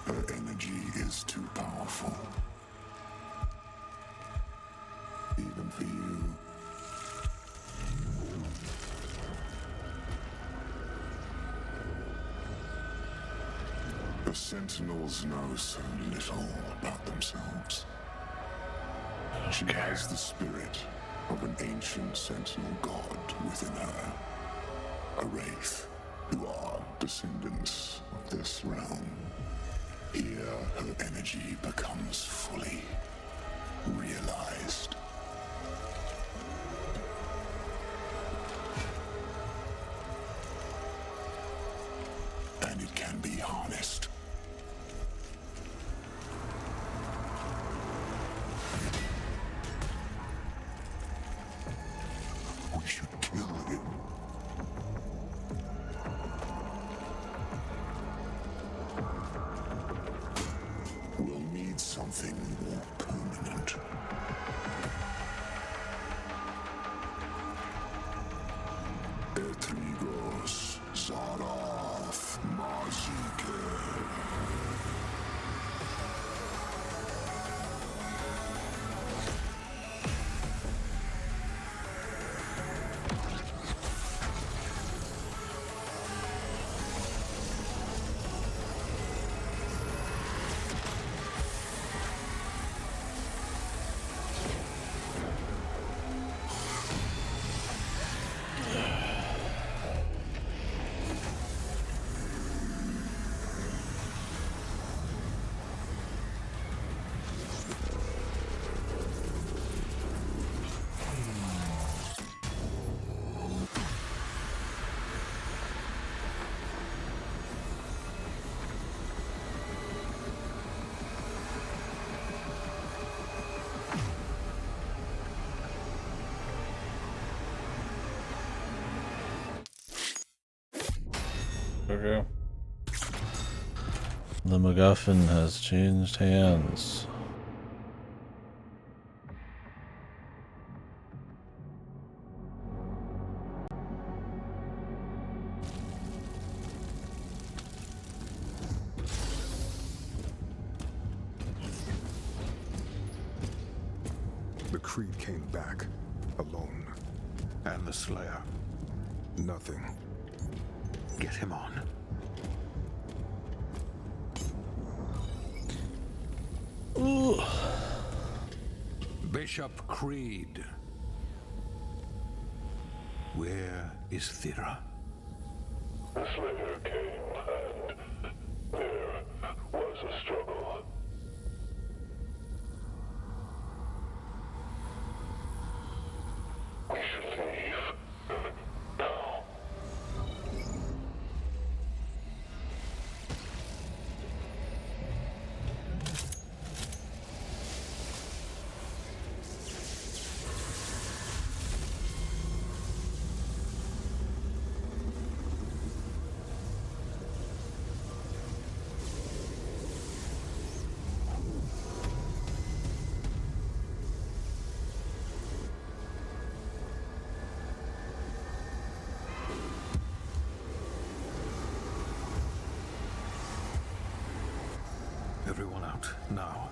Her energy is too powerful. Even for you. The Sentinels know so little about themselves. She has the spirit of an ancient Sentinel god within her. A wraith who are descendants of this realm. Here, her energy becomes fully realized. And it can be harnessed. We should kill him. We'll need something more permanent. Etrigos, Zarath, Maziker. Okay. The MacGuffin has changed hands. The Creed came back, alone. And the Slayer. Nothing. Get him on. Bishop Creed. Where is Thera? The Slayer came, and there was a struggle. We should leave. Now. Everyone out, now.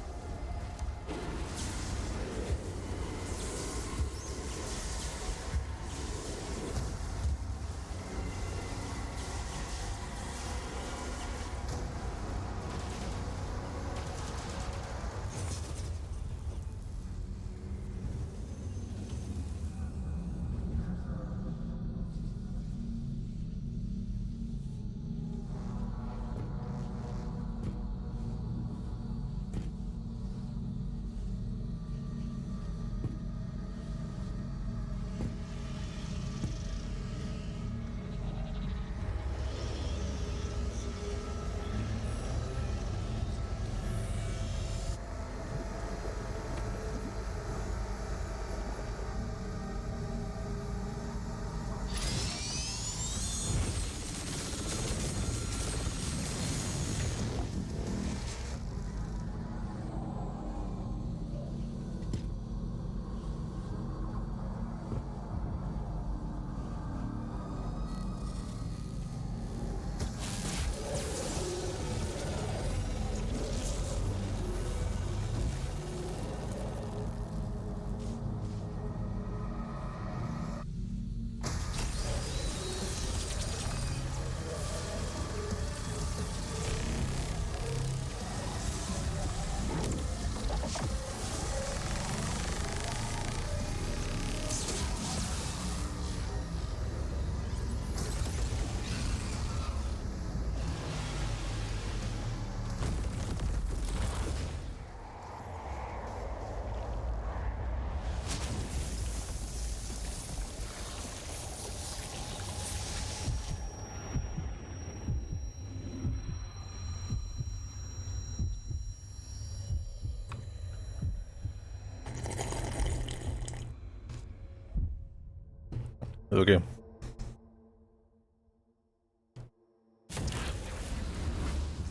Okay.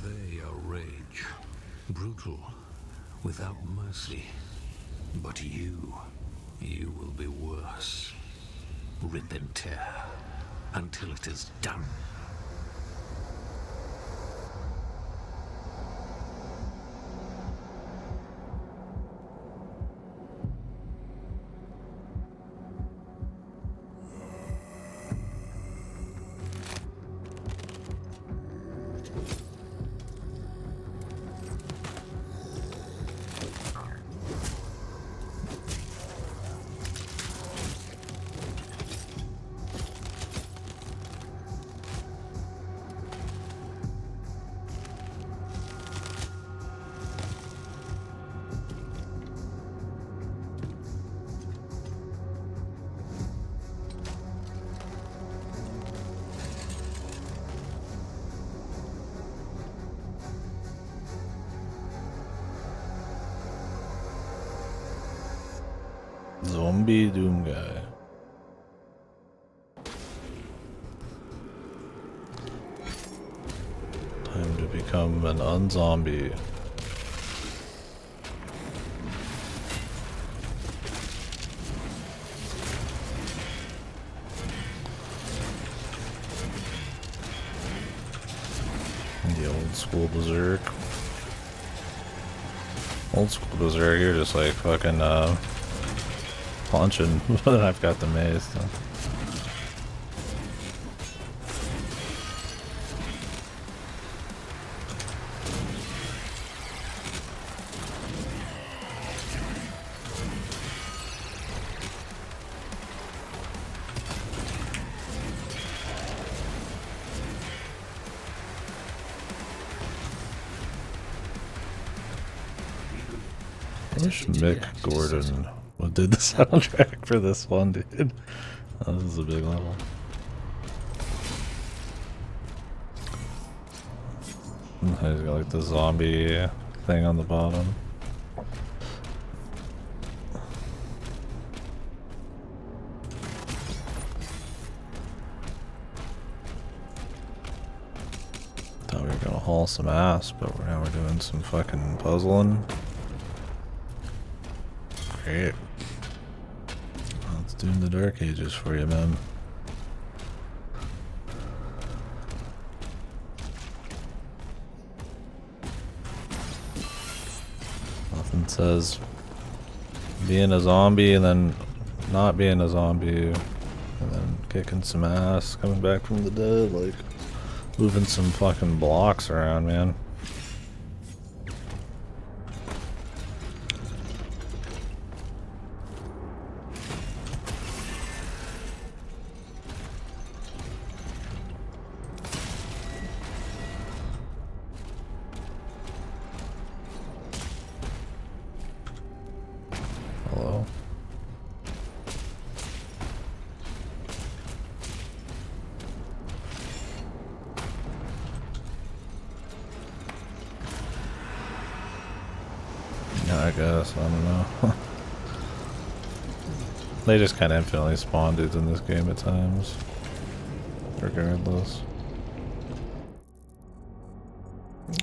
They are rage, brutal, without mercy. But you will be worse. Rip and tear until it is done. Zombie Doom Guy. Time to become an unzombie. The old school berserk. Old school berserk, you're just like fucking punching, but I've got the mace. So. I wish Mick Gordon did the soundtrack for this one, dude. Oh, this is a big level. He's got like the zombie thing on the bottom. Thought we were gonna haul some ass, but now we're doing some fucking puzzling. Great. Let's doom the Dark Ages for you, man. Nothing says being a zombie and then not being a zombie and then kicking some ass, coming back from the dead, like moving some fucking blocks around, man. Hello. Yeah, I guess. I don't know. They just kind of infinitely spawn dudes in this game at times. Regardless.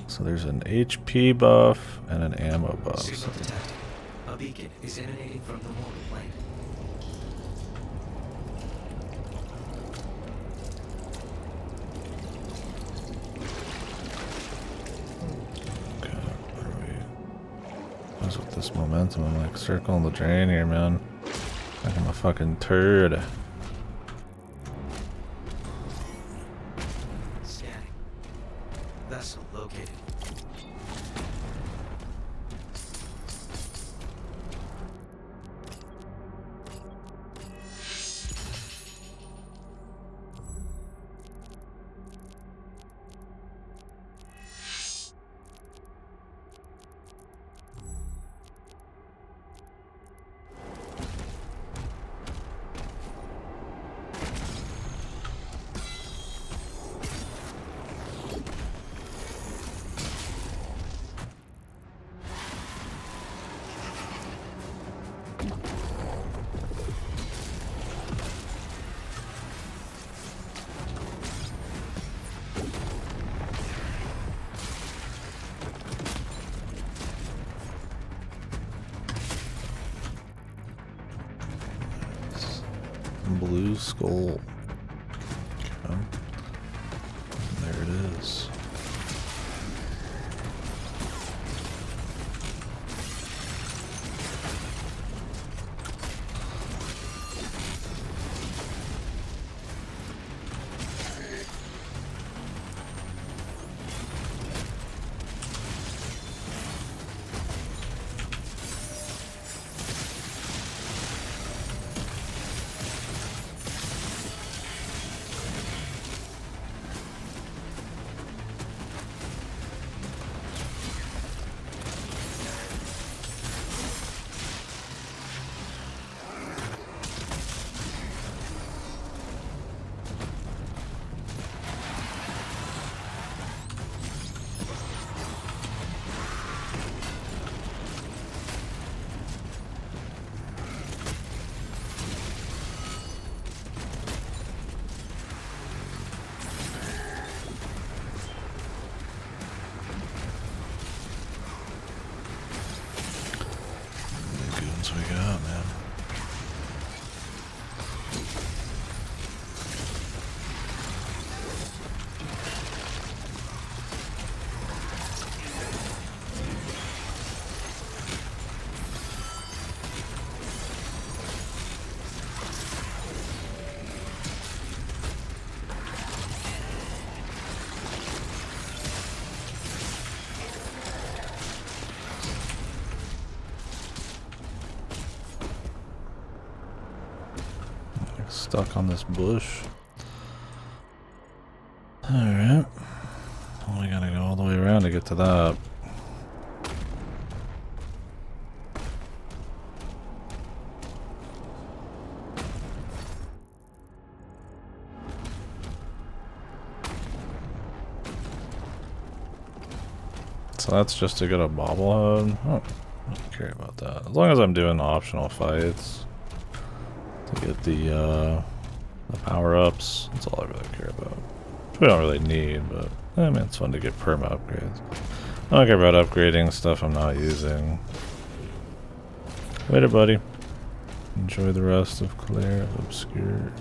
So there's an HP buff and an ammo buff. Signal detected. A beacon is emanating from the mortal plane. Okay, what are we? What's with this momentum? I'm like circling the drain here, man. Like I'm a fucking turd. Scanning. Vessel located. Blue skull. Okay. There it is. We got, man. Stuck on this bush. Alright. Well, we gotta go all the way around to get to that. So that's just to get a bobblehead? Oh, I don't care about that. As long as I'm doing optional fights to get the power-ups, that's all I really care about. Which we don't really need, but I mean, it's fun to get perma upgrades. I don't care about upgrading stuff I'm not using. Later, buddy. Enjoy the rest of Claire Obscure.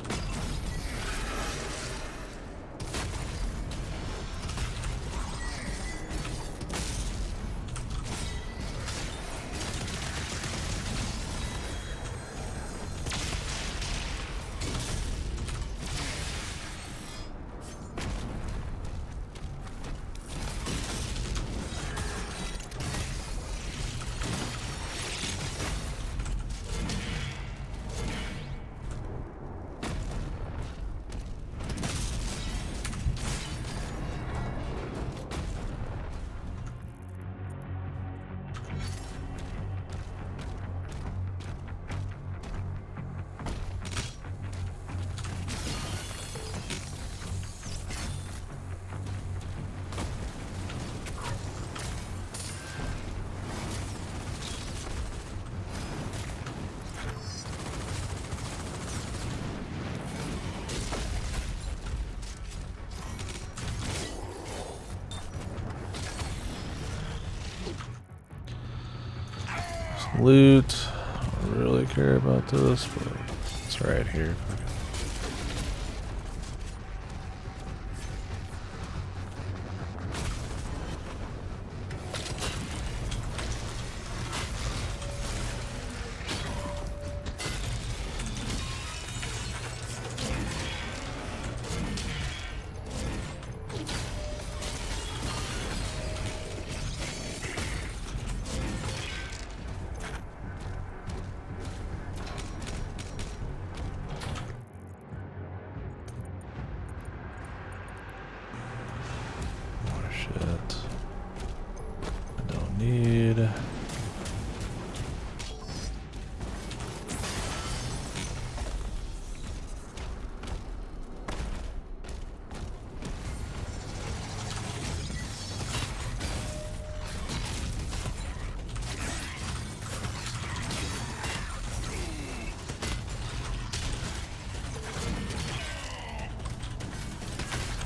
Loot. I don't really care about this, but it's right here.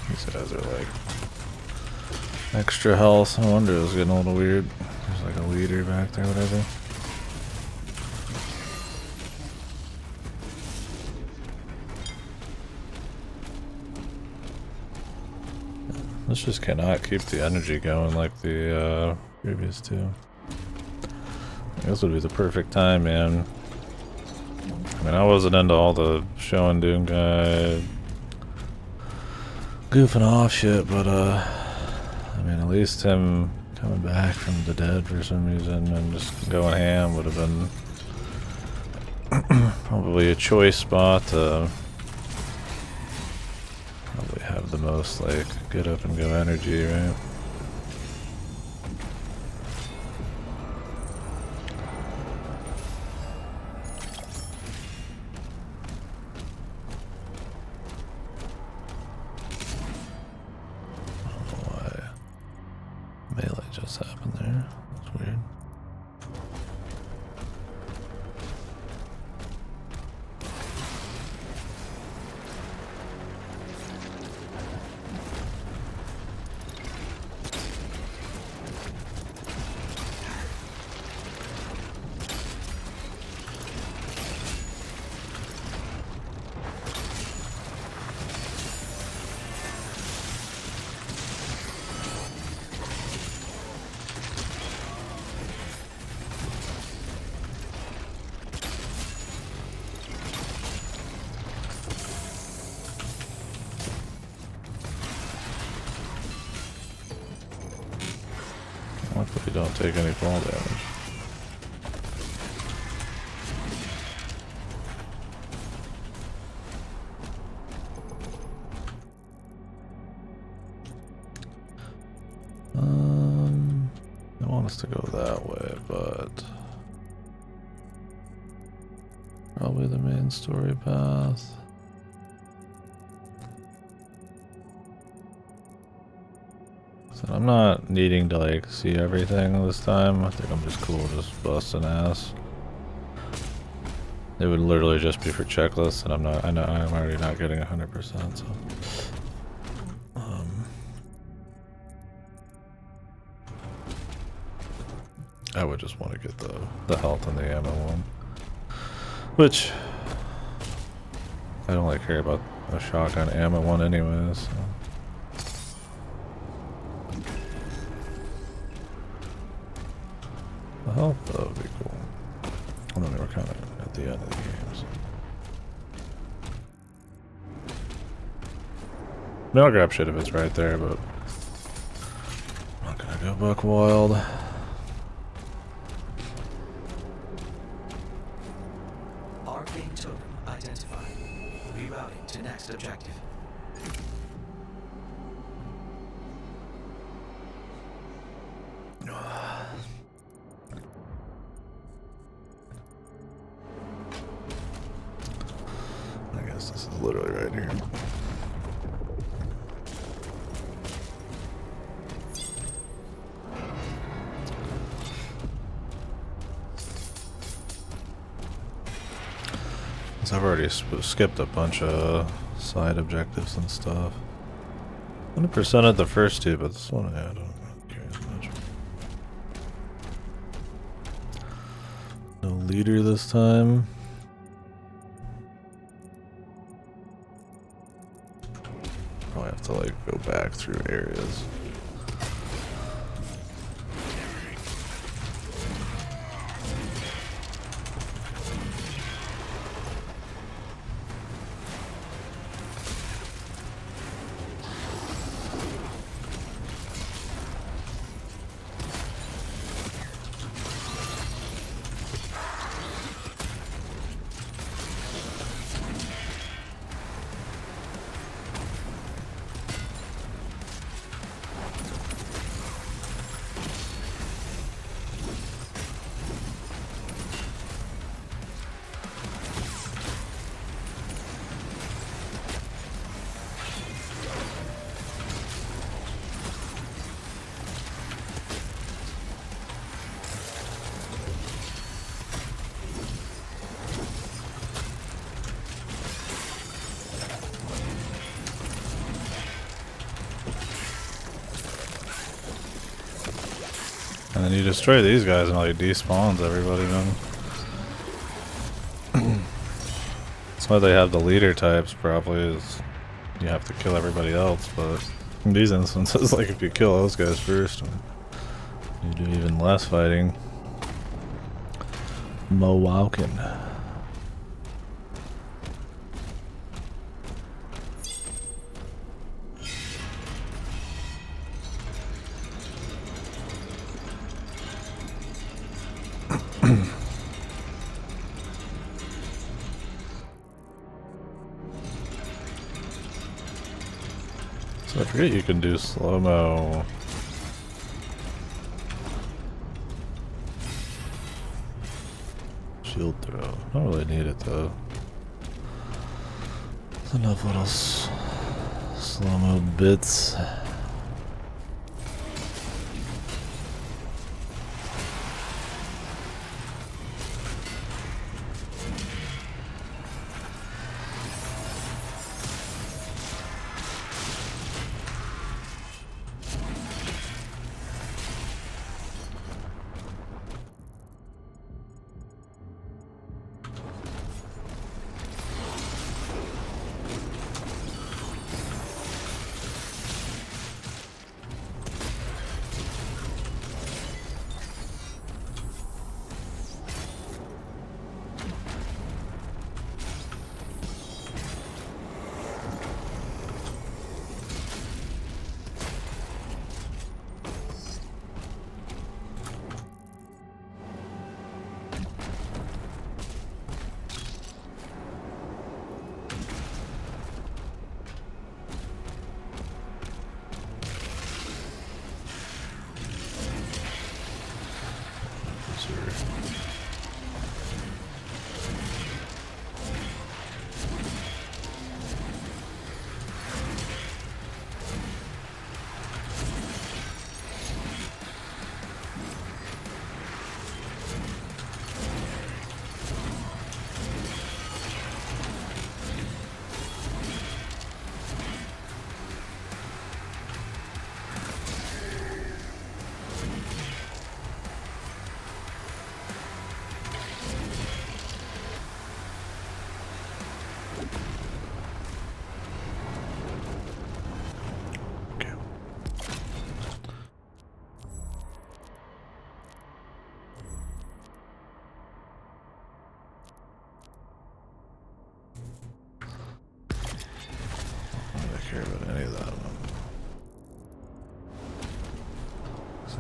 These guys are like extra health. No wonder it was getting a little weird. There's like a leader back there, whatever. This just cannot keep the energy going like the previous two. This would be the perfect time, man. I mean, I wasn't into all the show and doing guy goofing off shit, but I mean, at least him coming back from the dead for some reason and just going ham would have been probably a choice spot to probably have the most like get up and go energy, right? Melee just happened there. That's weird. Luckily, don't take any fall damage. I want us to go that way, but probably the main story path. So I'm not needing to like see everything this time. I think I'm just cool just busting ass. It would literally just be for checklists, and I'm already not getting 100%. So, I would just want to get the health and the ammo one, which I don't like care about a shotgun ammo one anyways. So. The health, that would be cool. And then we're kind of at the end of the game, so. I mean, I'll grab shit if it's right there, but I'm not gonna go buck wild. Arcane token identified. Rerouting to next objective. I guess this is literally right here. So I've already skipped a bunch of side objectives and stuff. 100% at the first two, but this one I don't care as much. No leader this time. Probably have to like go back through areas. And then you destroy these guys and it like despawns everybody, man. That's why they have the leader types, probably, is you have to kill everybody else, but in these instances, like if you kill those guys first, you do even less fighting. Mowalkin. So I forget you can do slow-mo. Shield throw. Don't really need it though. There's enough little slow-mo bits.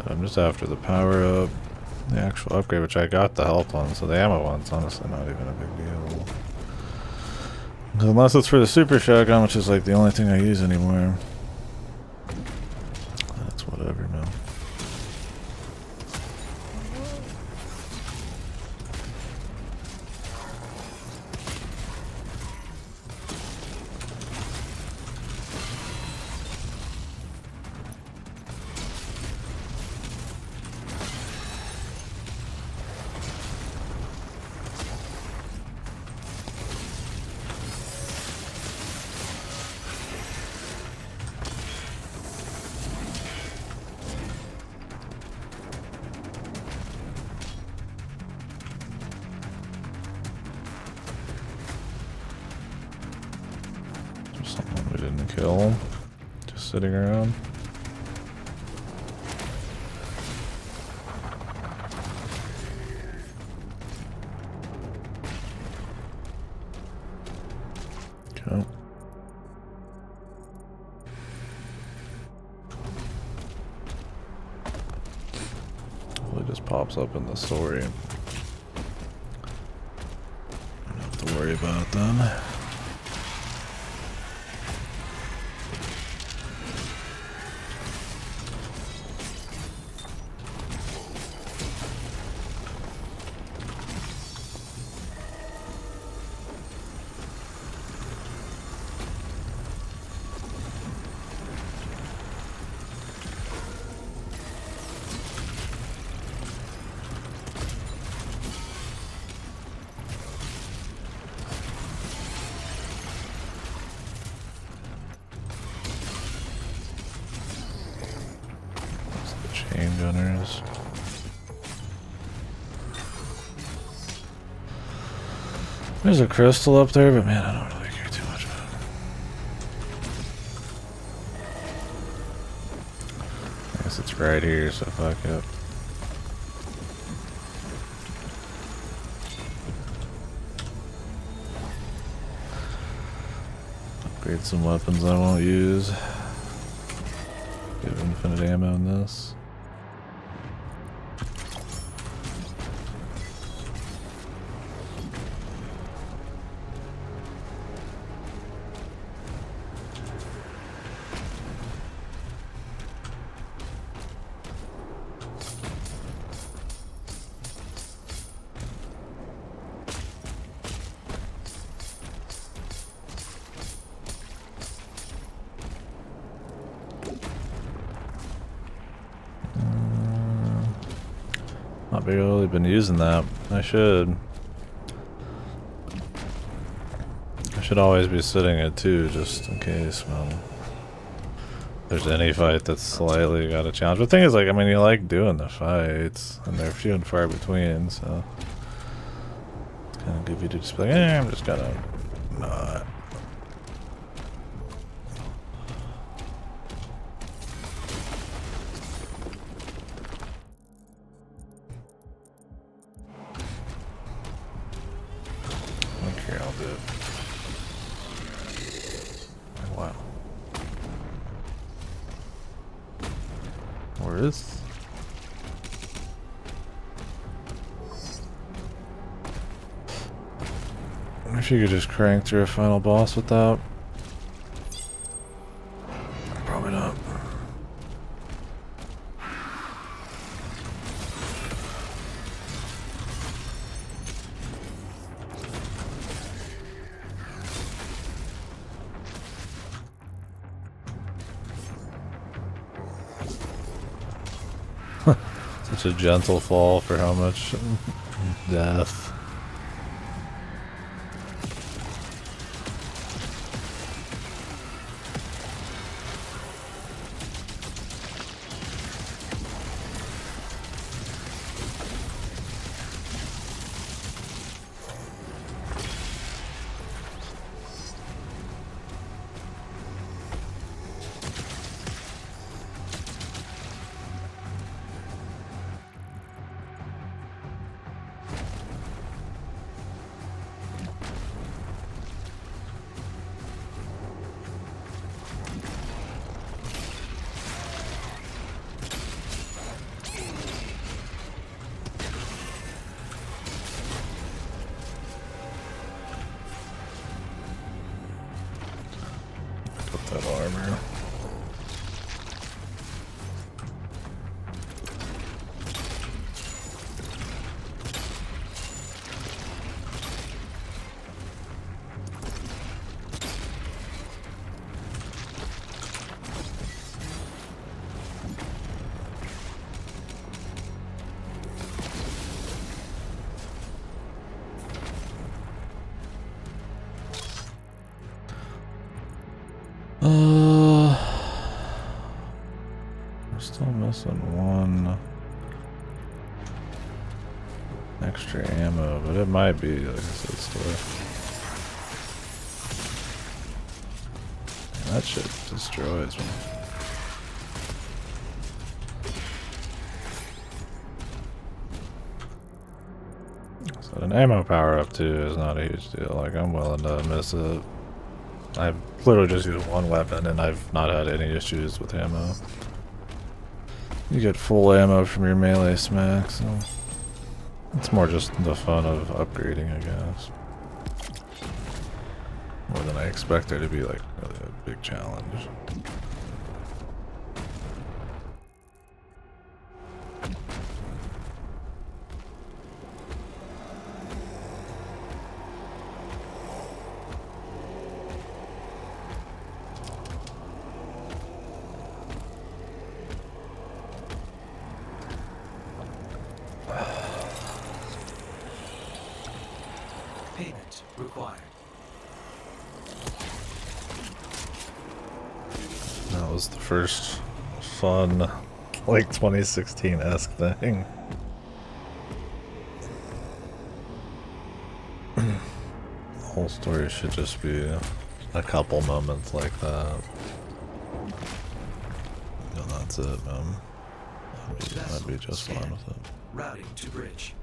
I'm just after the power up, the actual upgrade, which I got the health one, so the ammo one's honestly not even a big deal. Unless it's for the super shotgun, which is like the only thing I use anymore. That's whatever, man. Someone we didn't kill, just sitting around. Okay. Well, it just pops up in the story. Don't have to worry about it then. Chain gunners. There's a crystal up there, but man, I don't really care too much about right here, so fuck it. Upgrade some weapons I won't use. Get infinite ammo in this. Not barely been using that. I should always be sitting at 2 just in case, man. There's any fight that's slightly got a challenge. But the thing is, like, I mean, you like doing the fights, and they're few and far between, so it's kind of goofy to just be like, I'm just gonna not. Okay, I'll do it. Wow. Where is? I wonder if you could just crank through a final boss without. Probably not. Such a gentle fall for how much death. Put that armor. We're still missing one extra ammo, but it might be, like I said, still. That shit destroys me. So an ammo power up too is not a huge deal. Like, I'm willing to miss it. I've literally just used one weapon and I've not had any issues with ammo. You get full ammo from your melee smack, so it's more just the fun of upgrading, I guess. More than I expect there to be, like, really a big challenge. Payment required. That was the first fun, like, 2016-esque thing. The whole story should just be a couple moments like that. And that's it, man. I'd be just fine Scan. with it. Routing to bridge.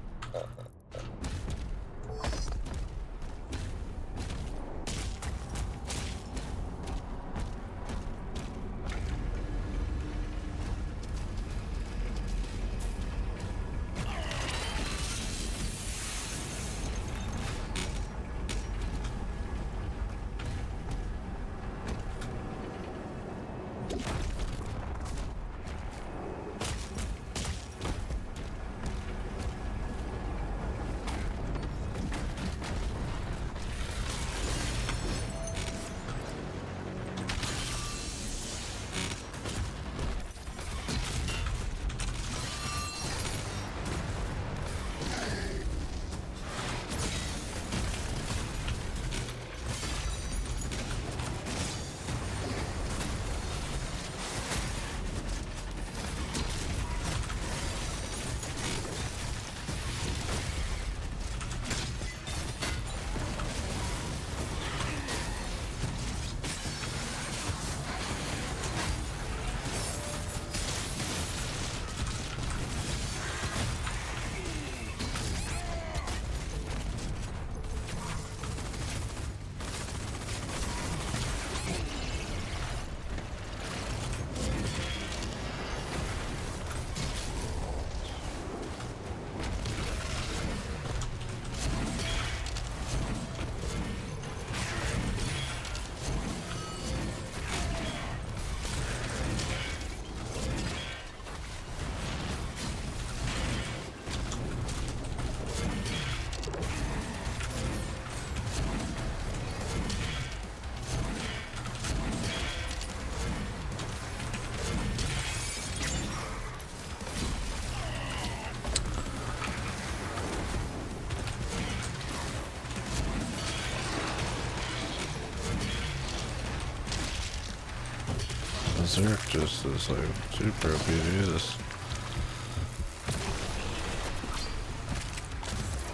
Berserk just is like super OP to use.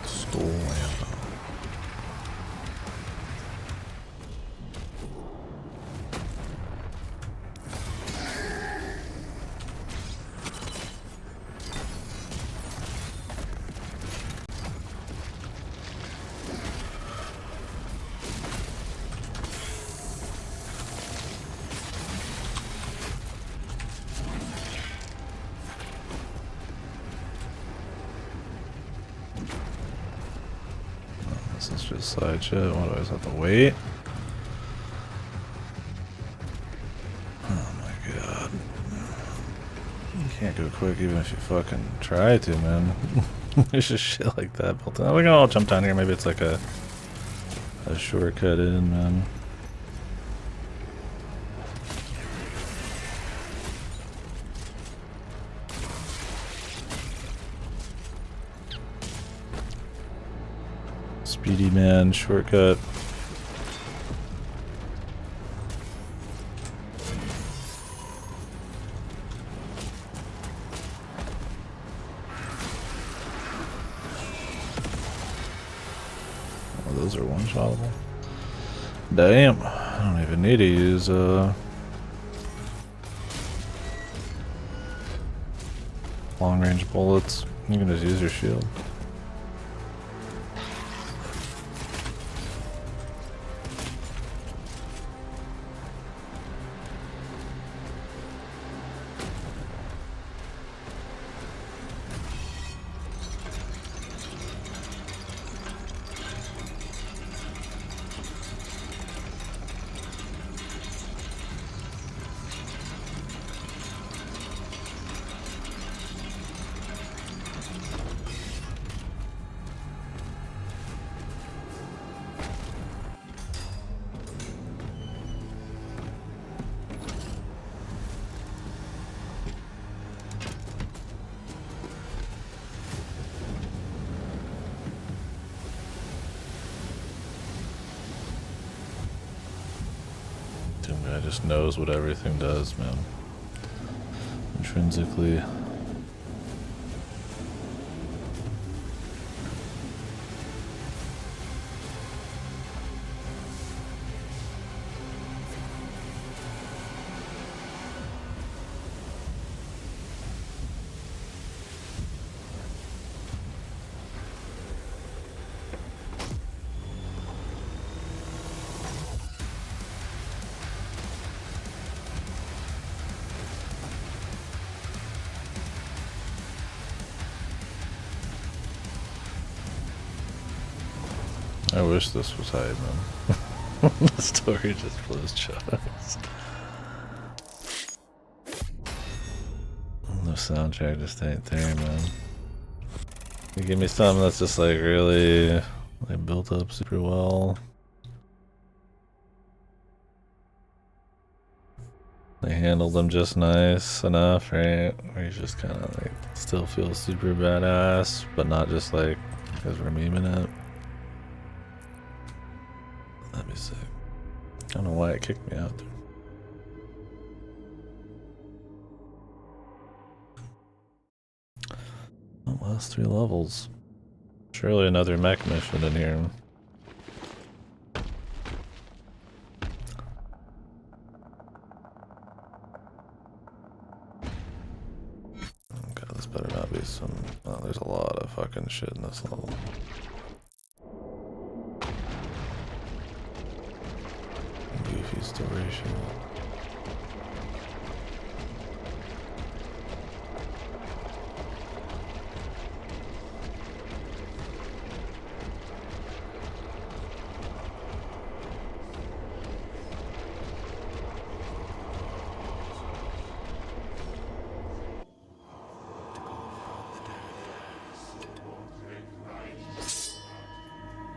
Skull ammo. This is just side shit. What do I just have to wait? Oh my god. You can't go quick even if you fucking try to, man. There's just shit like that built in. We can all jump down here. Maybe it's like a shortcut in, man. Speedy man, shortcut. Oh, those are one-shotable. Damn, I don't even need to use long-range bullets. You can just use your shield. Dude, guy just knows what everything does, man. Intrinsically. wish this was hype, man. The story just blows chucks. The soundtrack just ain't there, man. You give me something that's just like really like built up super well. They handled them just nice enough, right? Where you just kind of like still feel super badass, but not just like because we're memeing it. That'd be sick. I don't know why it kicked me out there. Oh, last 3 levels. Surely another mech mission in here. God, this better not be some... Oh, there's a lot of fucking shit in this level. Goofy story shit.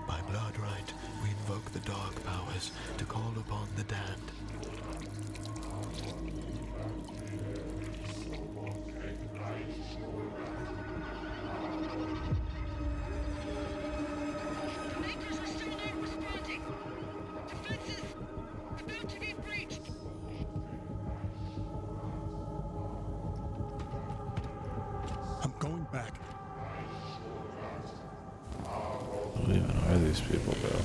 By blood right, we invoke the dark powers to call upon the damned. Makers are still not responding. Defenses about to be breached. I'm going back. Who even are these people, bro?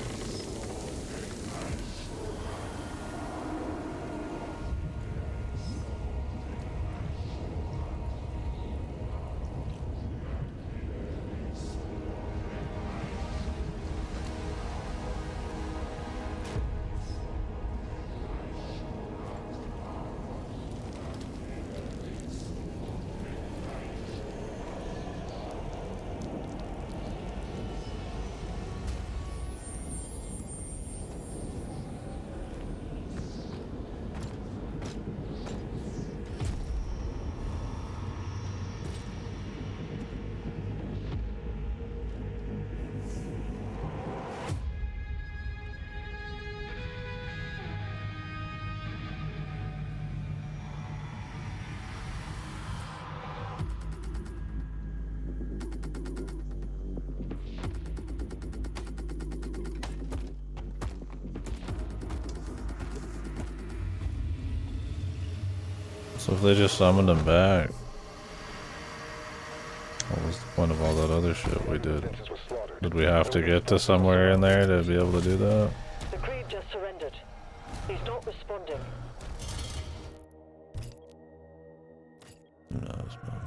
So if they just summoned him back, what was the point of all that other shit we did? Did we have to get to somewhere in there to be able to do that? The Creed just surrendered. He's not responding. Who knows, man.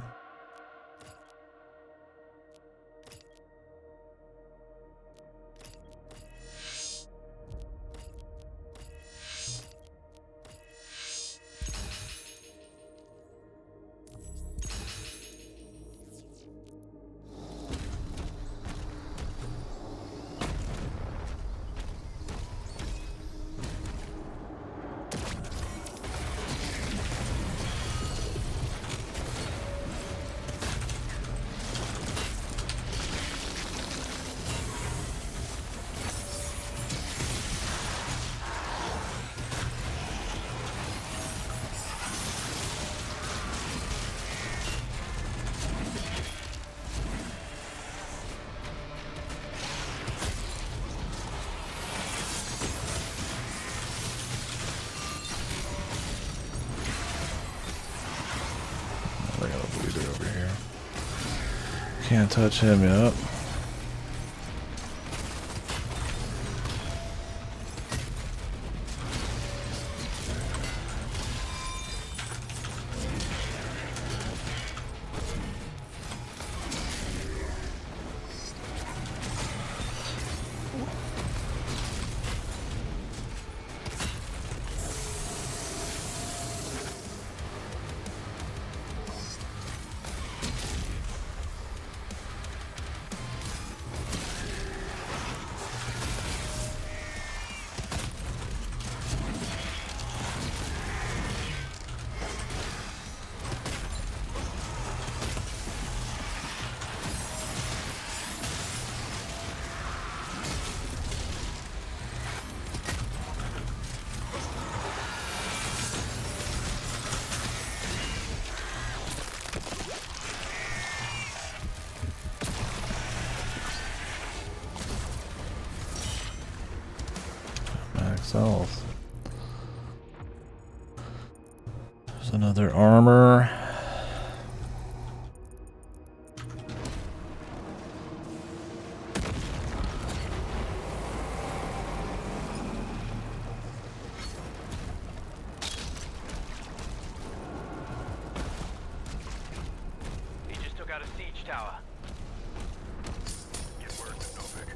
I got a bleeder over here. Can't touch him yet. health. There's another armor. He just took out a siege tower. Good work, Novik.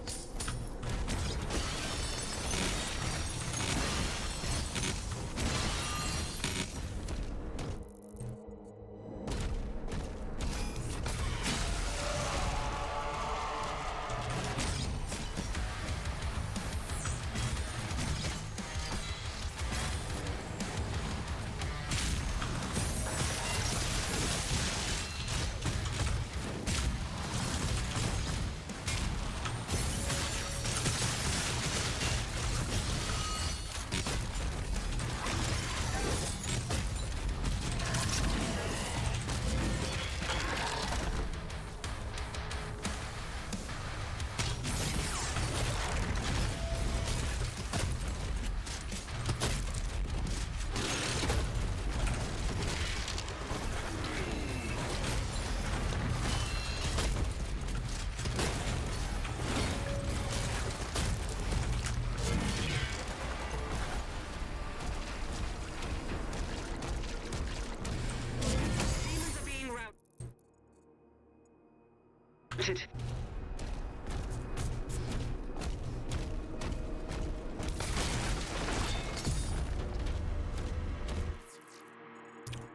Demons are being routed.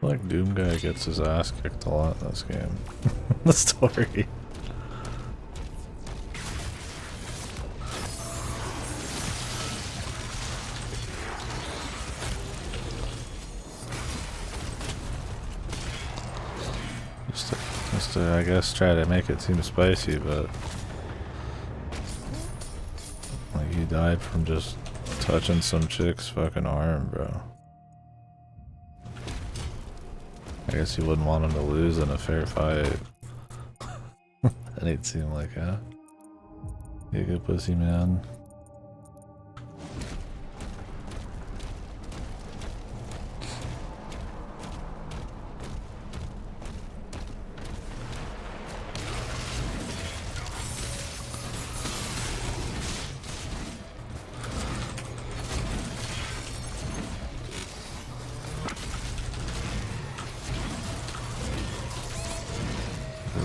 Like Doom guy gets his ass kicked a lot in this game. The story. Just to, I guess, try to make it seem spicy, but like he died from just touching some chick's fucking arm, bro. I guess you wouldn't want him to lose in a fair fight. And he'd seem like, huh? You a good pussy, man.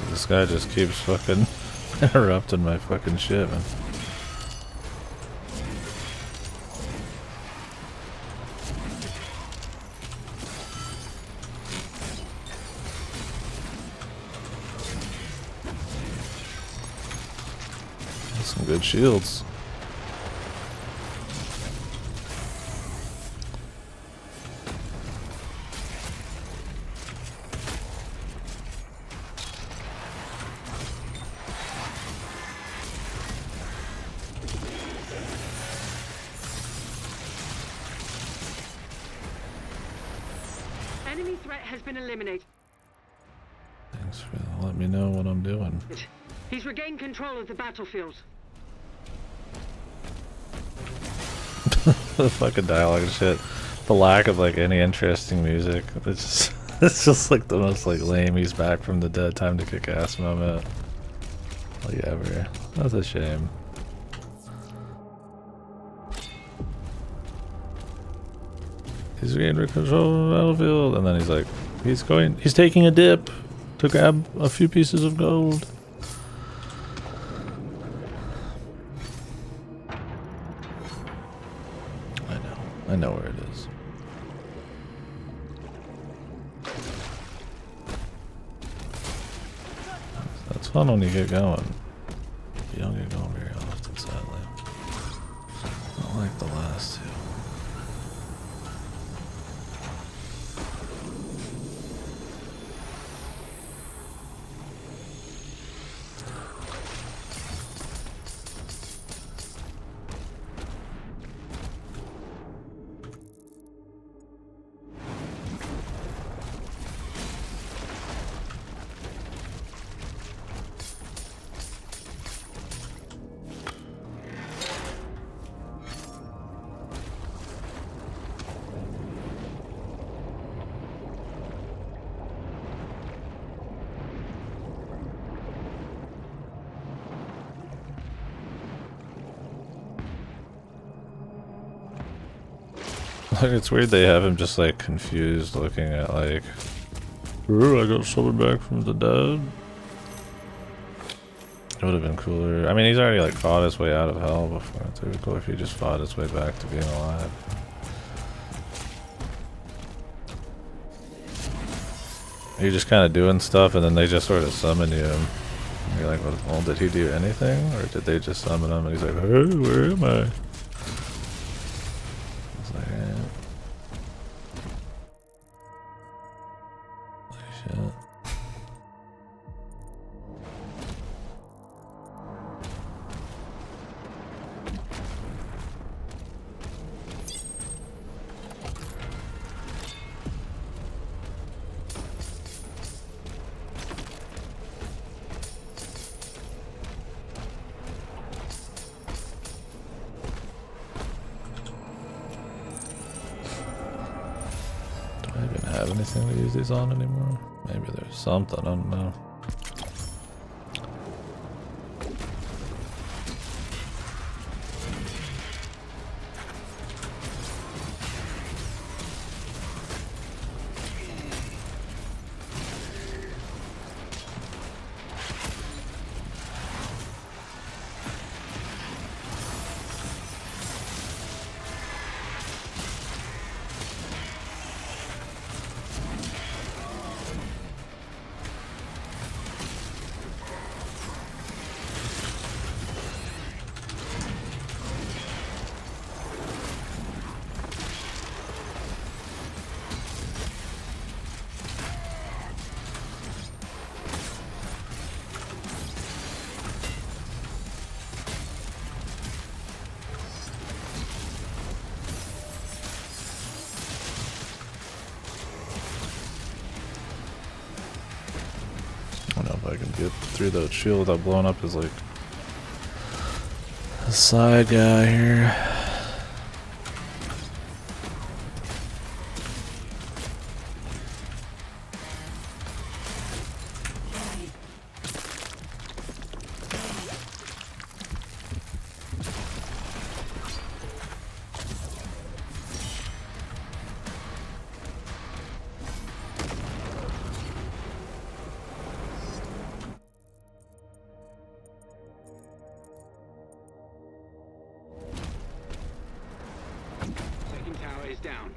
This guy just keeps fucking interrupting my fucking shit, man. That's some good shields. Enemy threat has been eliminated. Thanks for letting me know what I'm doing. He's regained control of the battlefield. The fucking dialogue and shit. The lack of like any interesting music. It's just like the most like lame he's back from the dead time to kick ass moment like ever. That's a shame. He's regained control of the battlefield, and then he's like, he's taking a dip to grab a few pieces of gold. I know where it is. That's fun when you get going. You don't get going very often, sadly. Not like the last two. It's weird they have him just like confused looking at like, ooh, I got summoned back from the dead. It would have been cooler. I mean, he's already like fought his way out of hell before. It would be cool if he just fought his way back to being alive. You're just kind of doing stuff and then they just sort of summon you. And you're like, well, did he do anything? Or did they just summon him and he's like, hey, where am I? It's like, eh. Holy shit. Have anything to use these on anymore? Maybe there's something, I don't know. I don't know if I can get through that shield without blowing up his like side guy here. Down.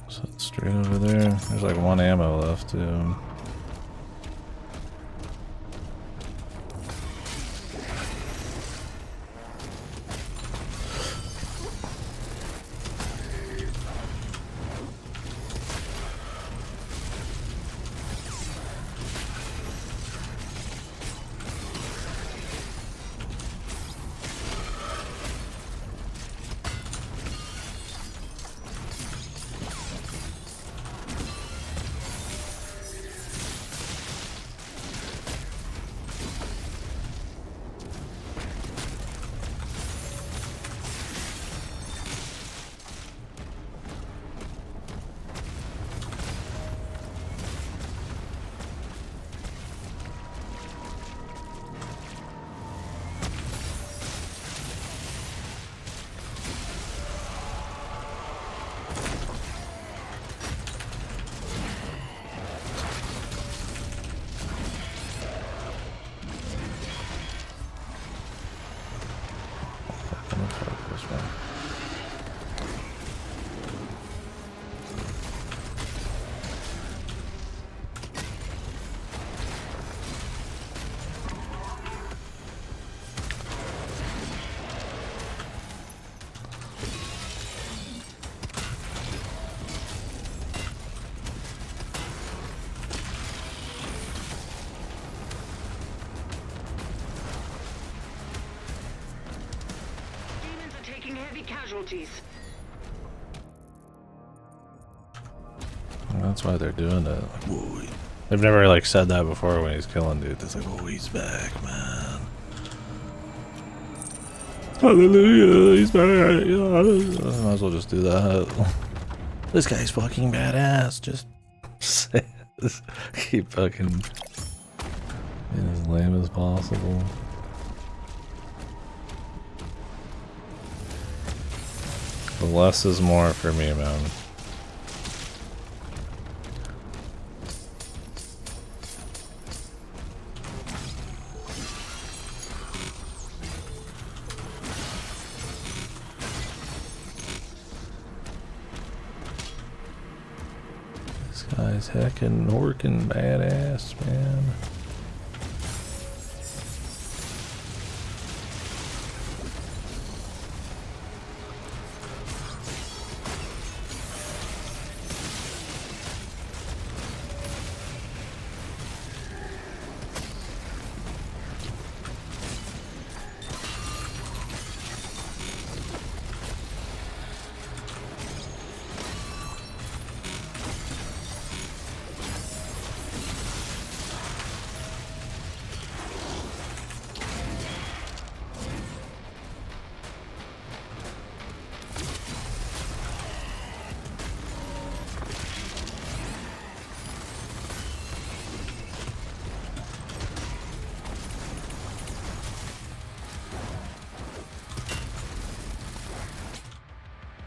So it's straight over there. There's like one ammo left too. casualties. That's why they're doing it. Like, whoa, they've never like said that before when he's killing dudes. It's like, oh, he's back, man. Hallelujah, he's back. Yeah, might as well just do that. This guy's fucking badass. Just say this. Keep fucking being as lame as possible. The less is more for me, man. This guy's heckin' orkin' badass, man.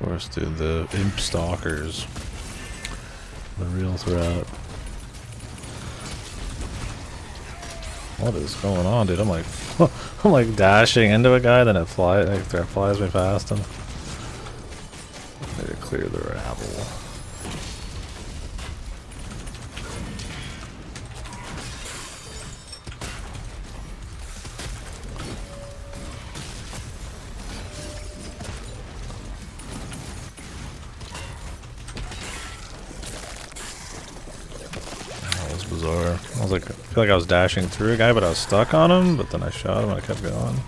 Of course, dude, the imp stalkers, the real threat. What is going on, dude? I'm like, I'm like dashing into a guy, then it flies me past him. Need to clear the rabble. Bizarre. I feel like I was dashing through a guy, but I was stuck on him, but then I shot him and I kept going.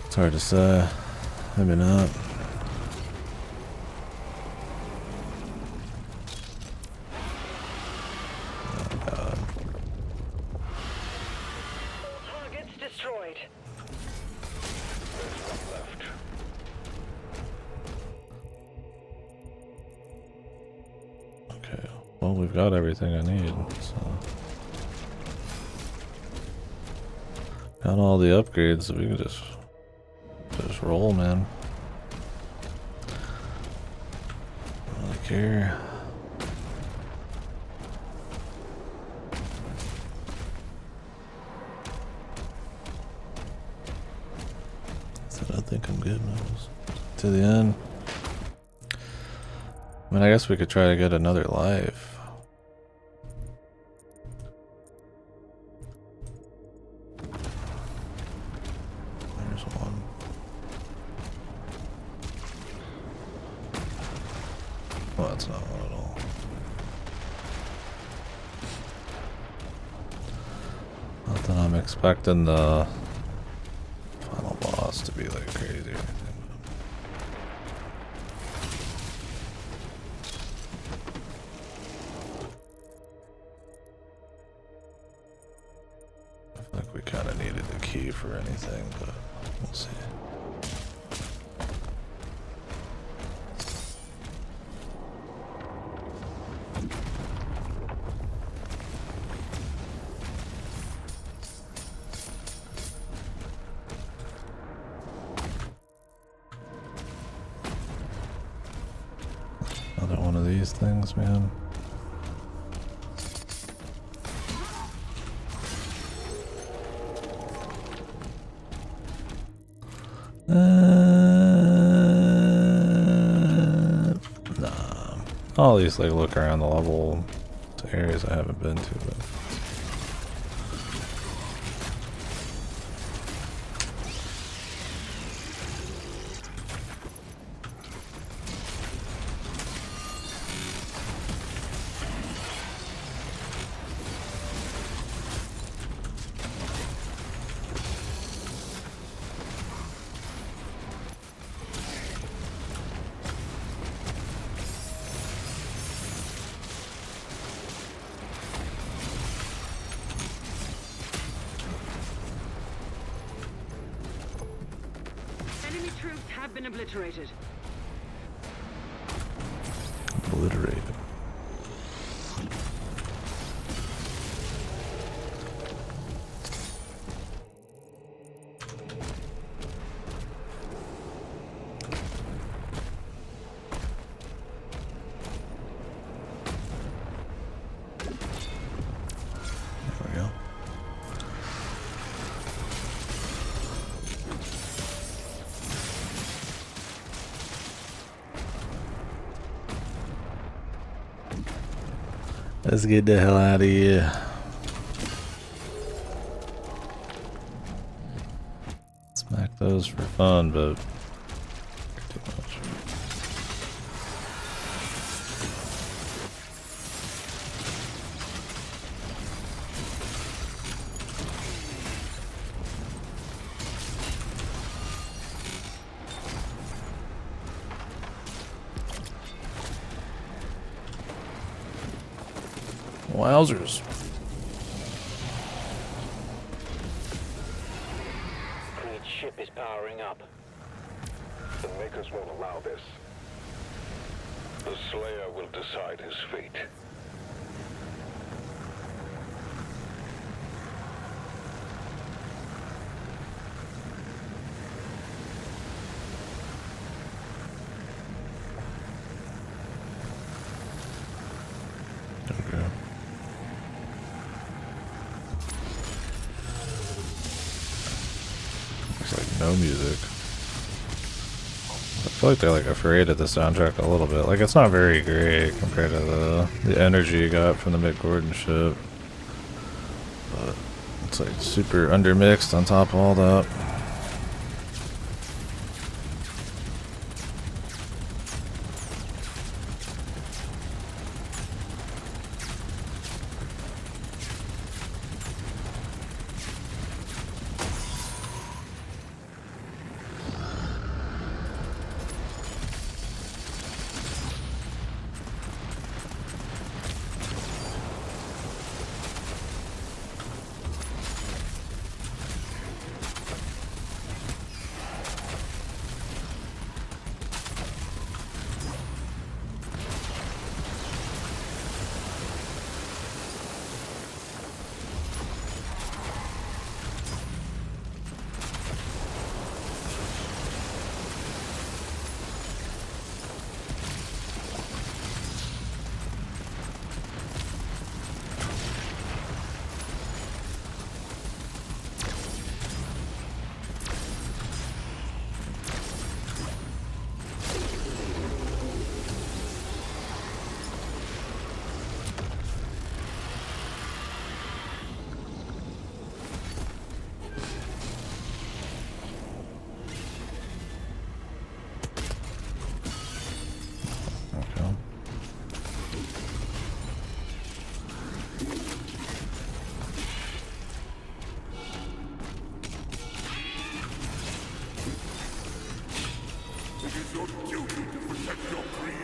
It's hard to say. Maybe not. Oh god. Targets destroyed. Okay. Well, we've got everything I need, so. Got all the upgrades, so we can just roll, man. Don't really care. I think I'm good, man. To the end. I mean, I guess we could try to get another life. There's one. Well, that's not one at all. Not that I'm expecting the final boss to be like crazy or anything. We kind of needed the key for anything, but we'll see. Another one of these things, man. Nah. I'll at least like look around the level to areas I haven't been to, but have been obliterated. Obliterated. There we go. Let's get the hell out of here. Smack those for fun, but too much. Wowzers. Creed's ship is powering up. The Makers won't allow this. The Slayer will decide his fate. Okay. Looks like no music. I feel like they're like afraid of the soundtrack a little bit. Like it's not very great compared to the energy you got from the Mick Gordon ship. But it's like super undermixed on top of all that. Okay. It is your duty to protect your creed.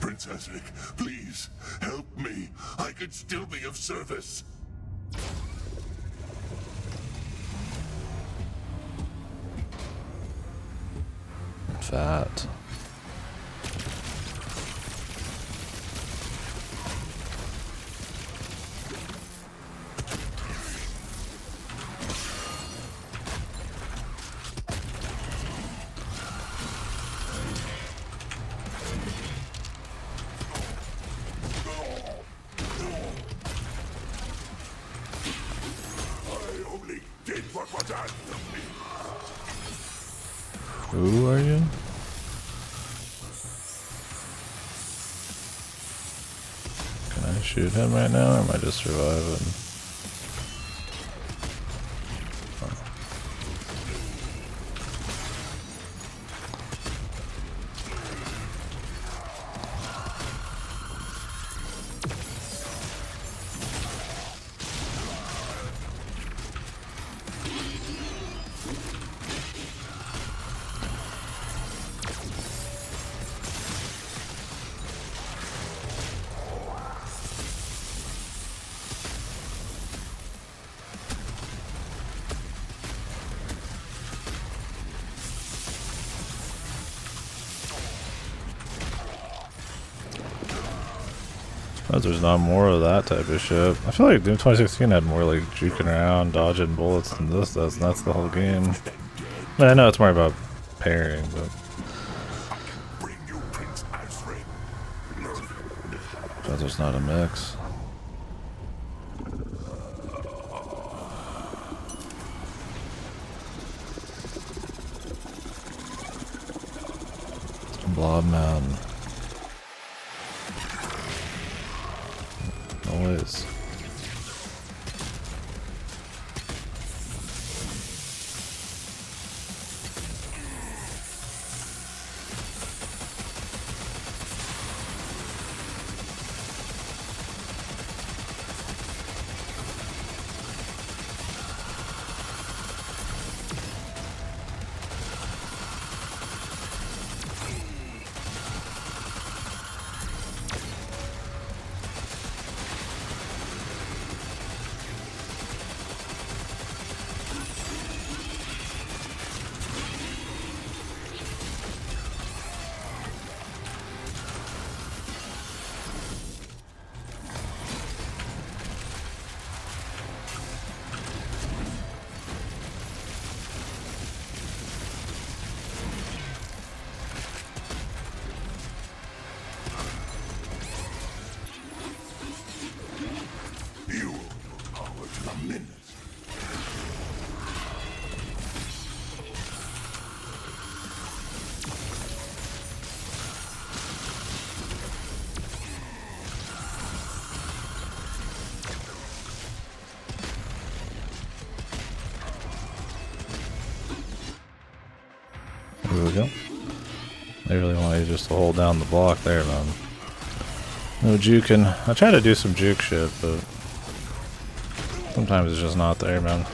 Princess Vic, please, help me. I could still be of service. Fat. I only did what was asked of me. Who are you? Can I shoot him right now, or am I just surviving? surprised there's not more of that type of shit. I feel like Doom 2016 had more like juking around, dodging bullets than this does, and that's the whole game. I mean, I know it's more about parrying, but there's not a mix. Blob man. Always. There we go. They really want you just to hold down the block there, man. No juking. I try to do some juke shit, but sometimes it's just not there, man.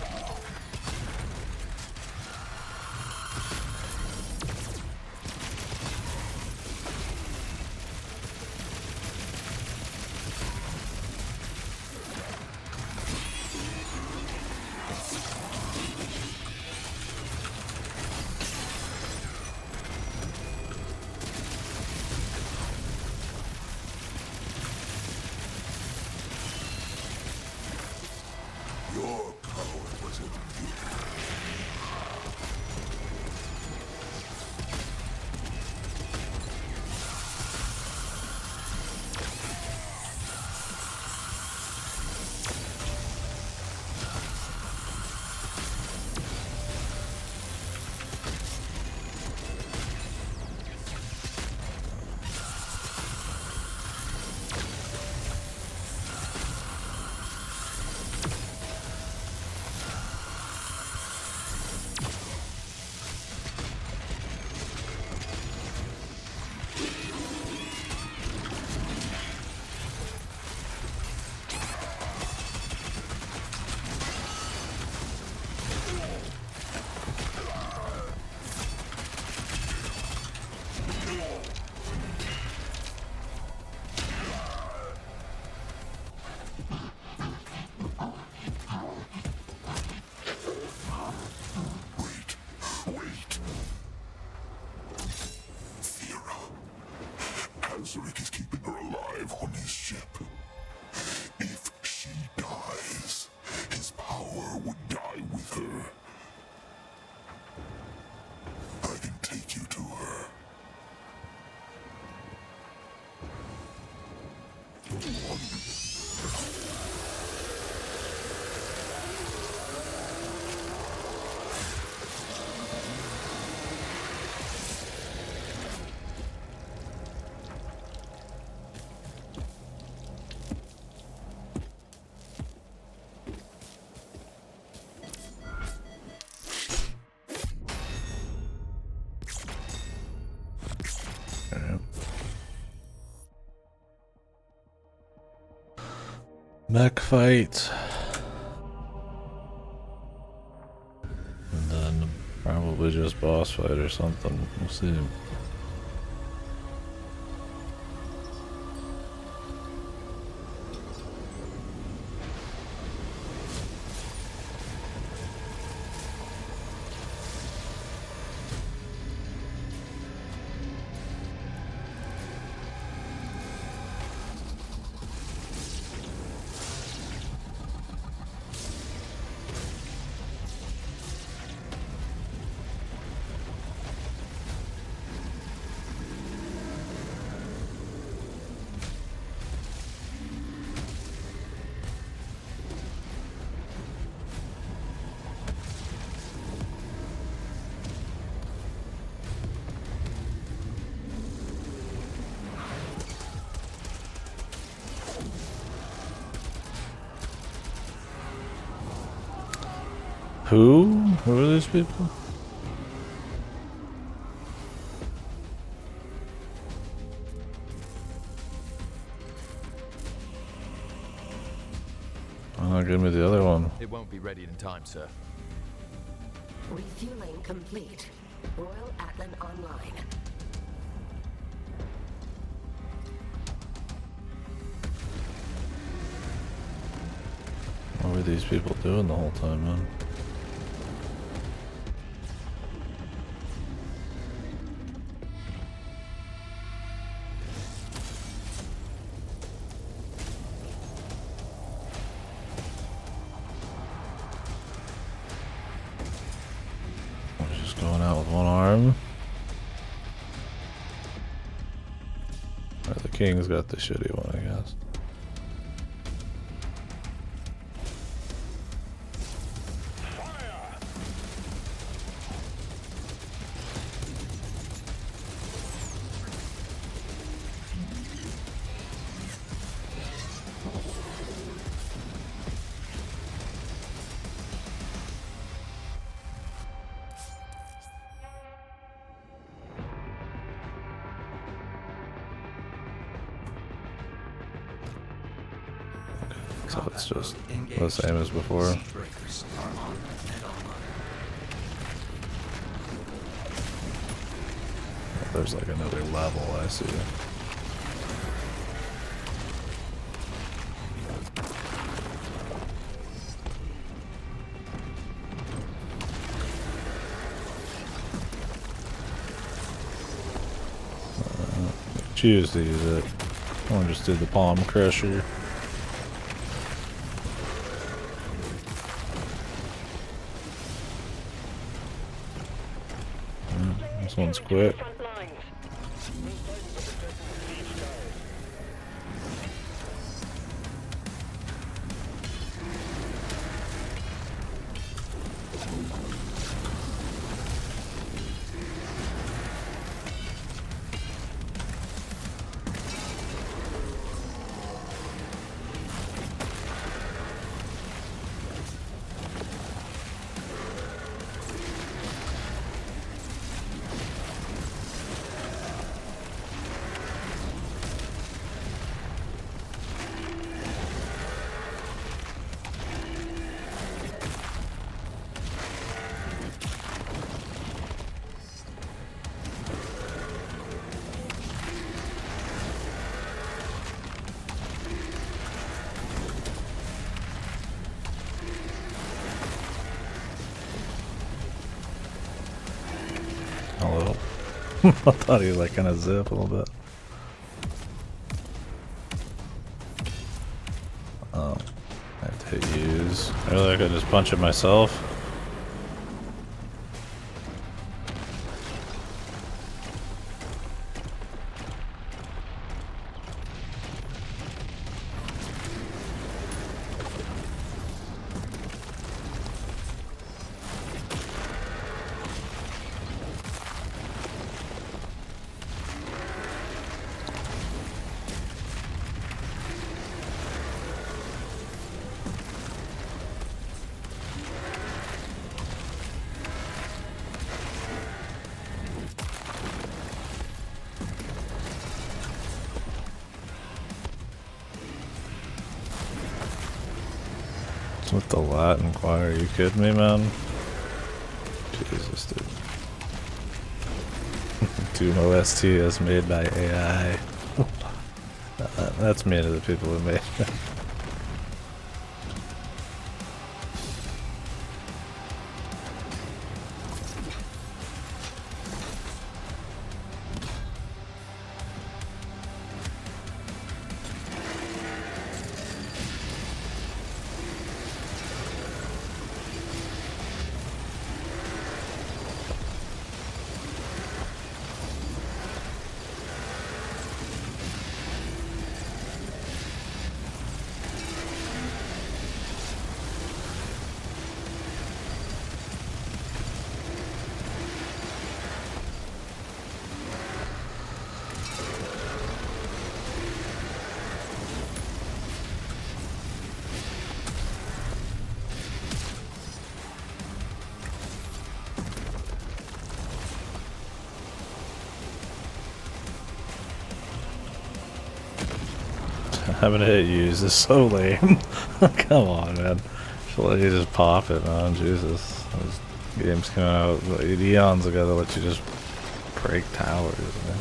Azuric is keeping her alive on his ship. If she dies, his power would die with her. I can take you to her. Mech fight. And then probably just boss fight or something. We'll see. Who? Who are these people? Oh, give me the other one. It won't be ready in time, sir. Refueling complete. Royal Atlan online. What were these people doing the whole time, man? Just going out with one arm. Alright, the king's got the shitty one, I guess. So it's just the same as before. Breakers are on and online. There's like another level, I see. Choose to use it. I just did the palm crusher. This one's quick. Hello. I thought he was like gonna zip a little bit. Oh, I have to hit use. Really, I could just punch it myself. With the Latin choir, are you kidding me, man? Jesus, dude. Doom OST is made by AI. That's me to the people who made it. having to hit use is so lame. Come on, man. Should let you just pop it, man. Jesus. Those games came out like eons ago to let you just break towers, man.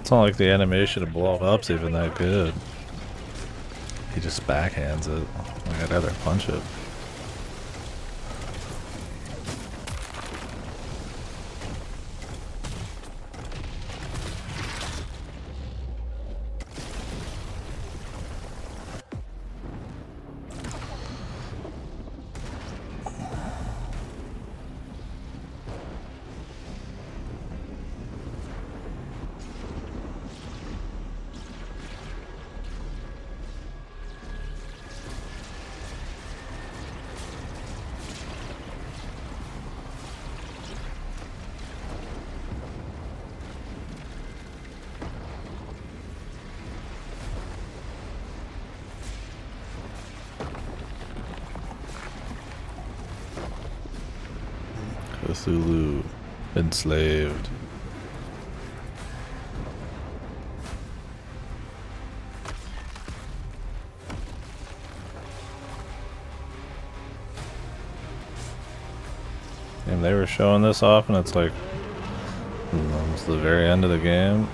It's not like the animation to blow up's even that good. He just backhands it. Like, I'd rather punch it. Cthulhu enslaved. And they were showing this off, and it's like almost the very end of the game.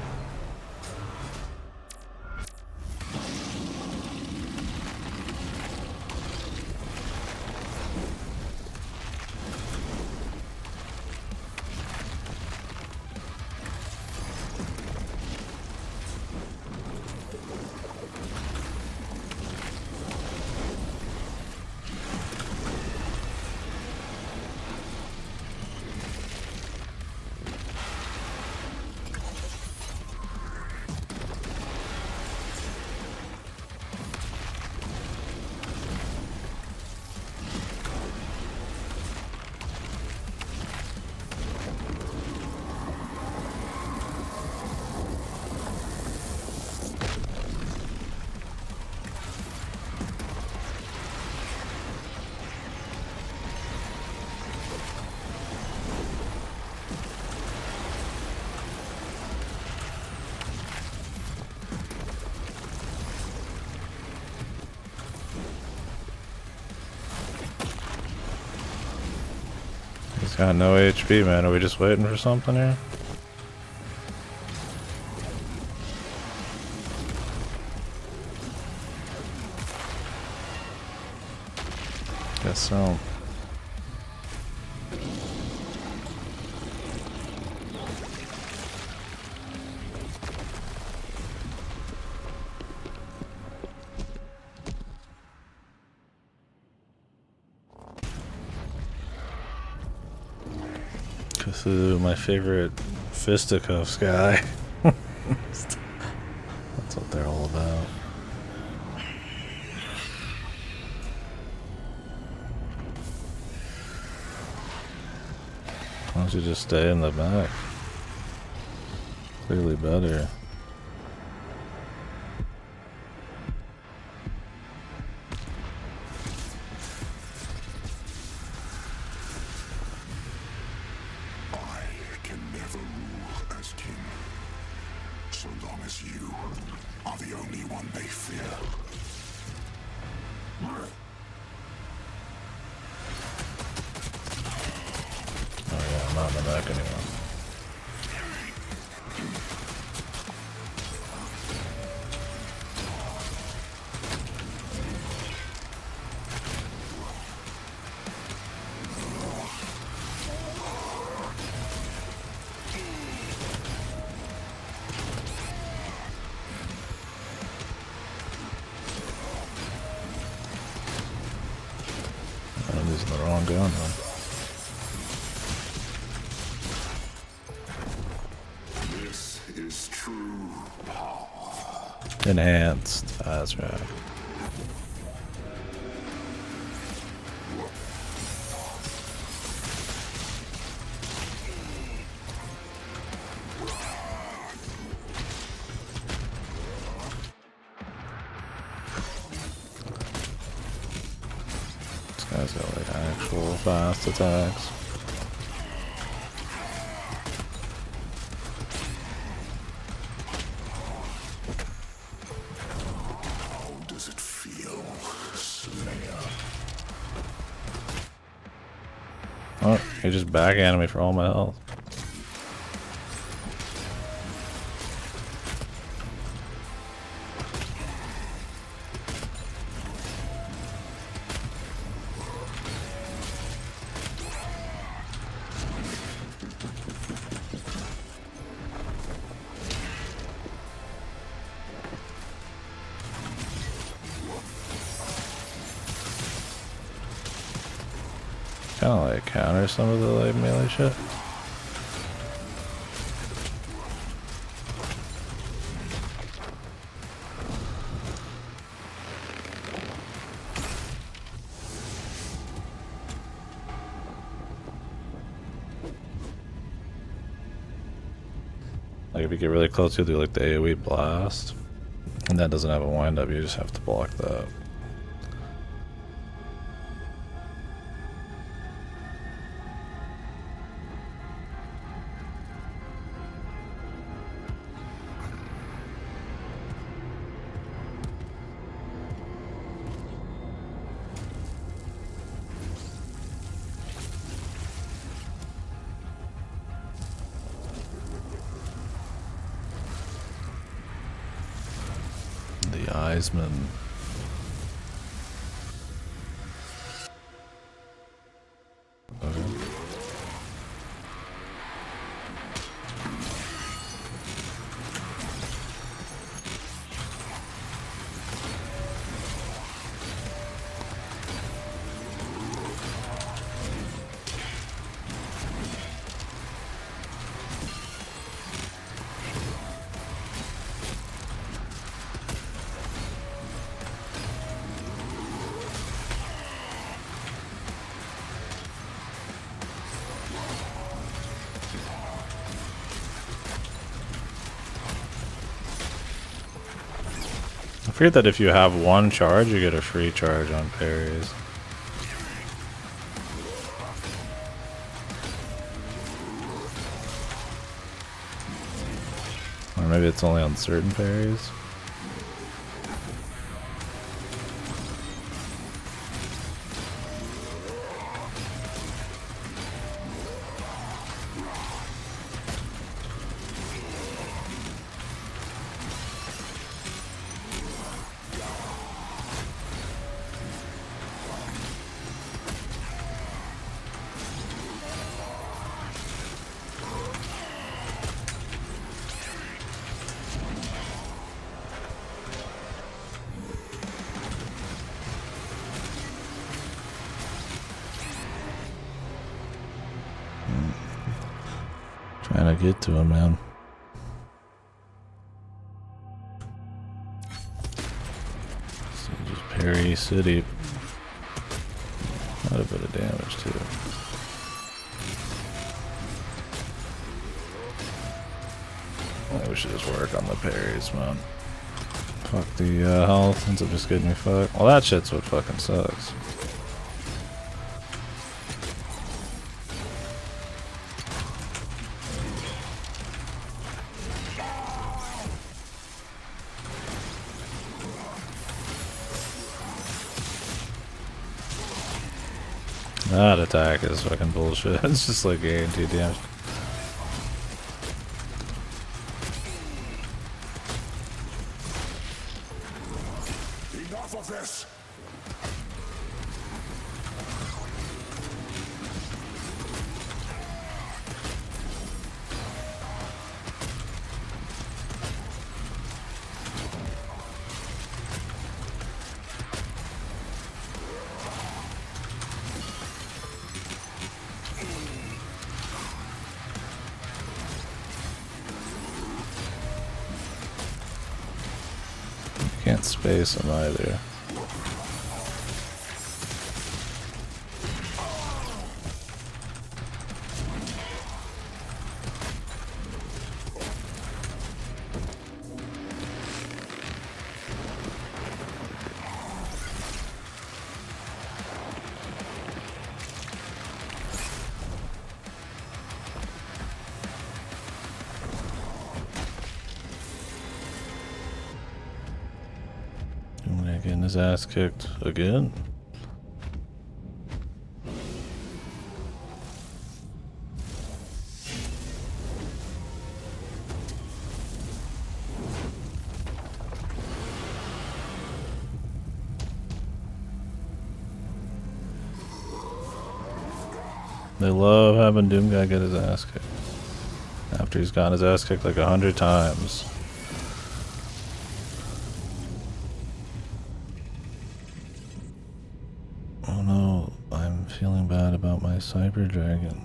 He's got no HP, man. Are we just waiting for something here? Guess so. Cthulhu, my favorite fisticuffs guy. That's what they're all about. Why don't you just stay in the back? Clearly better. So long as you are the only one they fear. Oh yeah, I'm not in the back anymore. The wrong gun, man. This is true power. Enhanced. That's right. This guy's got like actual fast attacks. Oh, he just backhanded me for all my health. Kind of like counter some of the like melee shit. Like if you get really close, you'll do like the AoE blast, and that doesn't have a wind up. You just have to block that. The Eisman. Okay. I forget that if you have one charge, you get a free charge on parries. Or maybe it's only on certain parries. Trying to get to him, man. So just parry city. Quite a bit of damage too. Maybe we should just work on the parries, man. Fuck the health, ends up just getting me fucked. Well, that shit's what fucking sucks. That attack is fucking bullshit. It's just like guaranteed damage. Enough of this! Can't space him either. Getting his ass kicked again. They love having Doom Guy get his ass kicked after he's gotten his ass kicked like 100 times. Oh no, I'm feeling bad about my Cyber Dragon.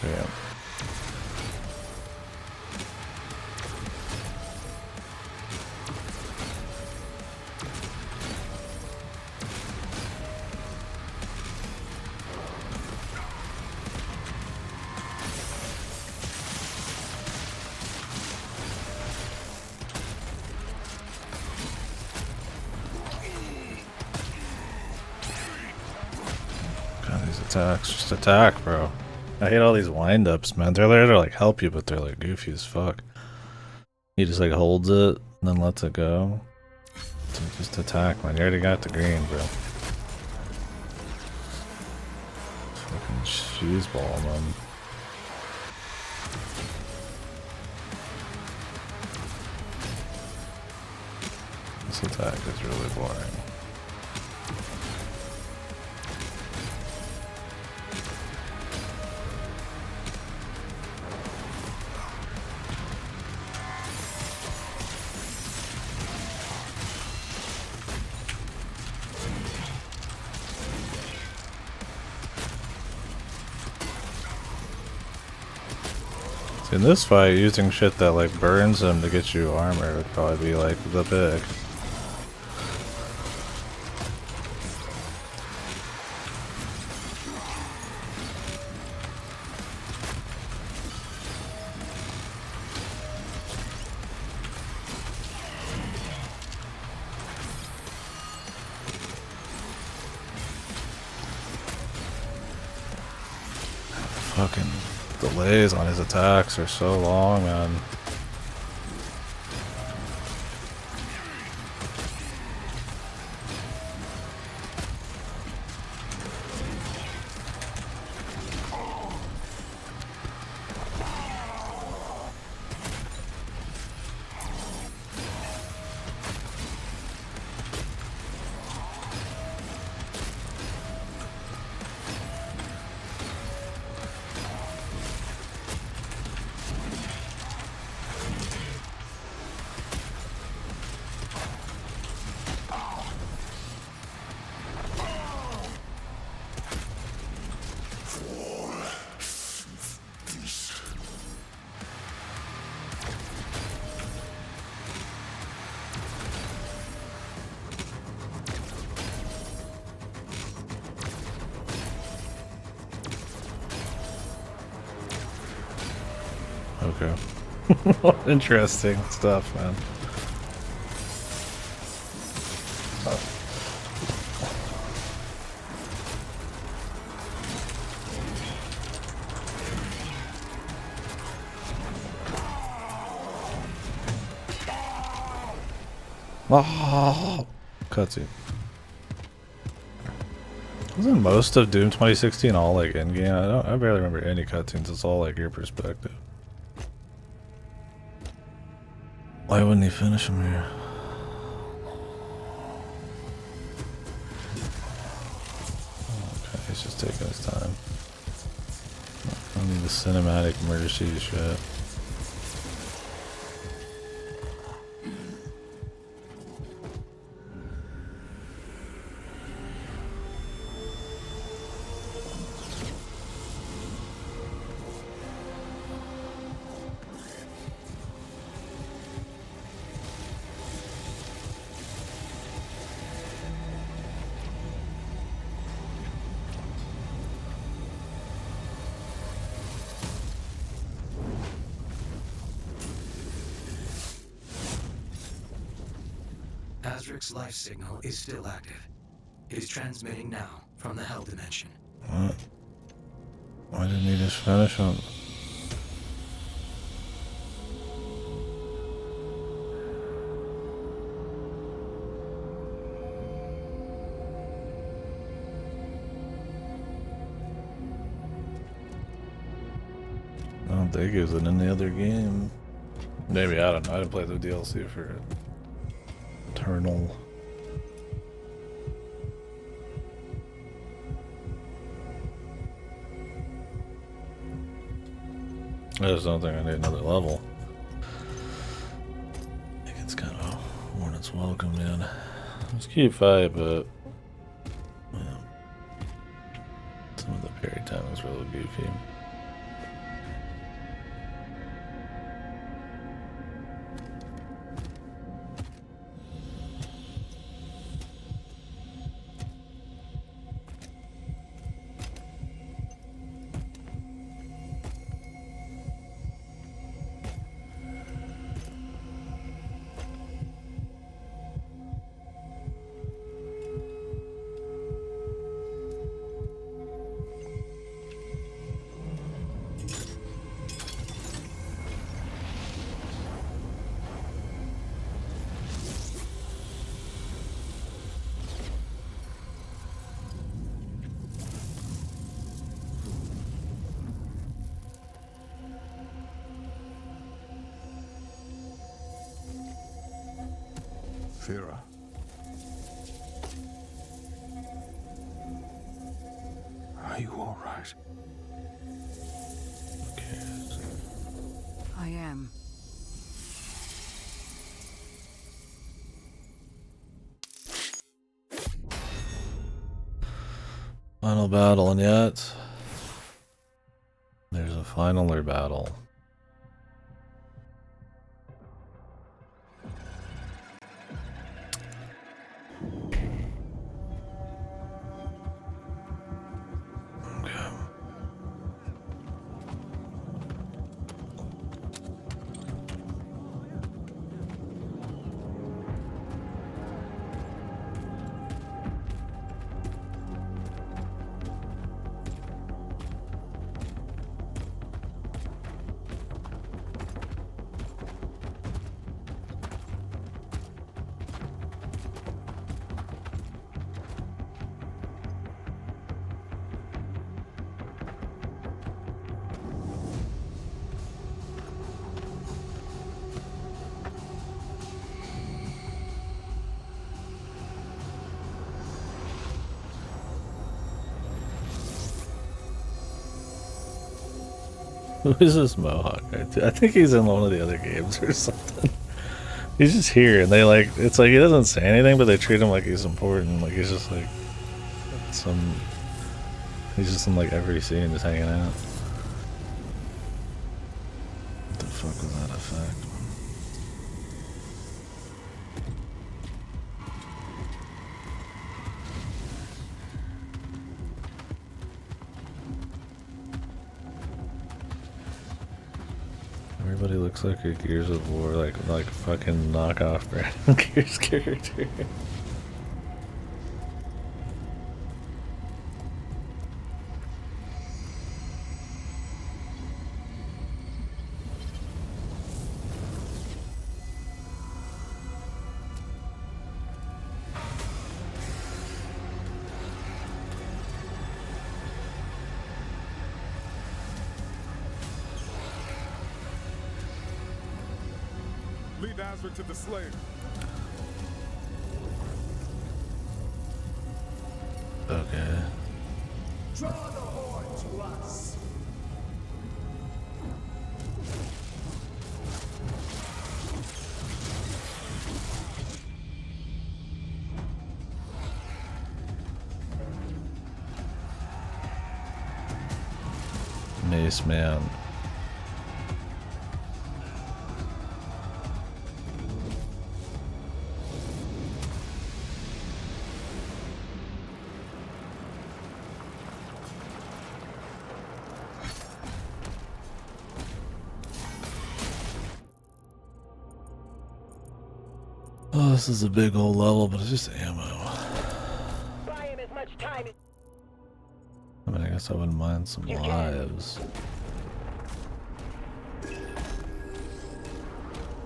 Yeah. God, these attacks, just attack, bro. I hate all these wind-ups, man. They're there to like help you, but they're like goofy as fuck. He just like holds it and then lets it go. So just attack, man. You already got the green, bro. Fucking cheese ball, man. This attack is really boring. In this fight, using shit that like burns him to get you armor would probably be like the pick. Fucking delays on his attacks are so long, man. Okay. Interesting stuff, man. Oh, cutscene. Wasn't most of Doom 2016 all like in game? I barely remember any cutscenes. It's all like your perspective. Why wouldn't he finish him here? Okay, he's just taking his time. I don't need the cinematic mercy shit. Azric's life signal is still active. It is transmitting now from the Hell Dimension. What? Why didn't he just finish him? I don't think it was in any other game. Maybe, I don't know. I didn't play the DLC for Eternal. I just don't think I need another level. I think it's kind of worn its welcome, man. It's a cute fight, but yeah, some of the parry time was really goofy. Fira. Are you all right? Okay. I am. Final battle, and yet there's a finaler battle. Who is this Mohawk guy? I think he's in one of the other games or something. He's just here, and they like, it's like he doesn't say anything, but they treat him like he's important. Like he's just like he's just in like every scene just hanging out. What the fuck was that effect? Everybody looks like a Gears of War, like fucking knockoff Brandon Gears character. lead Azric to the Slayer. Okay. Draw the horde to us. Mace man. Oh, this is a big old level, but it's just ammo. Buy him as much time as I mean, I guess I wouldn't mind some lives.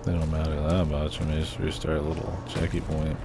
They don't matter that much. I mean, just restart a little checky point.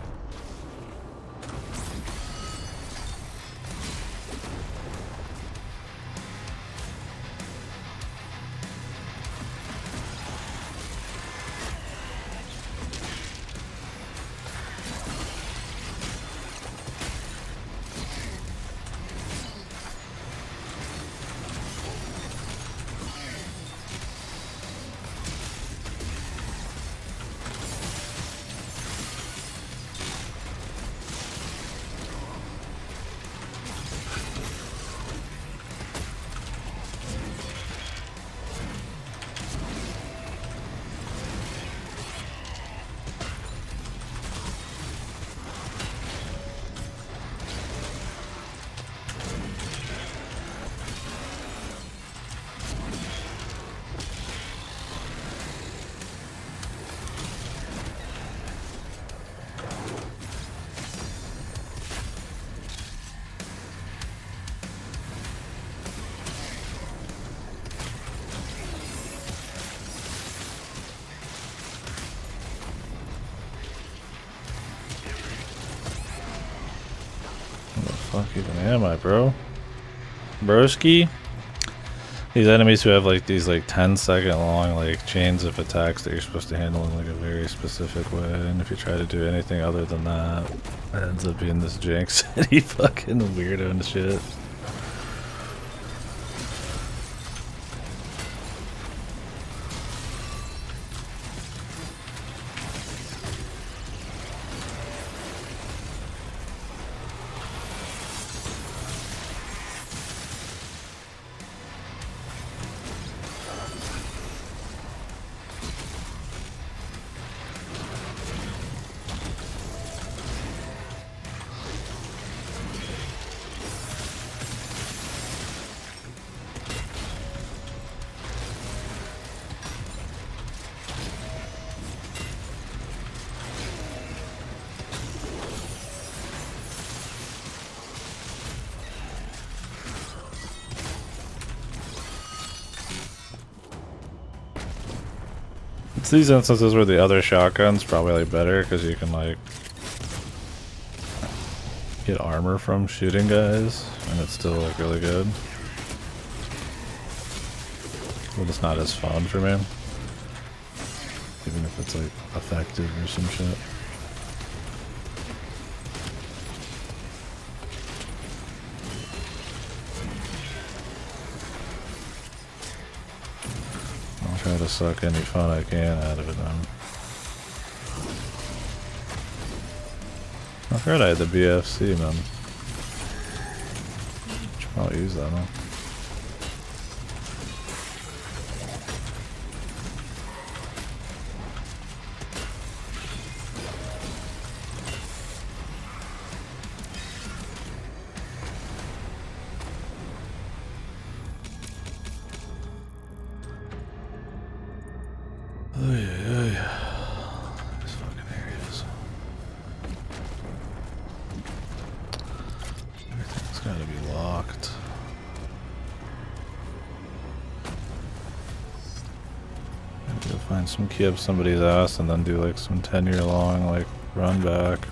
Fuck even am I, bro? Broski? These enemies who have like these like 10-second long like chains of attacks that you're supposed to handle in like a very specific way, and if you try to do anything other than that, it ends up being this jank city fucking weirdo and shit. It's these instances where the other shotgun's probably like better because you can like get armor from shooting guys, and it's still like really good. But it's not as fun for me, even if it's like effective or some shit. I'll try to suck any fun I can out of it then. I heard I had the BFC, man. Should probably use that, huh? These fucking areas. Everything's gotta be locked. Maybe go find some key up somebody's ass and then do like some 10-year long like run back.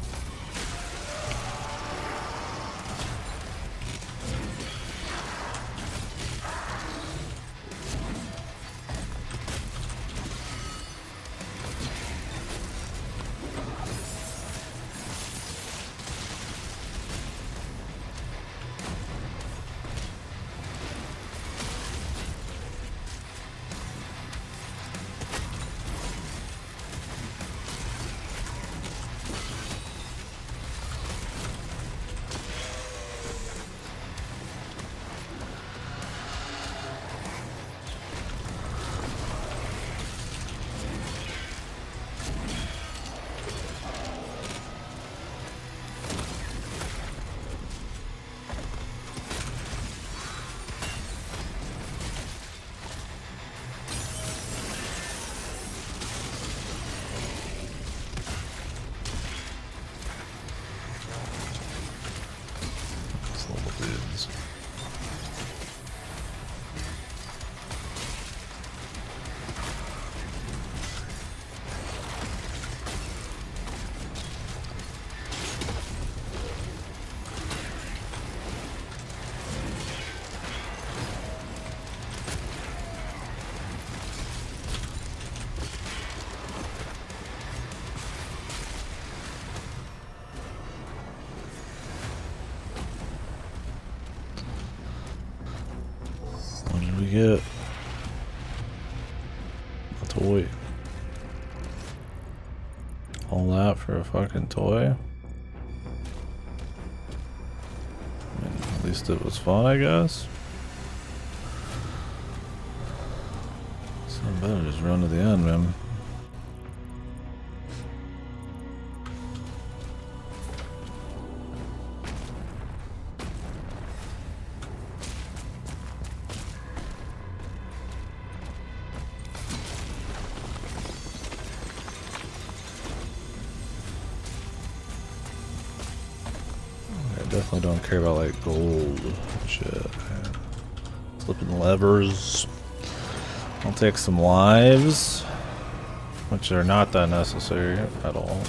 get? A toy. All that for a fucking toy? I mean, at least it was fun, I guess. So I better just run to the end, man. Definitely don't care about like gold shit. Man. Flipping levers. I'll take some lives, which are not that necessary at all.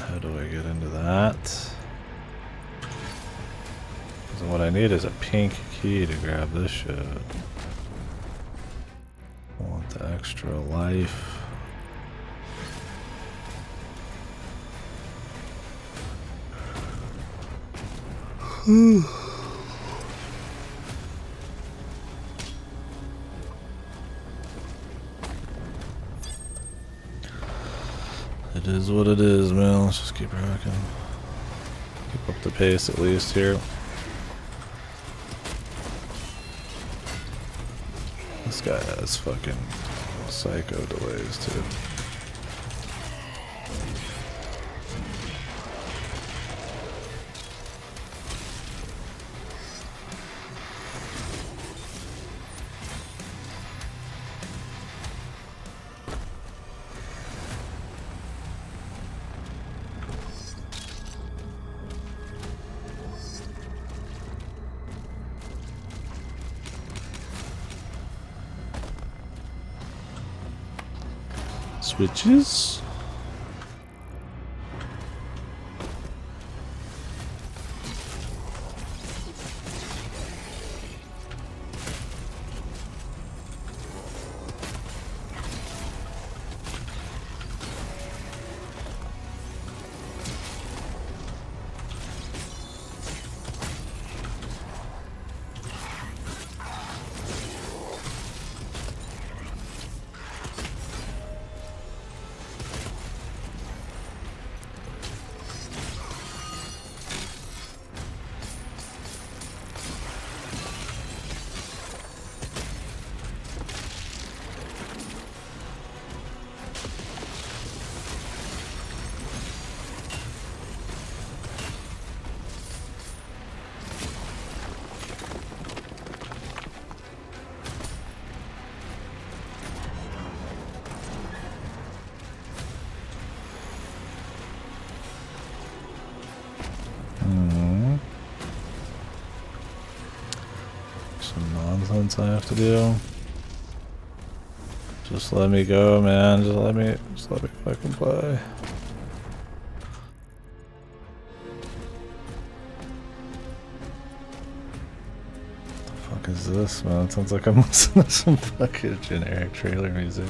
How do I get into that? So what I need is a pink key to grab this shit. I want the extra life. It is what it is, man. Let's just keep rocking. Keep up the pace at least here. This guy has fucking psycho delays too. Switches. Some nonsense I have to do. Just let me go, man. Just let me fucking play. What the fuck is this, man? It sounds like I'm listening to some fucking generic trailer music.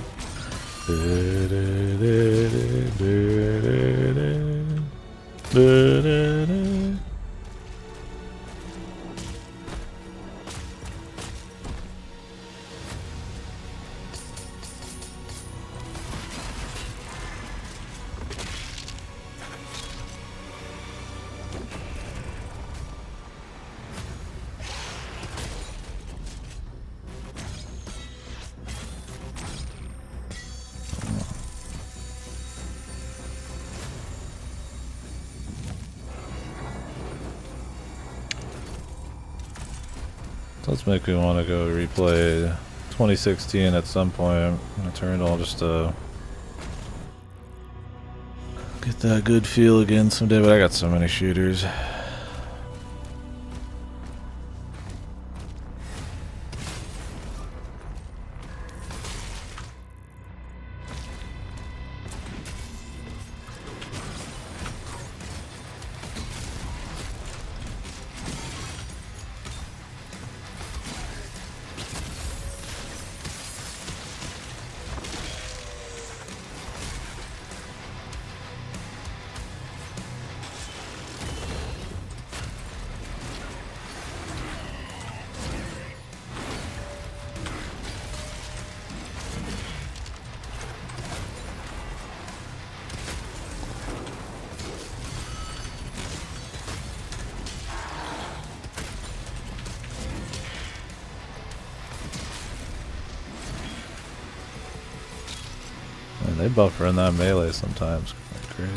Does make me want to go replay 2016 at some point. I turned all just to Get that good feel again someday, but I got so many shooters. Man, they buffer in that melee sometimes. Like crazy.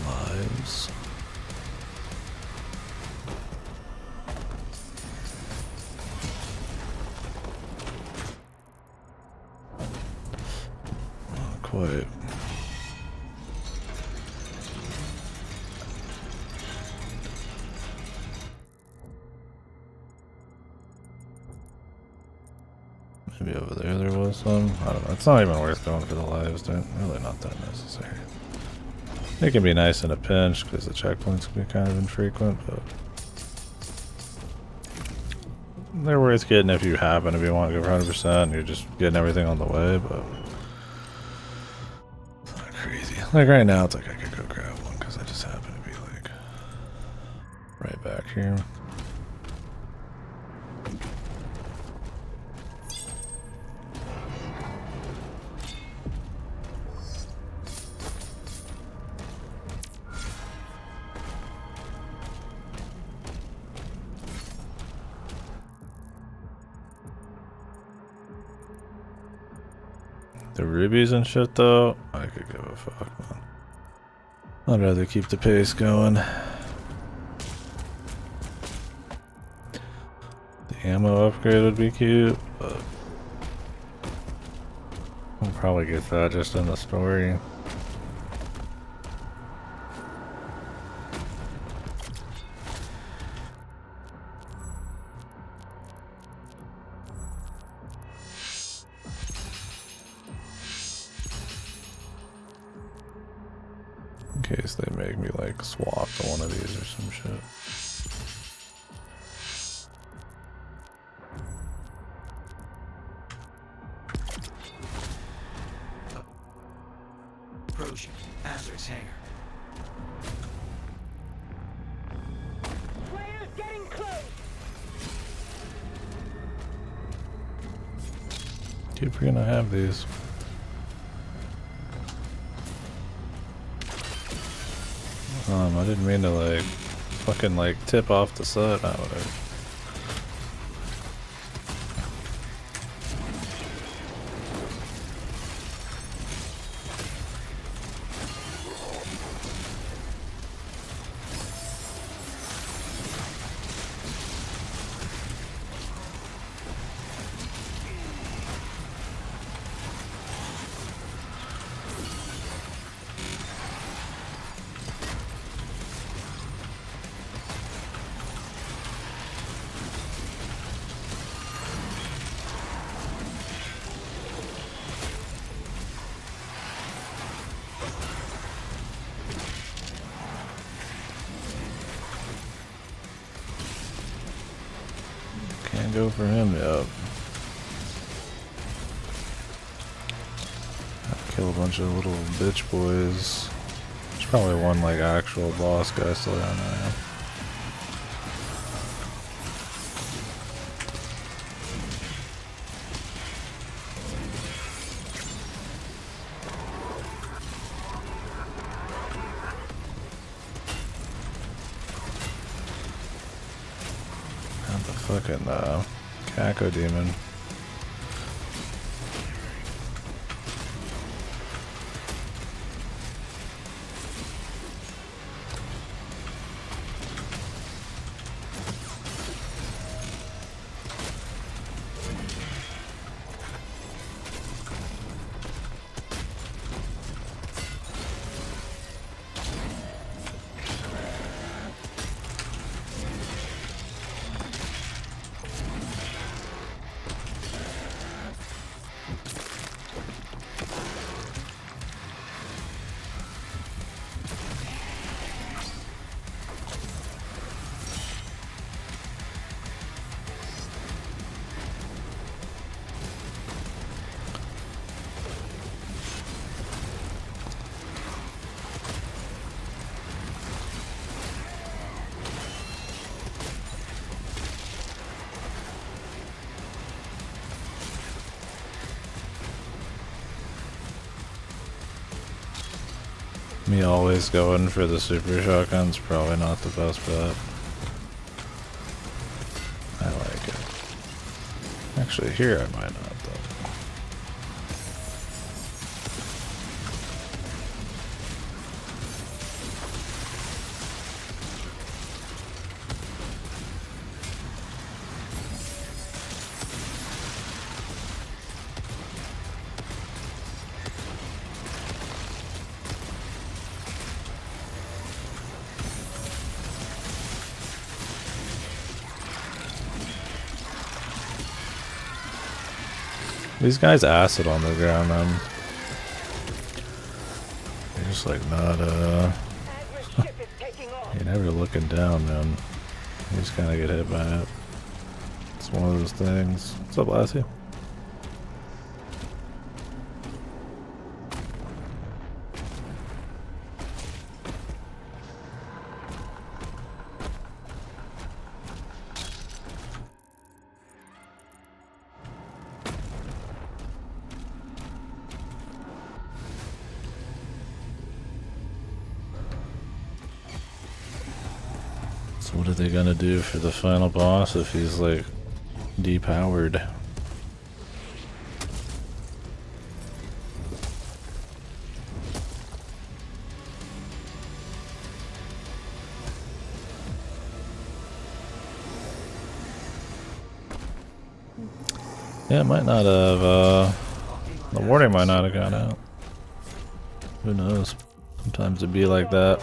Lives. Not quite. Maybe over there was some. I don't know. It's not even worth going for the lives. They're really not that necessary. It can be nice in a pinch because the checkpoints can be kind of infrequent, but they're worth getting if you happen, if you want to go for 100% and you're just getting everything on the way, but it's not crazy. Like right now, it's like I could go grab one because I just happen to be like right back here. The rubies and shit though, I could give a fuck, man. I'd rather keep the pace going. The ammo upgrade would be cute, but we'll probably get that just in the story. In case they make me like swap to one of these or some shit. Approaching Azur's hangar. Players getting close. Keep gonna have these. I didn't mean to like fucking like tip off the set. Not whatever. Can't go for him yet. Kill a bunch of little bitch boys. There's probably one like actual boss guy still down there. The fucking Kako demon. Me always going for the super shotgun's probably not the best bet. I like it. Actually, here I might not though. These guys acid on the ground, man. They're just like not, you're never looking down, man. You just kinda get hit by it. It's one of those things. What's up, Lassie? What are they gonna do for the final boss if he's like depowered? Yeah, it might not have, the warning might not have gone out. Who knows? Sometimes it'd be like that.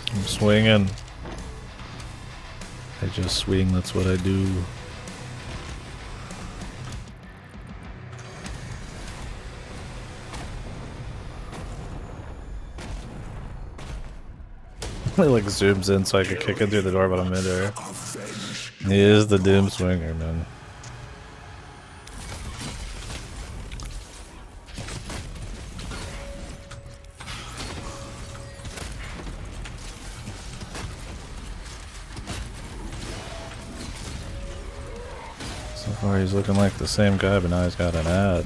I'm swinging. I just swing, that's what I do. It like zooms in so I can kick it through the door, but I'm in there. He is the Doom Swinger, man. So far he's looking like the same guy, but now he's got an ad.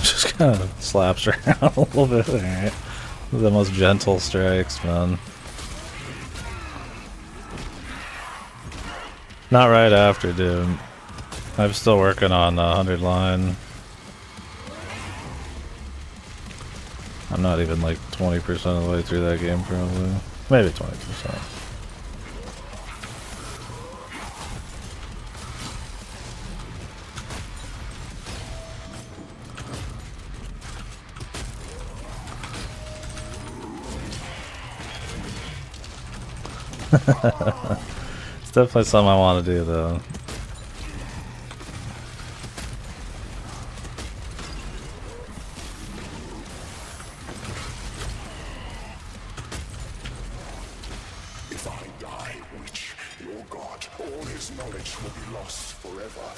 Just kind of slaps around a little bit. Alright. The most gentle strikes, man. Not right after, dude. I'm still working on 100 line. I'm not even like 20% of the way through that game, probably. Maybe 20%. It's definitely something I want to do, though. If I die, witch, your god, all his knowledge will be lost forever.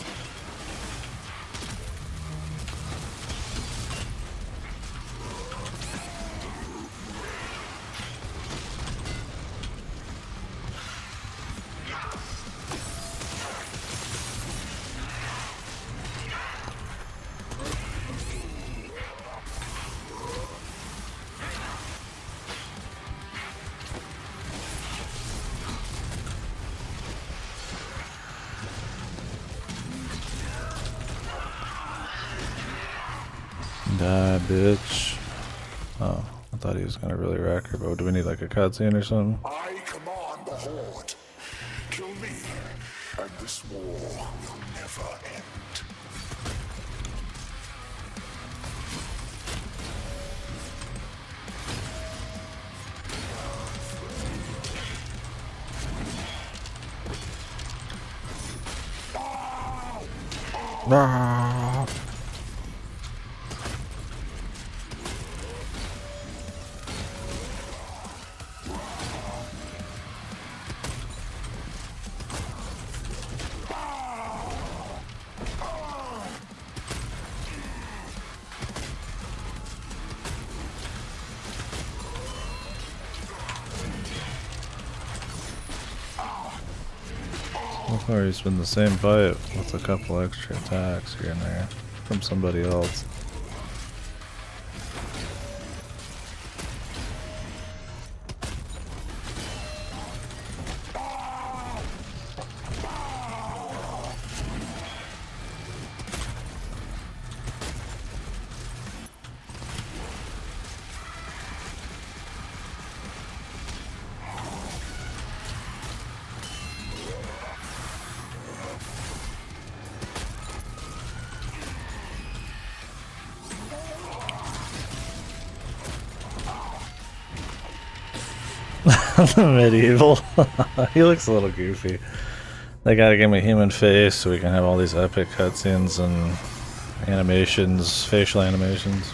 Die, bitch. Oh, I thought he was gonna really wreck her, but do we need like a cutscene or something? I command the Horde. Kill me, and this war will never end. Ah. So far he's been the same fight with a couple extra attacks here and there from somebody else. Medieval. He looks a little goofy. They gotta give him a human face so we can have all these epic cutscenes and animations, facial animations.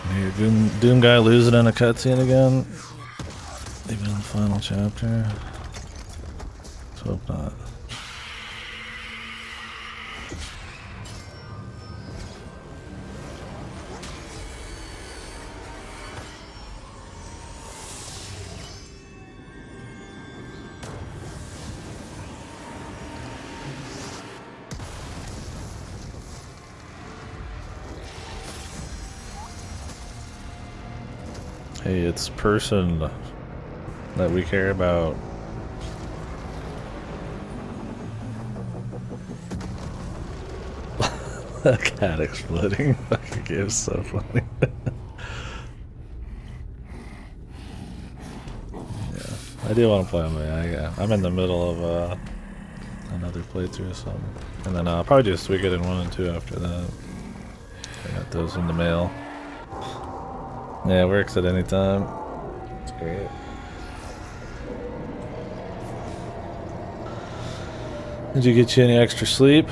Hey, Doom guy losing in a cutscene again. Even in the final chapter. Let's hope not. Hey, it's person that we care about. That cat exploding fucking game's so funny. Yeah, I do want to play on my. I'm in the middle of another playthrough or something, and then I'll probably do Suikoden 1 and 2 after that. I got those in the mail. Yeah, it works at any time. It's great. Did you get you any extra sleep?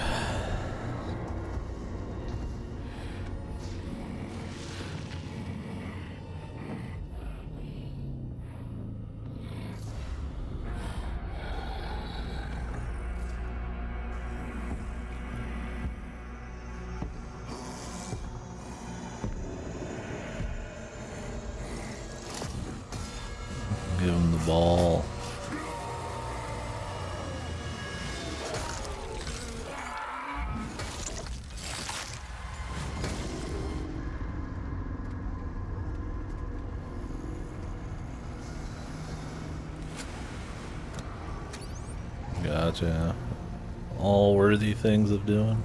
Give him the ball. Gotcha. All worthy things of doing.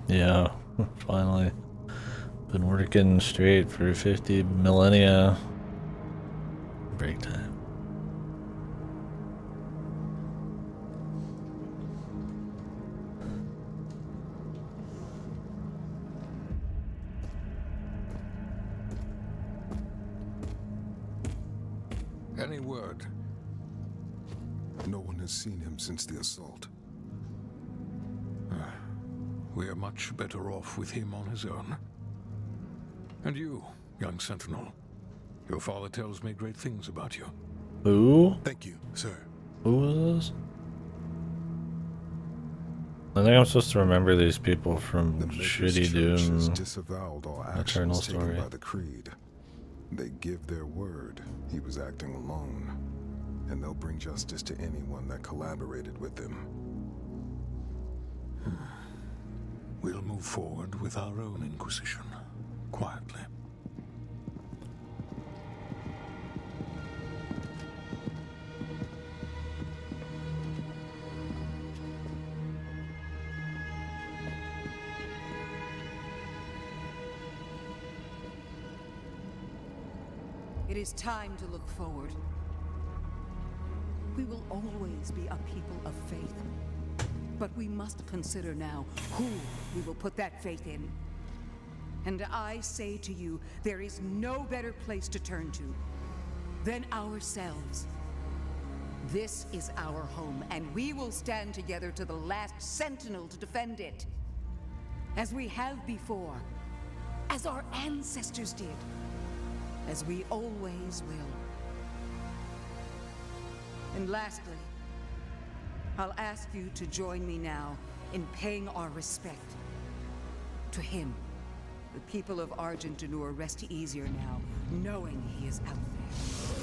Yeah, finally. Been working straight for 50 millennia. Break time. Any word? No one has seen him since the assault. We are much better off with him on his own. And you, young sentinel. Your father tells me great things about you. Who? Thank you, sir. Who was this? I think I'm supposed to remember these people from The Maker's Shitty Church has Doom. disavowed all Eternal actions taken Story. by the Creed. They give their word he was acting alone, and they'll bring justice to anyone that collaborated with them. We'll move forward with our own Inquisition, quietly. It is time to look forward. We will always be a people of faith. But we must consider now who we will put that faith in. And I say to you, there is no better place to turn to than ourselves. This is our home, and we will stand together to the last sentinel to defend it. As we have before, as our ancestors did, as we always will. And lastly, I'll ask you to join me now in paying our respect to him. The people of Argent D'Nur rest easier now, knowing he is out there.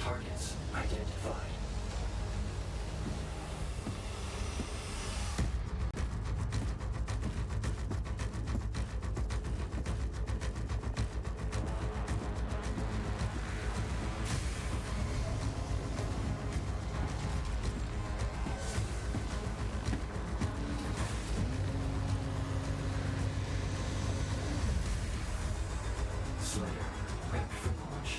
Targets identified. Slayer, prep for launch.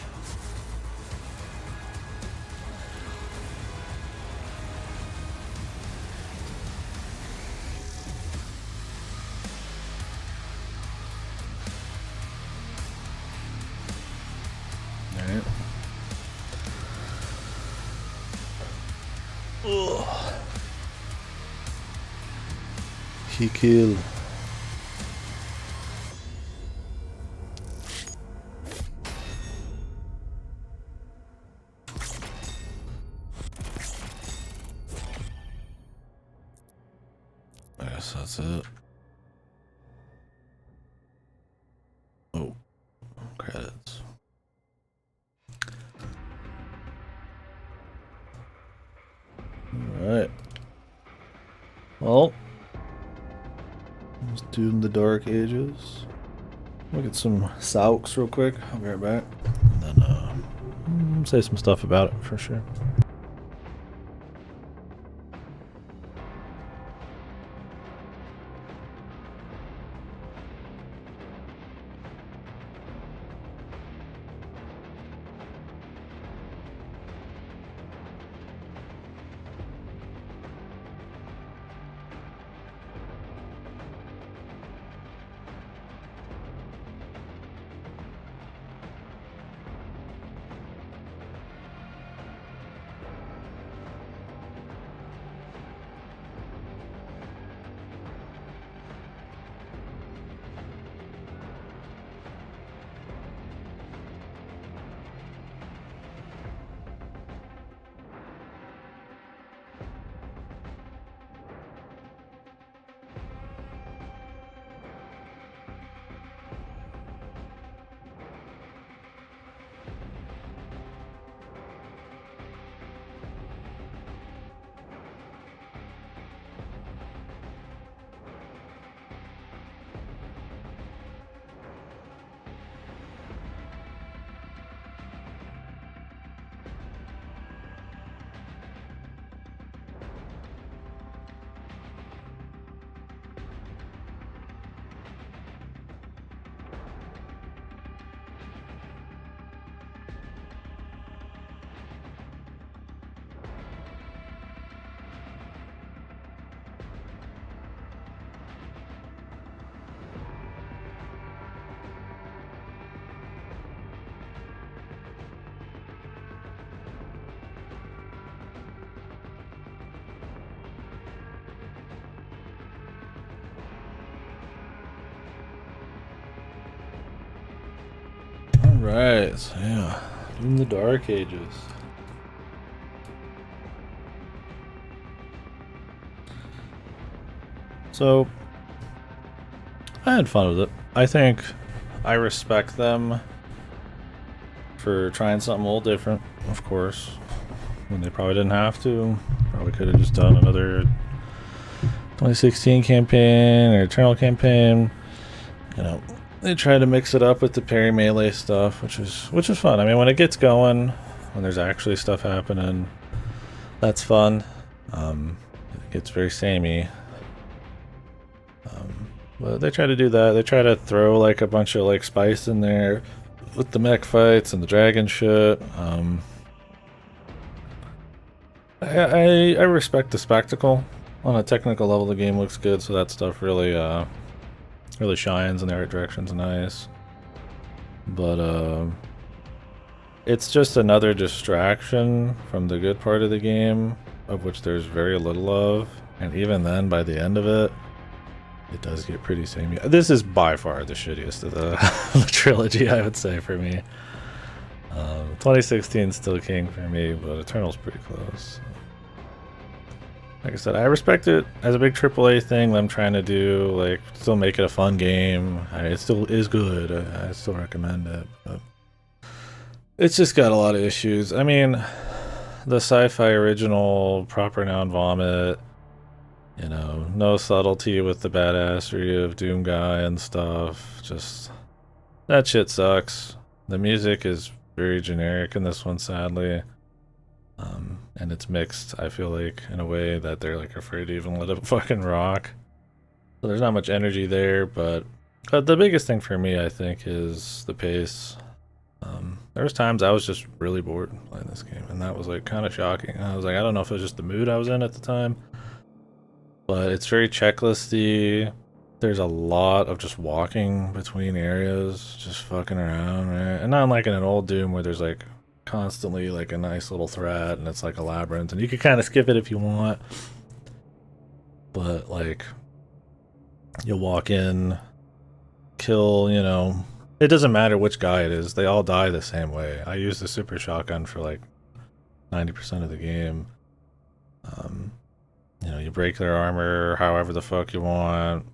Alright. Ugh. He killed. I guess that's it. Oh, credits. Alright. Well, let's do the Dark Ages. Look at some Sauks real quick. I'll be right back. And then say some stuff about it for sure. Right, so yeah. In the Dark Ages. So, I had fun with it. I think I respect them for trying something a little different, of course. When they probably didn't have to. Probably could have just done another 2016 campaign or Eternal campaign. You know, they try to mix it up with the parry melee stuff, which is fun. I mean, when it gets going, when there's actually stuff happening, that's fun. It gets very samey. But they try to do that. They try to throw like a bunch of like spice in there with the mech fights and the dragon shit. I respect the spectacle. On a technical level, the game looks good, so that stuff really really shines in the right direction's nice. But it's just another distraction from the good part of the game, of which there's very little of, and even then, by the end of it, it does get pretty samey. This is by far the shittiest of the trilogy, I would say, for me. 2016 is still king for me, but Eternal's pretty close. Like I said, I respect it as a big AAA thing. Them trying to do, like, still make it a fun game. It still is good. I still recommend it, but it's just got a lot of issues. I mean, the sci-fi original proper noun vomit. You know, no subtlety with the badassery of Doom Guy and stuff. Just, that shit sucks. The music is very generic in this one, sadly. And it's mixed, I feel like, in a way that they're like afraid to even let it fucking rock. So there's not much energy there, but the biggest thing for me, I think, is the pace. There was times I was just really bored playing this game, and that was like kind of shocking. I was like, I don't know if it was just the mood I was in at the time. But it's very checklisty. There's a lot of just walking between areas, just fucking around, right? And not like in an old Doom where there's like constantly like a nice little threat and it's like a labyrinth and you can kind of skip it if you want. But like, you'll walk in, kill, you know, it doesn't matter which guy it is, they all die the same way. I use the super shotgun for like 90% of the game. You know, you break their armor however the fuck you want.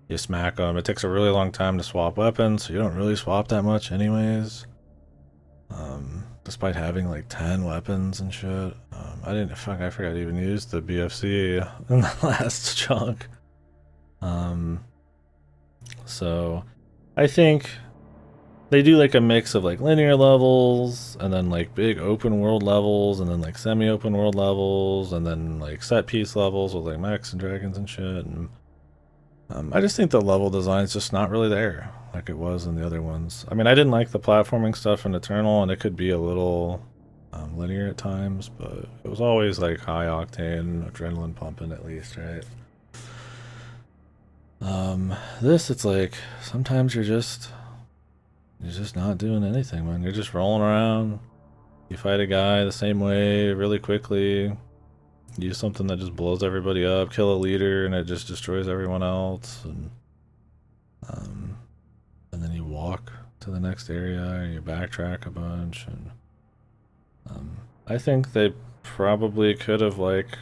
You smack them. It takes a really long time to swap weapons, so you don't really swap that much anyways. Despite having like 10 weapons and shit. I forgot to even use the BFC in the last chunk. So I think they do like a mix of like linear levels and then like big open world levels and then like semi-open world levels and then like set piece levels with like mechs and dragons and shit. And I just think the level design's just not really there like it was in the other ones. I mean, I didn't like the platforming stuff in Eternal, and it could be a little linear at times, but it was always like high octane, adrenaline pumping at least, right? This, it's like sometimes you're just not doing anything, man. You're just rolling around. You fight a guy the same way really quickly. Use something that just blows everybody up. Kill a leader and it just destroys everyone else. And then you walk to the next area and you backtrack a bunch. And I think they probably could have like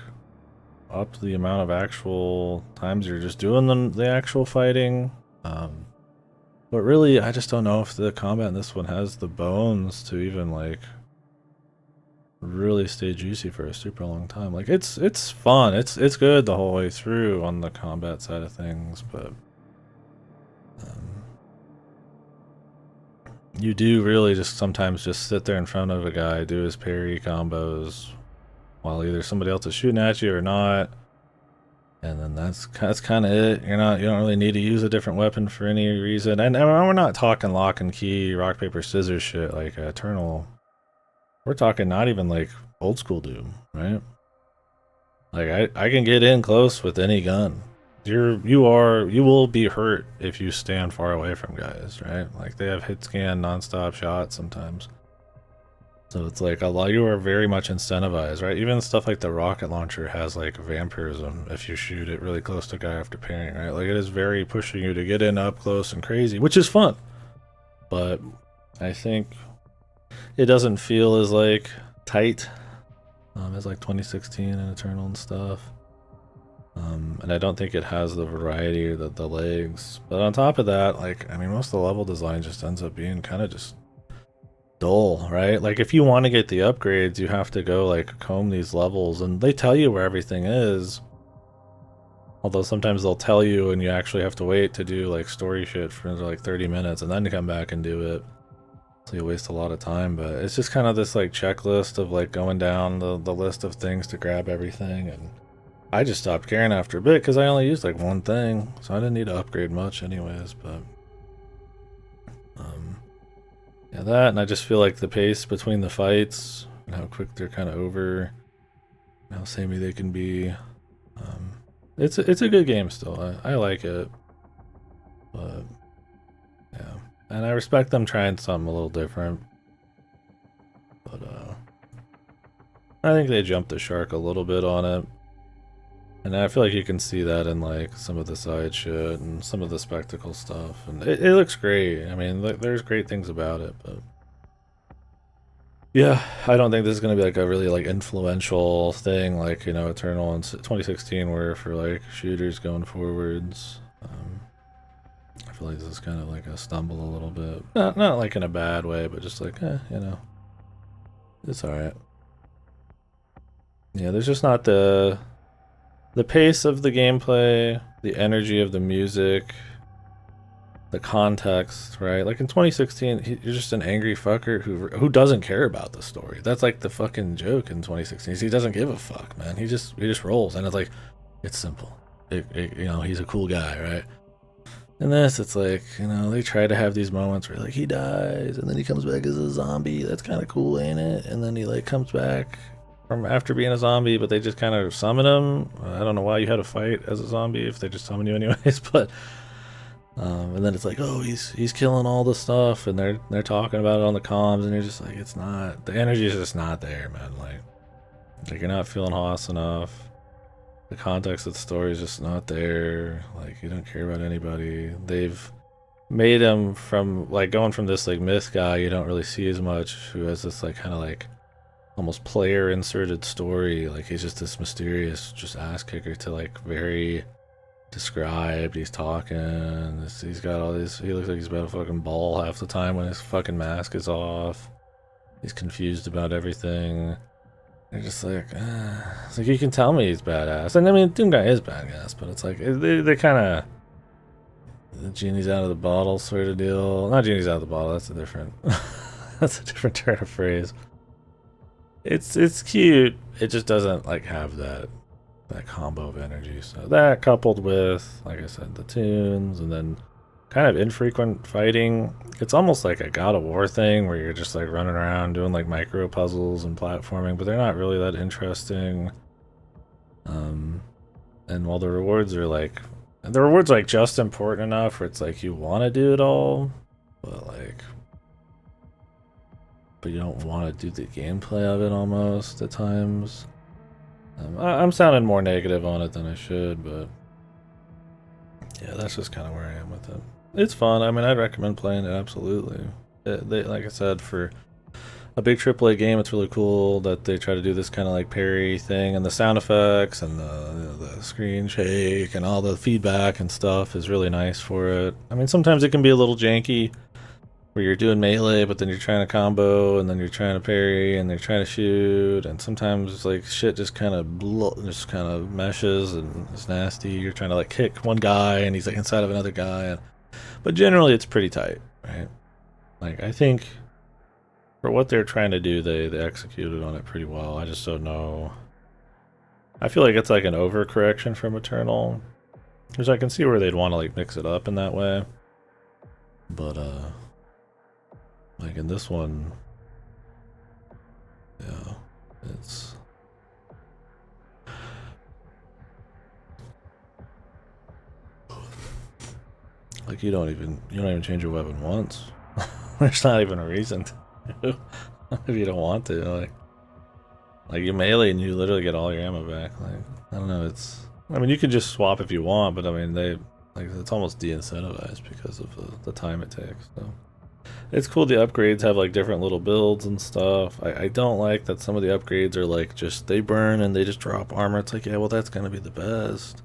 upped the amount of actual times you're just doing the actual fighting. But really, I just don't know if the combat in this one has the bones to even like really stay juicy for a super long time. Like it's fun. It's good the whole way through on the combat side of things, but you do really just sometimes just sit there in front of a guy, do his parry combos while either somebody else is shooting at you or not. And then that's kind of it. You don't really need to use a different weapon for any reason. And we're not talking lock and key, rock, paper, scissors shit like Eternal. We're talking not even like old school Doom, right? Like I can get in close with any gun. You will be hurt if you stand far away from guys, right? Like they have hit scan, nonstop shots sometimes. So it's like you are very much incentivized, right? Even stuff like the rocket launcher has like vampirism if you shoot it really close to a guy after parrying, right? Like it is very pushing you to get in up close and crazy, which is fun. But I think it doesn't feel as like tight as like 2016 and Eternal and stuff. And I don't think it has the variety or the legs. But on top of that, like, I mean, most of the level design just ends up being kind of just dull, right? Like, if you want to get the upgrades, you have to go like comb these levels, and they tell you where everything is. Although sometimes they'll tell you and you actually have to wait to do like story shit for like 30 minutes and then to come back and do it. So you waste a lot of time, but it's just kind of this like checklist of like going down the list of things to grab everything, and I just stopped caring after a bit because I only used like one thing, so I didn't need to upgrade much anyways, but yeah, that, and I just feel like the pace between the fights and how quick they're kind of over, and how samey they can be. It's a good game still. I like it, but yeah, and I respect them trying something a little different. But I think they jumped the shark a little bit on it, and I feel like you can see that in like some of the side shit and some of the spectacle stuff, and it looks great. I mean, there's great things about it, but yeah, I don't think this is going to be like a really like influential thing like, you know, Eternal and 2016 were for like shooters going forwards. I feel like this is kind of like a stumble a little bit. Not like in a bad way, but just like, you know, it's alright. Yeah, there's just not the pace of the gameplay, the energy of the music, the context, right? Like in 2016, you're just an angry fucker who doesn't care about the story. That's like the fucking joke in 2016. He doesn't give a fuck, man. He just rolls, and it's like, it's simple. You know, he's a cool guy, right? In this, it's like, you know, they try to have these moments where like he dies and then he comes back as a zombie. That's kind of cool, ain't it? And then he like comes back from after being a zombie, but they just kind of summon him. I don't know why you had to fight as a zombie if they just summon you anyways, but and then it's like, oh, he's killing all the stuff, and they're talking about it on the comms, and you're just like, it's not, the energy is just not there, man. Like you're not feeling Haas enough. The context of the story is just not there. Like, you don't care about anybody. They've made him from like going from this like myth guy you don't really see as much, who has this like kind of like almost player inserted story. Like he's just this mysterious just ass kicker to like very described. He's talking. He's got all these. He looks like he's about to fucking ball half the time when his fucking mask is off. He's confused about everything. They're just like, it's like, you can tell me he's badass. And I mean, Doom Guy is badass, but it's like they kind of the genie's out of the bottle sort of deal. Not genie's out of the bottle. That's a different. That's a different turn of phrase. It's cute. It just doesn't like have that combo of energy. So that coupled with, like I said, the tunes, and then kind of infrequent fighting. It's almost like a God of War thing where you're just like running around doing like micro puzzles and platforming, but they're not really that interesting. And while the rewards are like just important enough where it's like you want to do it all, but you don't want to do the gameplay of it almost at times. I'm sounding more negative on it than I should, but yeah, that's just kind of where I am with it. It's fun. I mean, I'd recommend playing it, absolutely. They, like I said, for a big AAA game, it's really cool that they try to do this kind of like parry thing, and the sound effects and the screen shake and all the feedback and stuff is really nice for it. I mean, sometimes it can be a little janky where you're doing melee, but then you're trying to combo, and then you're trying to parry, and they're trying to shoot, and sometimes like shit just kind of meshes and it's nasty. You're trying to like kick one guy, and he's like inside of another guy, but generally it's pretty tight, right? Like, I think for what they're trying to do, they executed on it pretty well. I just don't know. I feel like it's like an overcorrection from Eternal, because I can see where they'd want to like mix it up in that way, but like in this one, yeah, it's like you don't even change your weapon once. There's not even a reason to if you don't want to. Like you melee and you literally get all your ammo back. Like, I don't know. I mean, you could just swap if you want, but I mean, it's almost de-incentivized because of the time it takes. So It's cool the upgrades have like different little builds and stuff. I don't like that some of the upgrades are like just they burn and they just drop armor. It's like, yeah, well that's gonna be the best.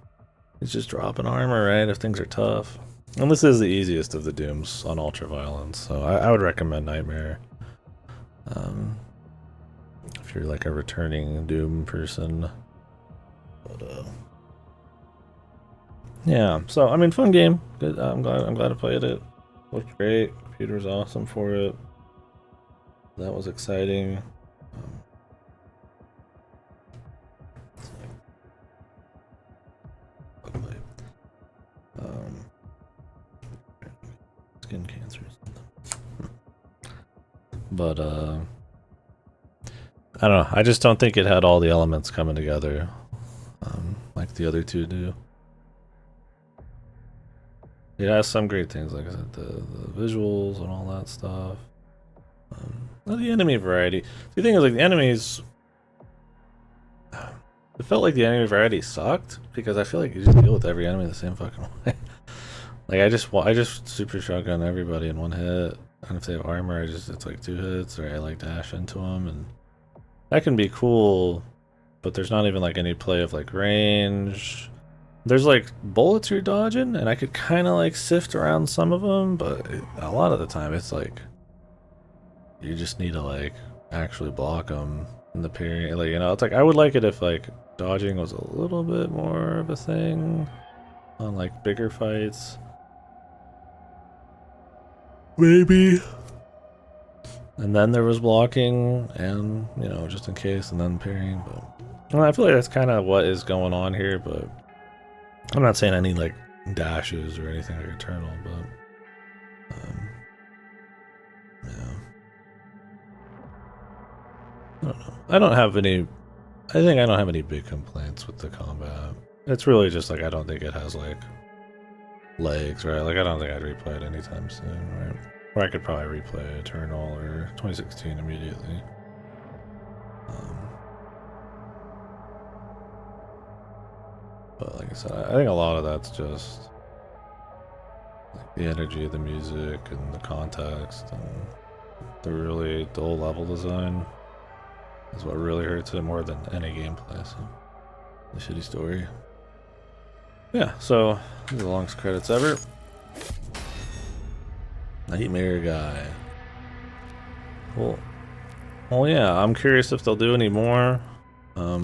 It's just dropping armor, right, if things are tough. And this is the easiest of the Dooms on Ultraviolence, so I would recommend Nightmare. If you're like a returning Doom person. But yeah, so I mean, fun game. Good. I'm glad I played it. Looked great. Computer was awesome for it. That was exciting. Skin cancer or something. But I don't know. I just don't think it had all the elements coming together like the other two do. It has some great things, like I said, the visuals and all that stuff. The enemy variety. The thing is, like, the enemies, it felt like the enemy variety sucked because I feel like you just deal with every enemy the same fucking way. Like I just super shotgun everybody in one hit, and if they have armor, it's like 2 hits, or I like dash into them, and that can be cool. But there's not even like any play of like range. There's like bullets you're dodging, and I could kind of like sift around some of them, but a lot of the time it's like you just need to like actually block them in the period. Like, you know, it's like I would like it if like dodging was a little bit more of a thing on like bigger fights. Maybe. And then there was blocking, and you know, just in case, and then parrying. But well, I feel like that's kind of what is going on here, but I'm not saying any like dashes or anything like Eternal, but yeah. I don't know. I think I don't have any big complaints with the combat. It's really just like I don't think it has like legs, right? Like I don't think I'd replay it anytime soon, right? Or I could probably replay Eternal or 2016 immediately. But like I said, I think a lot of that's just like the energy of the music and the context and the really dull level design is what really hurts it more than any gameplay. So the shitty story. Yeah, so these are the longest credits ever. Nightmare guy. Cool. Well, yeah, I'm curious if they'll do any more.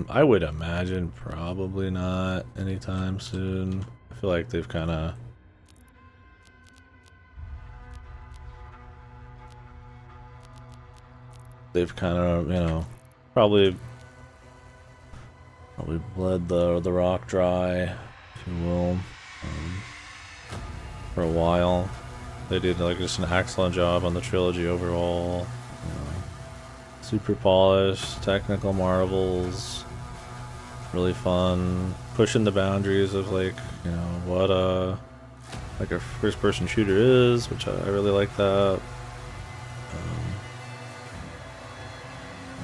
I would imagine probably not anytime soon. I feel like they've kind of you know, probably bled the rock dry, if you will, for a while. They did like just an excellent job on the trilogy overall. You know, super polished, technical marvels, really fun, pushing the boundaries of like, you know, what like a first-person shooter is, which I really like that.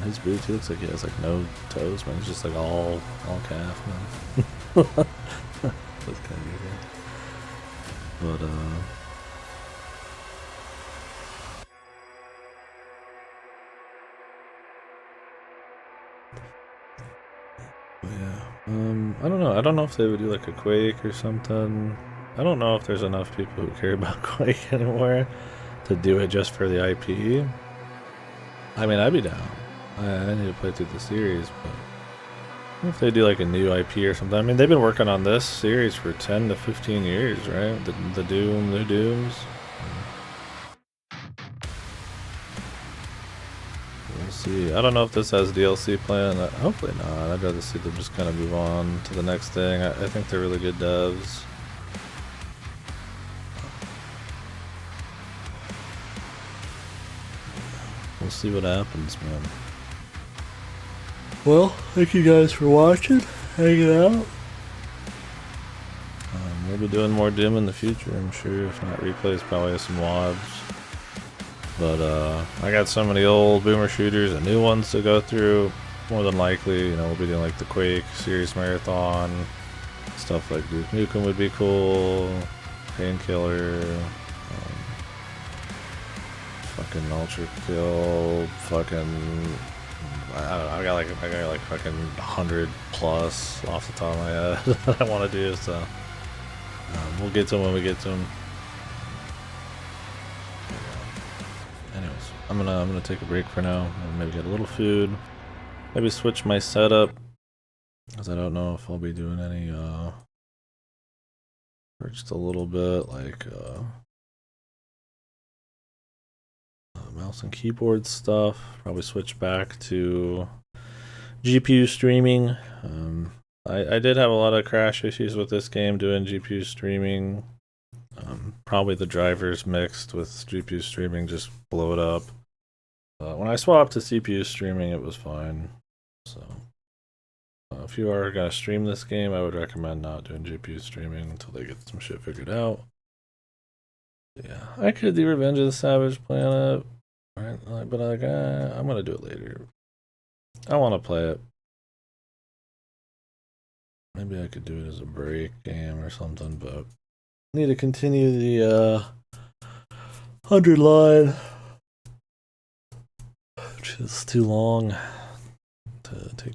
His boots, he looks like he has like no toes, man. He's just like all calf, man. That's kind of weird. But yeah, I don't know. I don't know if they would do like a Quake or something. I don't know if there's enough people who care about Quake anymore to do it just for the IP. I mean, I'd be down. I need to play through the series, but if they do like a new IP or something. I mean, they've been working on this series for 10 to 15 years, right? The Dooms. We'll see. I don't know if this has DLC planned. Hopefully not. I'd rather see them just kind of move on to the next thing. I think they're really good devs. We'll see what happens, man. Well, thank you guys for watching, hanging out. We'll be doing more Doom in the future, I'm sure. If not replays, probably some WoDs. But I got so many old boomer shooters and new ones to go through. More than likely, you know, we'll be doing like the Quake series marathon. Stuff like Duke Nukem would be cool. Painkiller. fucking ultra kill, fucking. I don't know. I got like fucking 100 plus off the top of my head that I want to do. So we'll get to them when we get to them. Anyways, I'm gonna take a break for now and maybe get a little food. Maybe switch my setup because I don't know if I'll be doing any for just a little bit, like mouse and keyboard stuff. Probably switch back to GPU streaming. I did have a lot of crash issues with this game doing GPU streaming. Probably the drivers mixed with GPU streaming just blow it up. When I swapped to CPU streaming, it was fine. So if you are gonna stream this game, I would recommend not doing GPU streaming until they get some shit figured out. Yeah, I could do Revenge of the Savage Planet, right? But like, I'm gonna do it later. I want to play it. Maybe I could do it as a break game or something, but I need to continue the 100 line, which is too long to take.